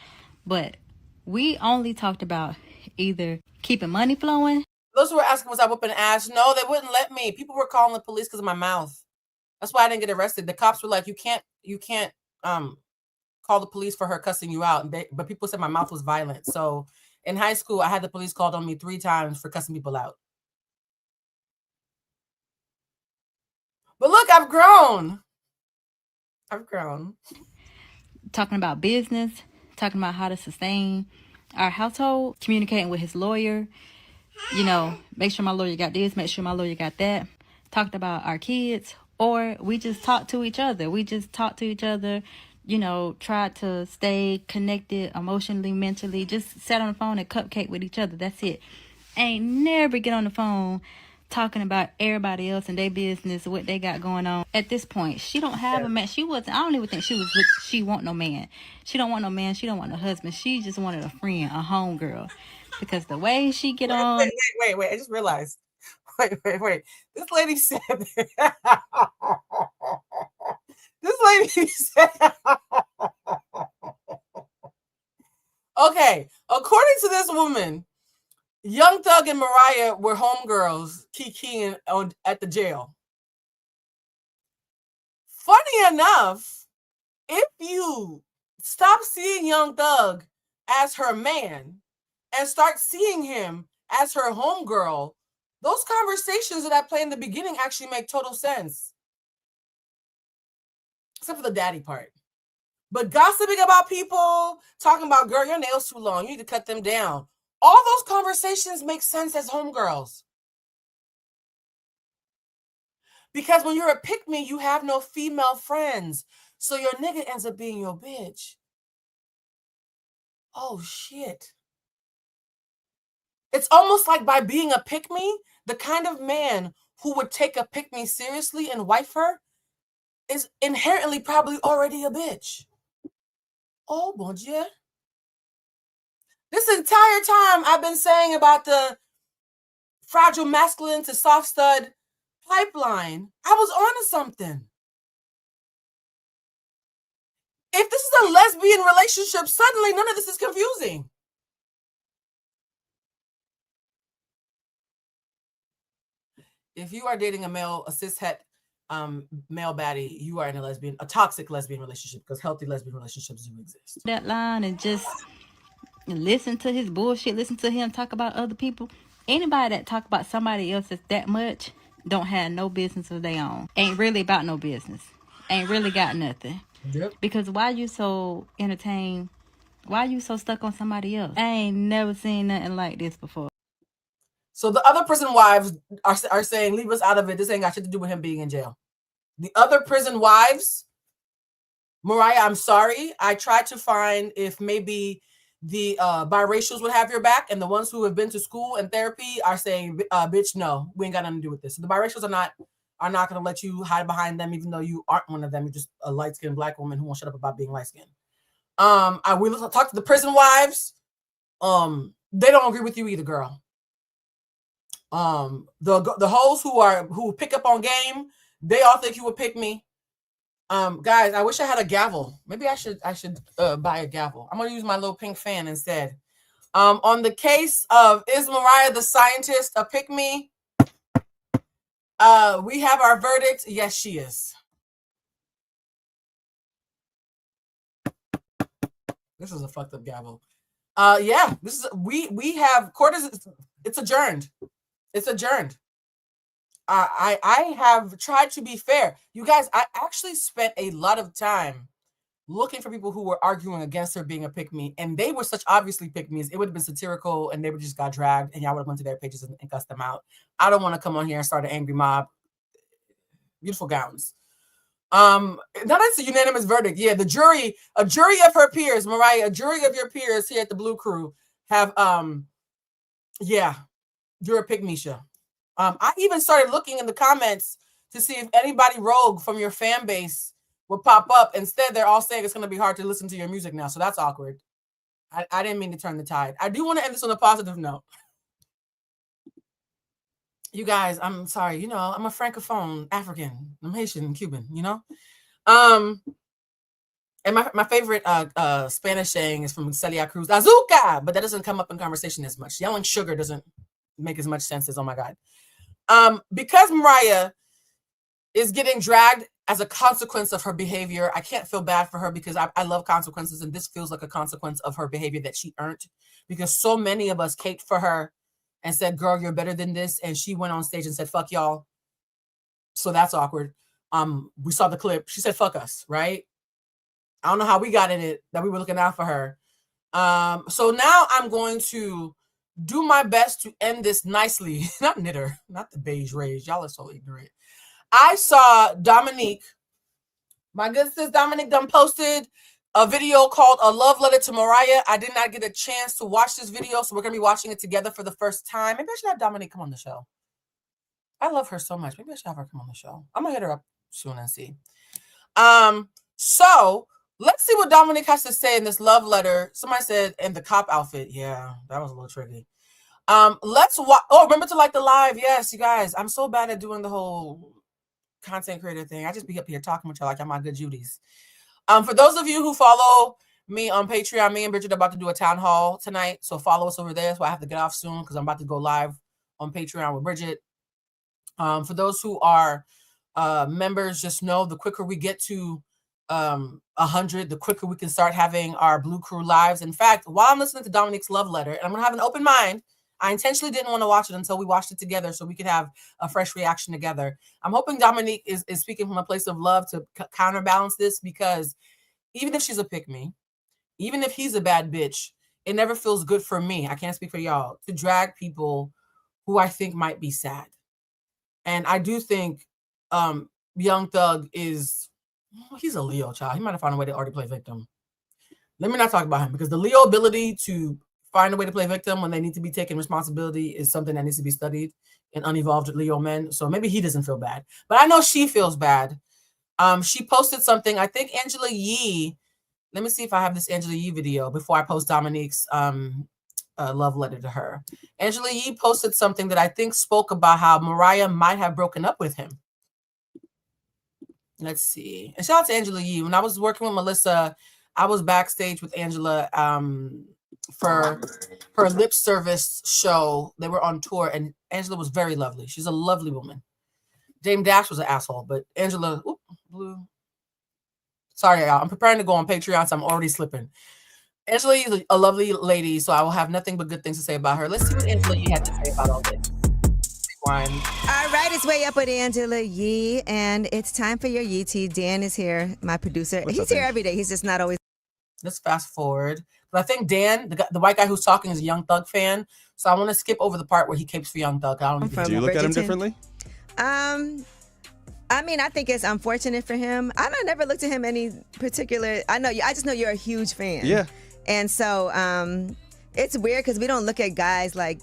But we only talked about either keeping money flowing. Those who were asking, was I whooping ass? No, they wouldn't let me. People were calling the police because of my mouth. That's why I didn't get arrested. The cops were like, you can't call the police for her cussing you out. But people said my mouth was violent. So in high school, I had the police called on me 3 times for cussing people out. But look, I've grown. Talking about business, talking about how to sustain our household, communicating with his lawyer. You know, make sure my lawyer got this, make sure my lawyer got that. Talked about our kids, or we just talk to each other. You know, try to stay connected emotionally, mentally. Just sat on the phone and cupcake with each other. That's it. Ain't never get on the phone talking about everybody else and their business, what they got going on. At this point, she don't have a man. I don't even think she want no man. She don't want no man. She don't want no husband. She just wanted a friend, a homegirl. Because the way she get on... Wait. I just realized. Wait. This lady said... Okay, according to this woman, Young Thug and Mariah were homegirls kikiing at the jail. Funny enough, if you stop seeing Young Thug as her man and start seeing him as her homegirl, those conversations that I played in the beginning actually make total sense. Except for the daddy part. But gossiping about people, talking about, girl, your nails too long, you need to cut them down. All those conversations make sense as homegirls. Because when you're a pick-me, you have no female friends. So your nigga ends up being your bitch. Oh, shit. It's almost like by being a pick-me, the kind of man who would take a pick-me seriously and wife her is inherently probably already a bitch. Oh, bon Dieu. This entire time I've been saying about the fragile masculine to soft stud pipeline, I was onto something. If this is a lesbian relationship, suddenly none of this is confusing. If you are dating a cishet male baddie, you are in a toxic lesbian relationship, because healthy lesbian relationships do exist. That line and just listen to his bullshit, listen to him talk about other people. Anybody that talk about somebody else that much don't have no business of their own. Ain't really about no business. Ain't really got nothing. Yep. Because why you so entertained? Why you so stuck on somebody else? I ain't never seen nothing like this before. So the other prison wives are saying, leave us out of it. This ain't got shit to do with him being in jail. The other prison wives, Mariah, I'm sorry. I tried to find if maybe the biracials would have your back, and the ones who have been to school and therapy are saying, bitch, no, we ain't got nothing to do with this. So the biracials are not going to let you hide behind them, even though you aren't one of them. You're just a light-skinned black woman who won't shut up about being light-skinned. I will talk to the prison wives. They don't agree with you either, girl. The hoes who pick up on game, they all think you would pick me. Guys, I wish I had a gavel. Maybe I should buy a gavel. I'm gonna use my little pink fan instead. On the case of is Mariah the Scientist a pick me? We have our verdict. Yes, she is. This is a fucked up gavel. Yeah, this is we have court is it's adjourned. It's adjourned. I have tried to be fair. You guys, I actually spent a lot of time looking for people who were arguing against her being a pick-me, and they were such obviously pick-me's. It would have been satirical, and they would just got dragged, and y'all would have went to their pages and cussed them out. I don't want to come on here and start an angry mob. Beautiful gowns. Now that's a unanimous verdict. Yeah, a jury of her peers, Mariah, a jury of your peers here at the Blue Crew have, yeah, you're a pick-me-sha. I even started looking in the comments to see if anybody rogue from your fan base would pop up. Instead, they're all saying it's going to be hard to listen to your music now. So that's awkward. I didn't mean to turn the tide. I do want to end this on a positive note. You guys, I'm sorry. You know, I'm a Francophone African. I'm Haitian and Cuban, you know? And my favorite Spanish saying is from Celia Cruz, Azúcar, but that doesn't come up in conversation as much. Yelling sugar doesn't make as much sense as, oh my God. Because Mariah is getting dragged as a consequence of her behavior, I can't feel bad for her because I love consequences, and this feels like a consequence of her behavior that she earned, because so many of us caped for her and said, girl, you're better than this, and she went on stage and said, fuck y'all. So that's awkward. We saw the clip. She said, fuck us, right? I don't know how we got in it, that we were looking out for her. So now I'm going to do my best to end this nicely. Not knitter, not the beige rage. Y'all are so ignorant. I saw Dominique, my good sis Dominique, done posted a video called A Love Letter to Mariah. I did not get a chance to watch this video, so we're going to be watching it together for the first time. Maybe I should have Dominique come on the show. I love her so much. Maybe I should have her come on the show. I'm going to hit her up soon and see. So let's see what Dominique has to say in this love letter. Somebody said in the cop outfit. Yeah, that was a little tricky. Let's watch. Oh, remember to like the live. Yes, you guys. I'm so bad at doing the whole content creator thing. I just be up here talking with y'all like I'm my good Judies. For those of you who follow me on Patreon, me and Bridget are about to do a town hall tonight. So follow us over there. So I have to get off soon because I'm about to go live on Patreon with Bridget. For those who are members, just know the quicker we get to 100, the quicker we can start having our Blue Crew lives. In fact, while I'm listening to Dominique's love letter, and I'm going to have an open mind, I intentionally didn't want to watch it until we watched it together so we could have a fresh reaction together. I'm hoping Dominique is speaking from a place of love to counterbalance this, because even if she's a pick-me, even if he's a bad bitch, it never feels good for me. I can't speak for y'all to drag people who I think might be sad. And I do think Young Thug is, he's a Leo child. He might have found a way to already play victim. Let me not talk about him, because the Leo ability to find a way to play victim when they need to be taking responsibility is something that needs to be studied in unevolved Leo men. So maybe he doesn't feel bad, but I know she feels bad. She posted something. I think Angela Yee. Let me see if I have this Angela Yee video before I post Dominique's love letter to her. Angela Yee posted something that I think spoke about how Mariah might have broken up with him. Let's see. And shout out to Angela Yee. When I was working with Melissa, I was backstage with Angela for her lip service show. They were on tour, and Angela was very lovely. She's a lovely woman. Dame Dash was an asshole, but Angela, blue. Sorry, y'all. I'm preparing to go on Patreon, so I'm already slipping. Angela Yee is a lovely lady, so I will have nothing but good things to say about her. Let's see what Angela Yee had to say about all this. All right, it's Way Up with Angela Yee, and it's time for your Yee tea. Dan is here, my producer. He's here every day. He's just not always. Let's fast forward. But I think Dan, the white guy who's talking, is a Young Thug fan. So I want to skip over the part where he capes for Young Thug. Do you look at him differently? I mean, I think it's unfortunate for him. I never looked at him any particular. I just know you're a huge fan. Yeah. And so it's weird because we don't look at guys like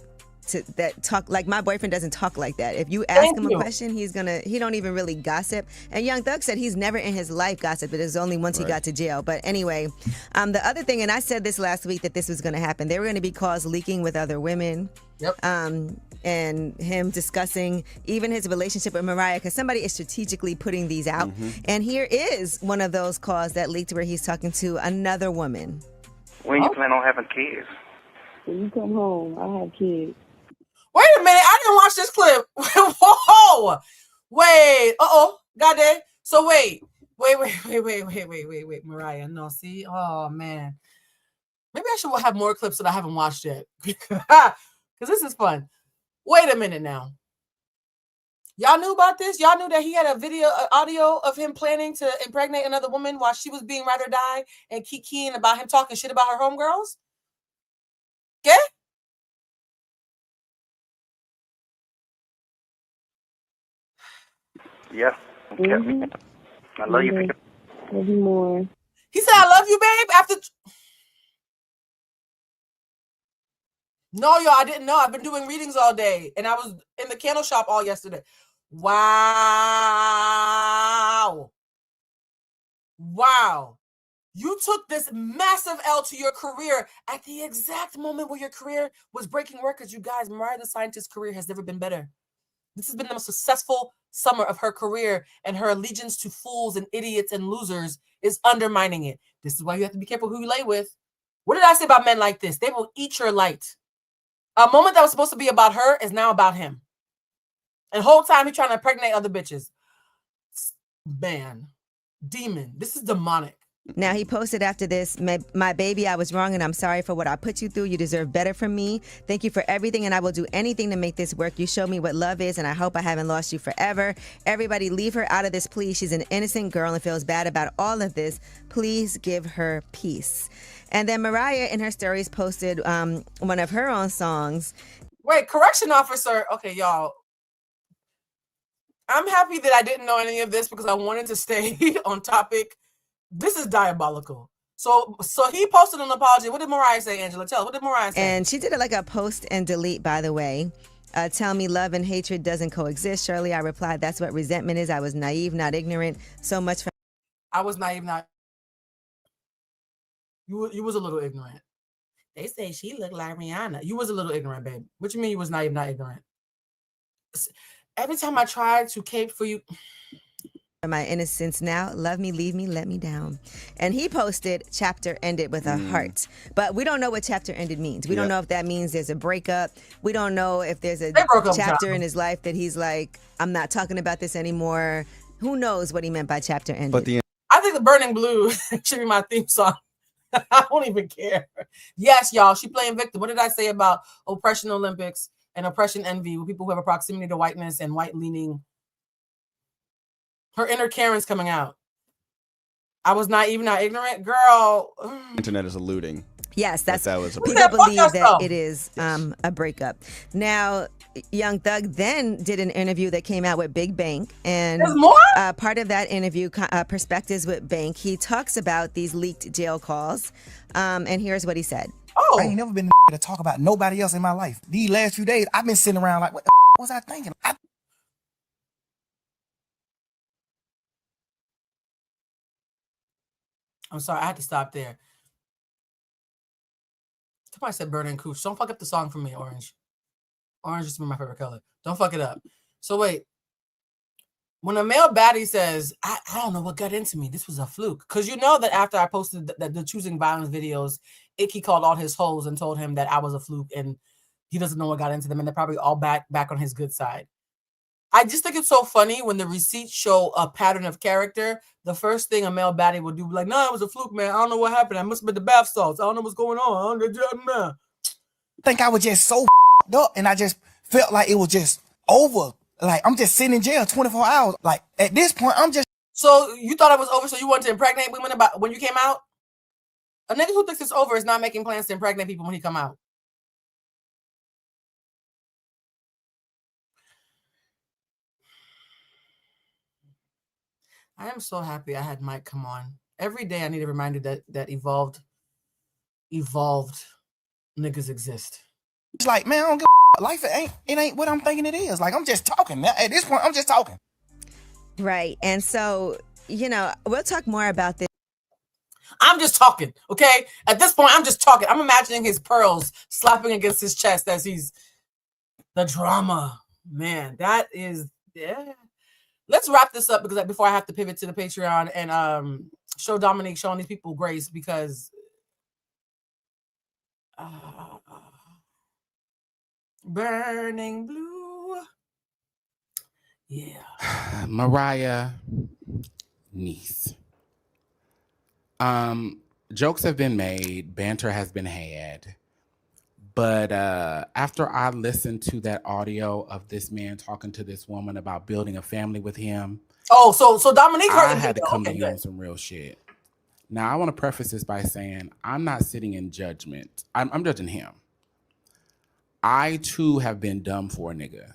that talk like my boyfriend doesn't talk like that. If you ask him a question, he don't even really gossip. And Young Thug said he's never in his life gossiped, but it was only once he got to jail. But anyway, the other thing, and I said this last week that this was going to happen. There were going to be calls leaking with other women. Yep. And him discussing even his relationship with Mariah, because somebody is strategically putting these out. And here is one of those calls that leaked where he's talking to another woman. When you plan on having kids? When you come home, I have kids. Wait a minute, I didn't watch this clip. Whoa! Wait. Goddamn. So wait, Mariah. No, see? Oh man. Maybe I should have more clips that I haven't watched yet. Because this is fun. Wait a minute now. Y'all knew about this? Y'all knew that he had a audio of him planning to impregnate another woman while she was being ride or die and kikiing about him talking shit about her homegirls? Yeah? Yeah. Okay. I love you. Love you more. He said, I love you, babe, after... No, y'all, I didn't know. I've been doing readings all day, and I was in the candle shop all yesterday. Wow. You took this massive L to your career at the exact moment where your career was breaking records. You guys, Mariah the Scientist's career has never been better. This has been the most successful summer of her career, and her allegiance to fools and idiots and losers is undermining it. This is why you have to be careful who you lay with. What did I say about men like this? They will eat your light. A moment that was supposed to be about her is now about him. And the whole time he's trying to impregnate other bitches. Man, demon. This is demonic. Now, he posted after this, my baby, I was wrong and I'm sorry for what I put you through. You deserve better from me. Thank you for everything and I will do anything to make this work. You showed me what love is and I hope I haven't lost you forever. Everybody leave her out of this, please. She's an innocent girl and feels bad about all of this. Please give her peace. And then Mariah in her stories posted one of her own songs. Wait, correction officer. Okay, y'all. I'm happy that I didn't know any of this because I wanted to stay on topic. This is diabolical. So he posted an apology. What did Mariah say, Angela? Tell us. What did Mariah say? And she did it like a post and delete, by the way. Tell me love and hatred doesn't coexist. Shirley, I replied, that's what resentment is. I was naive, not ignorant. So much for... I was naive, not... You was a little ignorant. They say she looked like Rihanna. You was a little ignorant, babe. What you mean you was naive, not ignorant? Every time I tried to cape for you... My innocence now, love me, leave me, let me down. And he posted chapter ended with a heart. But we don't know what chapter ended means. We don't know if that means there's a breakup. We don't know if there's a chapter in his life that he's like, I'm not talking about this anymore. Who knows what he meant by chapter ended. But I think the Burning Blue should be my theme song. I don't even care. Yes, y'all, she playing victim. What did I say about oppression Olympics and oppression envy with people who have a proximity to whiteness and white leaning? Her inner Karen's coming out. I was naive, not ignorant. Girl. Internet is alluding. Yes, that was a people believe that it is a breakup. Now, Young Thug then did an interview that came out with Big Bank. And there's more? Part of that interview, Perspectives with Bank, he talks about these leaked jail calls. And here's what he said. I ain't never been to talk about nobody else in my life. These last few days, I've been sitting around like, what the was I thinking? I'm sorry, I had to stop there. Somebody said Burning Cooch. Don't fuck up the song for me, Orange. Orange is my favorite color. Don't fuck it up. So wait. When a male baddie says, I don't know what got into me. This was a fluke. Because you know that after I posted the Choosing Violence videos, Icky called all his hoes and told him that I was a fluke and he doesn't know what got into them. And they're probably all back on his good side. I just think it's so funny when the receipts show a pattern of character. The first thing a male baddie would do, like, no, it was a fluke, man. I don't know what happened. I must have been the bath salts. I don't know what's going on. I think I was just so up and I just felt like it was just over. Like, I'm just sitting in jail 24 hours. Like, at this point, I'm just... So you thought it was over, so you wanted to impregnate women about when you came out? A nigga who thinks it's over is not making plans to impregnate people when he come out. I am so happy I had Mike come on. Every day I need a reminder that evolved niggas exist. It's like, man, I don't give life it ain't what I'm thinking it is. Like, I'm just talking, man. At this point, I'm just talking. Right. And so, we'll talk more about this. I'm just talking, okay? At this point, I'm just talking. I'm imagining his pearls slapping against his chest as he's the drama. Man, that is, yeah. Let's wrap this up because before I have to pivot to the Patreon and show Dominique showing these people grace because burning blue. Yeah. Mariah niece. Jokes have been made, banter has been had. But after I listened to that audio of this man talking to this woman about building a family with him. Oh, so Dominique heard I had to come to you on some real shit. Now, I want to preface this by saying I'm not sitting in judgment. I'm judging him. I, too, have been dumb for a nigga.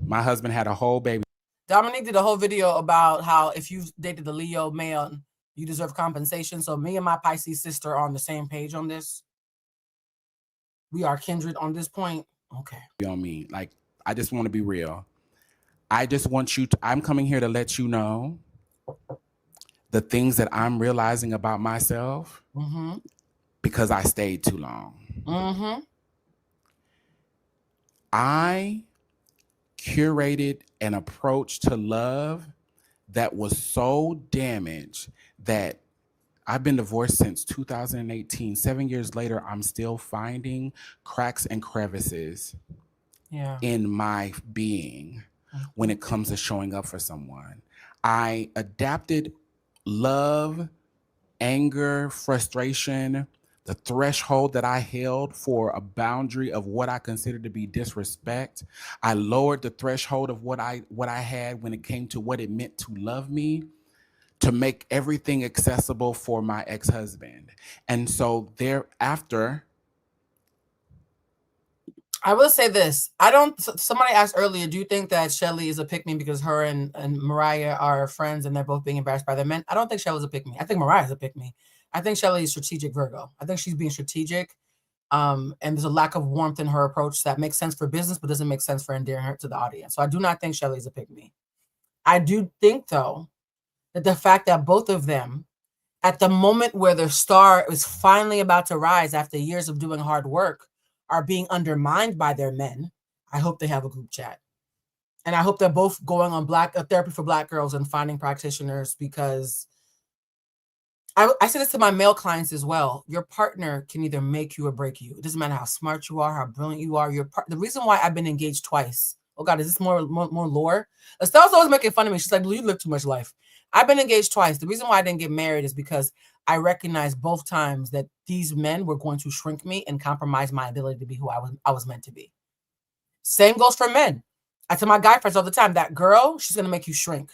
My husband had a whole baby. Dominique did a whole video about how if you dated the Leo male, you deserve compensation. So me and my Pisces sister are on the same page on this. We are kindred on this point. Okay. On me. Like, I just want to be real. I just want you to, I'm coming here to let you know the things that I'm realizing about myself because I stayed too long. I curated an approach to love that was so damaged that I've been divorced since 2018. 7 years later, I'm still finding cracks and crevices in my being when it comes to showing up for someone. I adapted love, anger, frustration, the threshold that I held for a boundary of what I considered to be disrespect. I lowered the threshold of what I had when it came to what it meant to love me, to make everything accessible for my ex-husband. And so thereafter, I will say this. Somebody asked earlier, do you think that Shelly is a pick-me because her and Mariah are friends and they're both being embarrassed by their men? I don't think Shelly's a pick-me. I think Mariah's a pick-me. I think Shelly is strategic Virgo. I think she's being strategic. And there's a lack of warmth in her approach that makes sense for business, but doesn't make sense for endearing her to the audience. So I do not think Shelly's a pick-me. I do think, though, that the fact that both of them, at the moment where their star is finally about to rise after years of doing hard work, are being undermined by their men. I hope they have a group chat. And I hope they're both going on therapy for Black girls and finding practitioners, because I say this to my male clients as well. Your partner can either make you or break you. It doesn't matter how smart you are, how brilliant you are. The reason why I've been engaged twice. Oh God, is this more lore? Estelle's always making fun of me. She's like, "Blue, you live too much life." I've been engaged twice. The reason why I didn't get married is because I recognized both times that these men were going to shrink me and compromise my ability to be who I was meant to be. Same goes for men. I tell my guy friends all the time, that girl, she's going to make you shrink.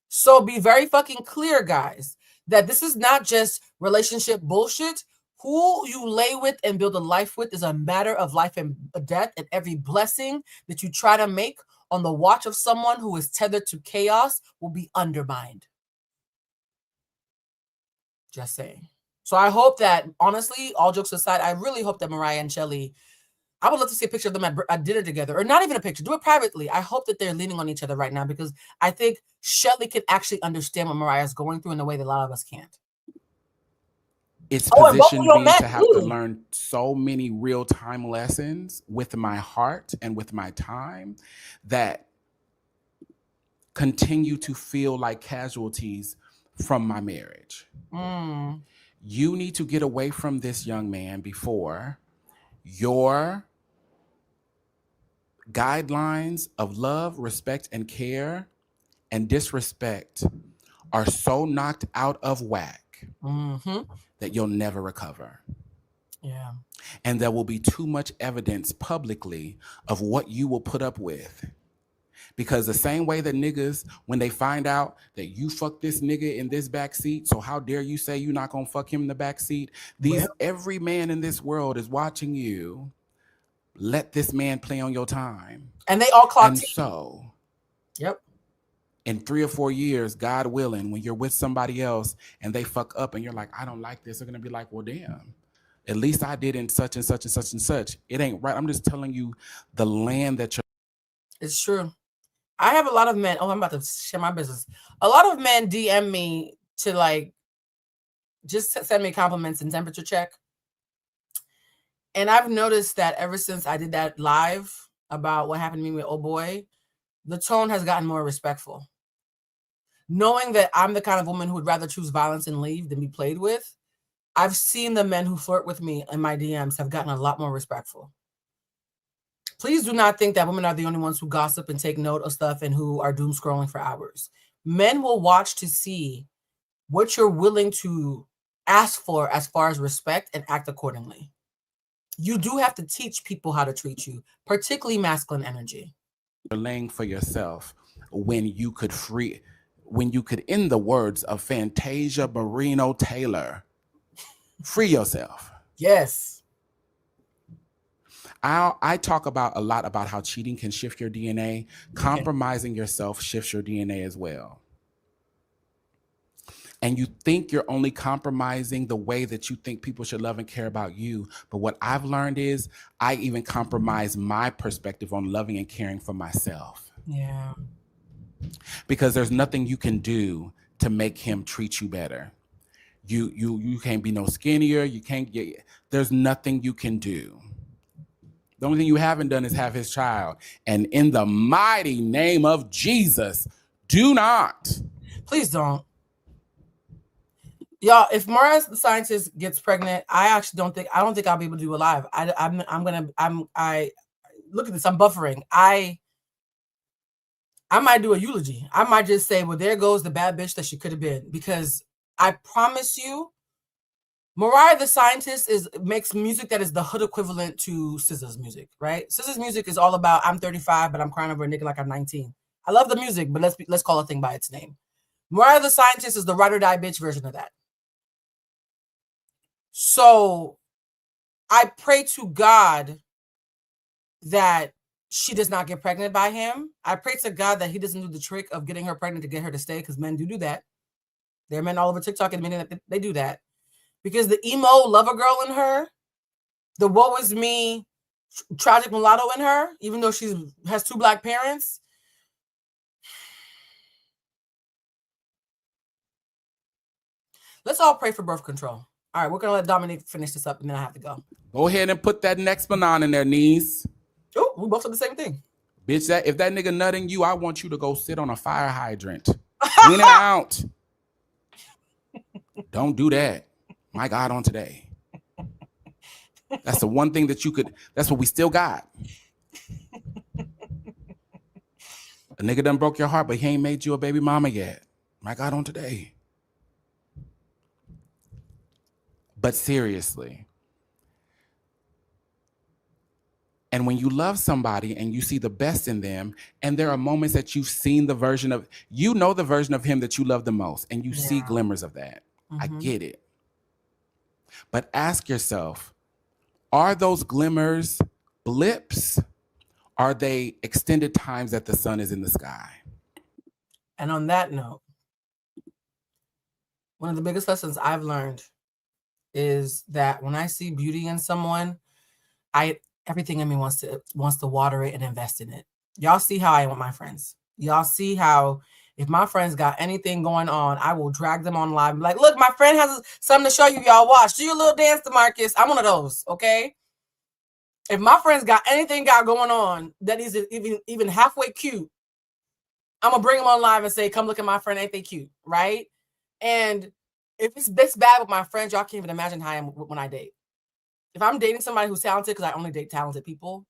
So be very fucking clear, guys, that this is not just relationship bullshit. Who you lay with and build a life with is a matter of life and death, and every blessing that you try to make on the watch of someone who is tethered to chaos will be undermined. Just saying. So I hope that, honestly, all jokes aside, I really hope that Mariah and Shelly, I would love to see a picture of them at dinner together, or not even a picture, do it privately. I hope that they're leaning on each other right now, because I think Shelly can actually understand what Mariah's going through in a way that a lot of us can't. It's positioned me to have to learn so many real-time lessons with my heart and with my time that continue to feel like casualties from my marriage. You need to get away from this young man before your guidelines of love, respect, and care and disrespect are so knocked out of whack that you'll never recover. Yeah. And there will be too much evidence publicly of what you will put up with. Because the same way that niggas, when they find out that you fuck this nigga in this backseat, so how dare you say you're not gonna fuck him in the backseat? Every man in this world is watching you. Let this man play on your time. And they all clock. And so, yep. In 3 or 4 years, God willing, when you're with somebody else and they fuck up and you're like, I don't like this, they're gonna be like, well, damn. At least I did in such and such and such and such. It ain't right. I'm just telling you the land that you're. It's true. I have a lot of men. Oh, I'm about to share my business. A lot of men DM me to like just send me compliments and temperature check. And I've noticed that ever since I did that live about what happened to me with oh boy, the tone has gotten more respectful. Knowing that I'm the kind of woman who would rather choose violence and leave than be played with, I've seen the men who flirt with me in my DMs have gotten a lot more respectful. Please do not think that women are the only ones who gossip and take note of stuff and who are doom scrolling for hours. Men will watch to see what you're willing to ask for as far as respect and act accordingly. You do have to teach people how to treat you, particularly masculine energy. You're laying for yourself when you could in the words of Fantasia Marino Taylor, free yourself. Yes. I talk about a lot about how cheating can shift your DNA. Compromising yourself shifts your DNA as well. And you think you're only compromising the way that you think people should love and care about you. But what I've learned is I even compromise my perspective on loving and caring for myself. Yeah. Because there's nothing you can do to make him treat you better. You can't be no skinnier. You can't get, there's nothing you can do. The only thing you haven't done is have his child. And in the mighty name of Jesus, do not. Please don't. Y'all, if Mariah the Scientist gets pregnant, I don't think I'll be able to do a live. I look at this, I'm buffering. I might do a eulogy. I might just say, well, there goes the bad bitch that she could have been. Because I promise you, Mariah the Scientist makes music that is the hood equivalent to SZA's music, right? SZA's music is all about I'm 35, but I'm crying over a nigga like I'm 19. I love the music, but let's call a thing by its name. Mariah the Scientist is the ride or die bitch version of that. So I pray to God that she does not get pregnant by him. I pray to God that he doesn't do the trick of getting her pregnant to get her to stay, because men do that. There are men all over TikTok admitting that they do that. Because the emo lover girl in her, the woe is me tragic mulatto in her, even though she has 2 black parents, let's all pray for birth control. All right, we're going to let Dominique finish this up, and then I have to go. Go ahead and put that next banana in their knees. Oh, we both said the same thing. Bitch, if that nigga nutting you, I want you to go sit on a fire hydrant. Clean it out. Don't do that. My God, on today. That's the one thing that that's what we still got. A nigga done broke your heart, but he ain't made you a baby mama yet. My God, on today. But seriously. And when you love somebody and you see the best in them, and there are moments that you've seen the version of, the version of him that you love the most, and you see glimmers of that. Mm-hmm. I get it. But ask yourself, are those glimmers blips? Are they extended times that the sun is in the sky? And on that note, one of the biggest lessons I've learned is that when I see beauty in someone, everything in me wants to water it and invest in it. Y'all see how I am with my friends. Y'all see how if my friends got anything going on, I will drag them on live and be like, look, my friend has something to show you, y'all. Watch. Do your little dance, DeMarcus. I'm one of those, okay? If my friends got anything going on that is even halfway cute, I'm going to bring them on live and say, come look at my friend. Ain't they cute, right? And if it's this bad with my friends, y'all can't even imagine how I am when I date. If I'm dating somebody who's talented, because I only date talented people,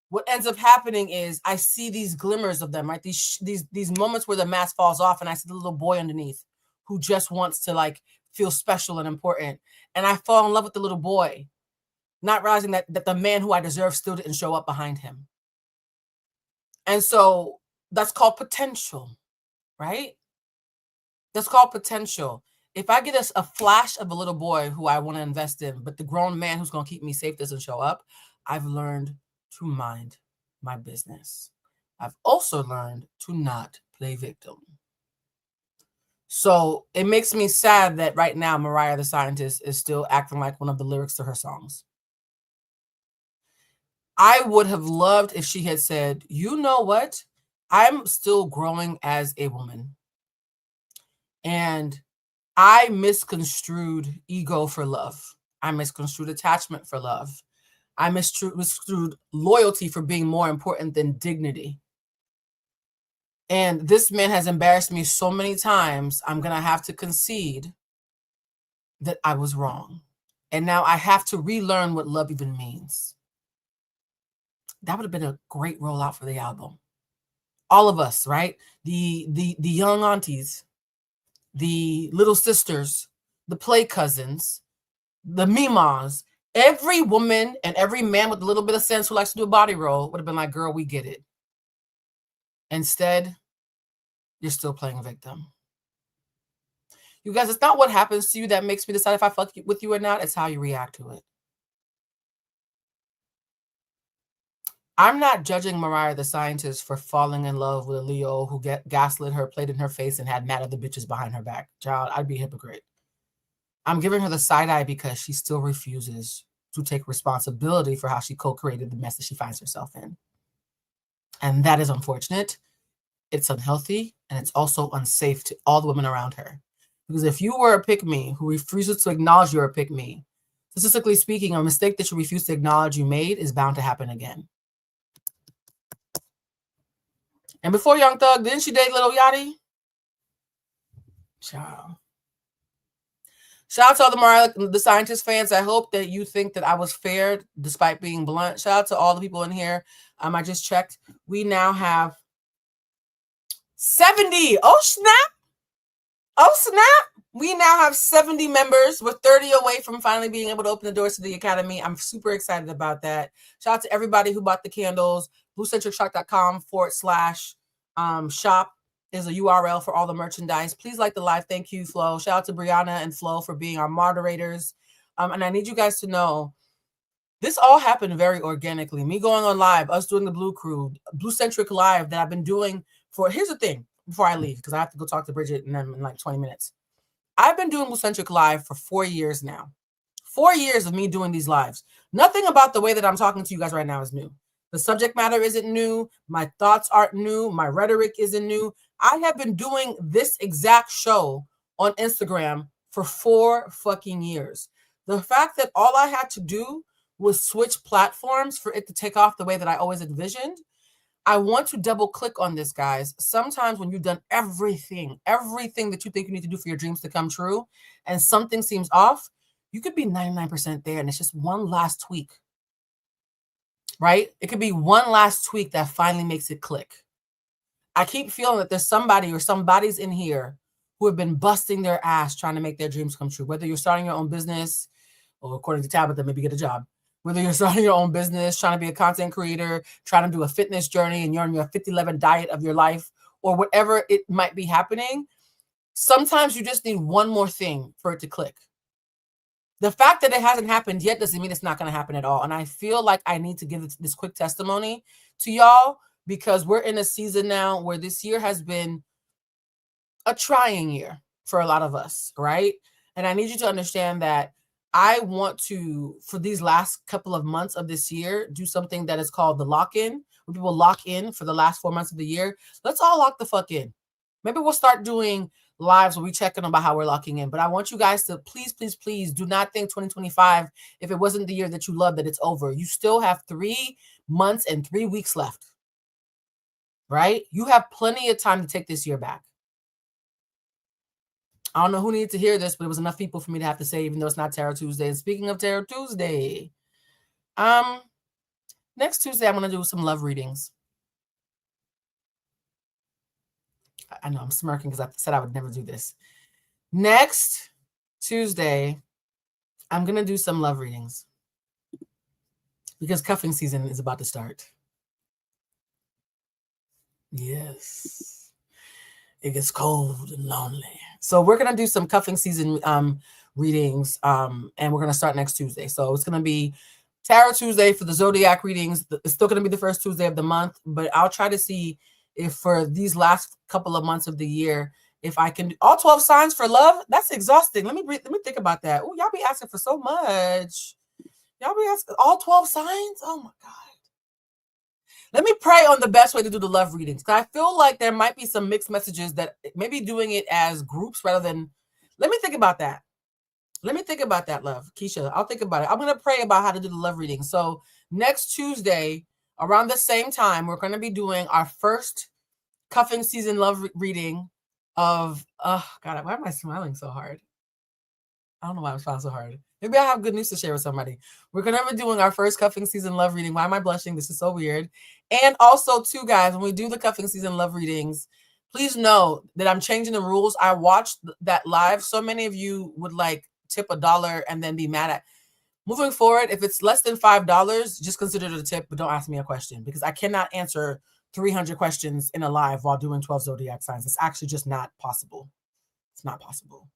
what ends up happening is I see these glimmers of them, right? These moments where the mask falls off and I see the little boy underneath who just wants to like feel special and important. And I fall in love with the little boy, not realizing that the man who I deserve still didn't show up behind him. And so that's called potential, right? That's called potential. If I get a flash of a little boy who I want to invest in, but the grown man who's going to keep me safe doesn't show up, I've learned to mind my business. I've also learned to not play victim. So it makes me sad that right now Mariah the Scientist is still acting like one of the lyrics to her songs. I would have loved if she had said, you know what? I'm still growing as a woman. And I misconstrued ego for love. I misconstrued attachment for love. I misconstrued loyalty for being more important than dignity. And this man has embarrassed me so many times, I'm going to have to concede that I was wrong. And now I have to relearn what love even means. That would have been a great rollout for the album. All of us, right? The young aunties, the little sisters, the play cousins, the mimas, every woman and every man with a little bit of sense who likes to do a body roll would have been like, girl, we get it. Instead, you're still playing victim. You guys, it's not what happens to you that makes me decide if I fuck with you or not. It's how you react to it. I'm not judging Mariah the Scientist for falling in love with a Leo who gaslit her, played in her face, and had mad at the bitches behind her back. Child, I'd be a hypocrite. I'm giving her the side eye because she still refuses to take responsibility for how she co-created the mess that she finds herself in. And that is unfortunate. It's unhealthy, and it's also unsafe to all the women around her. Because if you were a pick-me who refuses to acknowledge you're a pick-me, statistically speaking, a mistake that you refuse to acknowledge you made is bound to happen again. And before Young Thug, didn't she date Lil Yachty? Child. Shout out to all the Mariah the Scientist fans. I hope that you think that I was fair despite being blunt. Shout out to all the people in here. I just checked. We now have 70. Oh, snap. Oh, snap. We now have 70 members. We're 30 away from finally being able to open the doors to the Academy. I'm super excited about that. Shout out to everybody who bought the candles. Bluecentric.com/shop is a URL for all the merchandise. Please like the live. Thank you, Flo. Shout out to Brianna and Flo for being our moderators. And I need you guys to know, this all happened very organically. Me going on live, us doing the Bluecentric live that I've been doing for, here's the thing, before I leave, because I have to go talk to Bridget in like 20 minutes. I've been doing Bluecentric live for 4 years now. 4 years of me doing these lives. Nothing about the way that I'm talking to you guys right now is new. The subject matter isn't new. My thoughts aren't new. My rhetoric isn't new. I have been doing this exact show on Instagram for 4 fucking years. The fact that all I had to do was switch platforms for it to take off the way that I always envisioned, I want to double click on this, guys. Sometimes when you've done everything that you think you need to do for your dreams to come true, and something seems off, you could be 99% there, and it's just one last tweak. Right? It could be one last tweak that finally makes it click. I keep feeling that there's somebody or somebody's in here who have been busting their ass trying to make their dreams come true. Whether you're starting your own business, or according to Tabitha, maybe get a job. Whether you're starting your own business, trying to be a content creator, trying to do a fitness journey, and you're on your 50-11 diet of your life, or whatever it might be happening, sometimes you just need one more thing for it to click. The fact that it hasn't happened yet doesn't mean it's not going to happen at all. And I feel like I need to give this quick testimony to y'all, because we're in a season now where this year has been a trying year for a lot of us, right? And I need you to understand that I want to, for these last couple of months of this year, do something that is called the lock-in, where people lock in for the last 4 months of the year. Let's all lock the fuck in. Maybe we'll start doing lives where we check in about how we're locking in. But I want you guys to please, please, please do not think 2025, if it wasn't the year that you love, that it's over. You still have 3 months and 3 weeks left, right? You have plenty of time to take this year back. I don't know who needed to hear this, but it was enough people for me to have to say, even though it's not Tarot Tuesday. And speaking of Tarot Tuesday, next Tuesday, I'm going to do some love readings. I know I'm smirking because I said I would never do this. Next Tuesday, I'm going to do some love readings because cuffing season is about to start. Yes. It gets cold and lonely. So we're going to do some cuffing season readings, and we're going to start next Tuesday. So it's going to be Tarot Tuesday for the Zodiac readings. It's still going to be the first Tuesday of the month, but I'll try to see if for these last couple of months of the year, if I can do all 12 signs for love, that's exhausting. Let me think about that. Oh, y'all be asking for so much. Y'all be asking all 12 signs? Oh my God. Let me pray on the best way to do the love readings. Because I feel like there might be some mixed messages that maybe doing it as groups rather than, let me think about that. Let me think about that, love. Keisha, I'll think about it. I'm going to pray about how to do the love reading. So next Tuesday, around the same time, we're going to be doing our first cuffing season love reading of, oh God, why am I smiling so hard? I don't know why I'm smiling so hard. Maybe I have good news to share with somebody. We're going to be doing our first cuffing season love reading. Why am I blushing? This is so weird. And also, too, guys, when we do the cuffing season love readings, please know that I'm changing the rules. I watched that live. So many of you would like tip $1 and then be mad at. Moving forward, if it's less than $5, just consider it a tip, but don't ask me a question because I cannot answer 300 questions in a live while doing 12 zodiac signs. It's actually just not possible. It's not possible.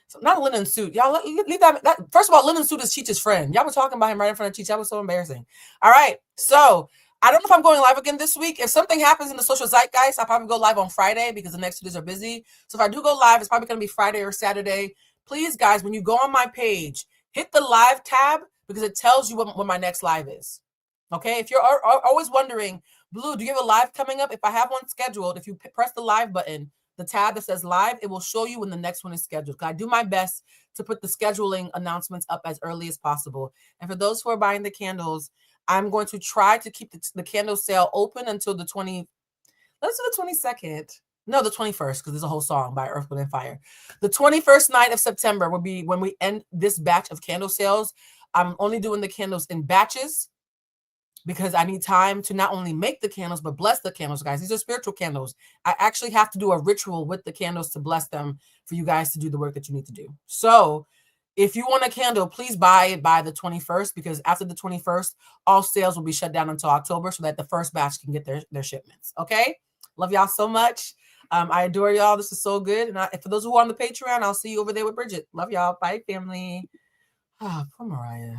So not a linen suit. Y'all leave that. First of all, linen suit is Cheech's friend. Y'all were talking about him right in front of Cheech. That was so embarrassing. All right. So I don't know if I'm going live again this week. If something happens in the social zeitgeist, I'll probably go live on Friday because the next 2 days are busy. So if I do go live, it's probably going to be Friday or Saturday. Please, guys, when you go on my page, hit the live tab because it tells you when my next live is. Okay? If you're always wondering, Blue, do you have a live coming up? If I have one scheduled, if you press the live button, the tab that says live, it will show you when the next one is scheduled. I do my best to put the scheduling announcements up as early as possible. And for those who are buying the candles, I'm going to try to keep the candle sale open until the 22nd. No, the 21st, because there's a whole song by Earth, Wind, and Fire. The 21st night of September will be when we end this batch of candle sales. I'm only doing the candles in batches because I need time to not only make the candles, but bless the candles, guys. These are spiritual candles. I actually have to do a ritual with the candles to bless them for you guys to do the work that you need to do. So if you want a candle, please buy it by the 21st, because after the 21st, all sales will be shut down until October so that the first batch can get their shipments. Okay? Love y'all so much. I adore y'all. This is so good. And for those who are on the Patreon, I'll see you over there with Bridget. Love y'all. Bye, family. Oh, poor Mariah.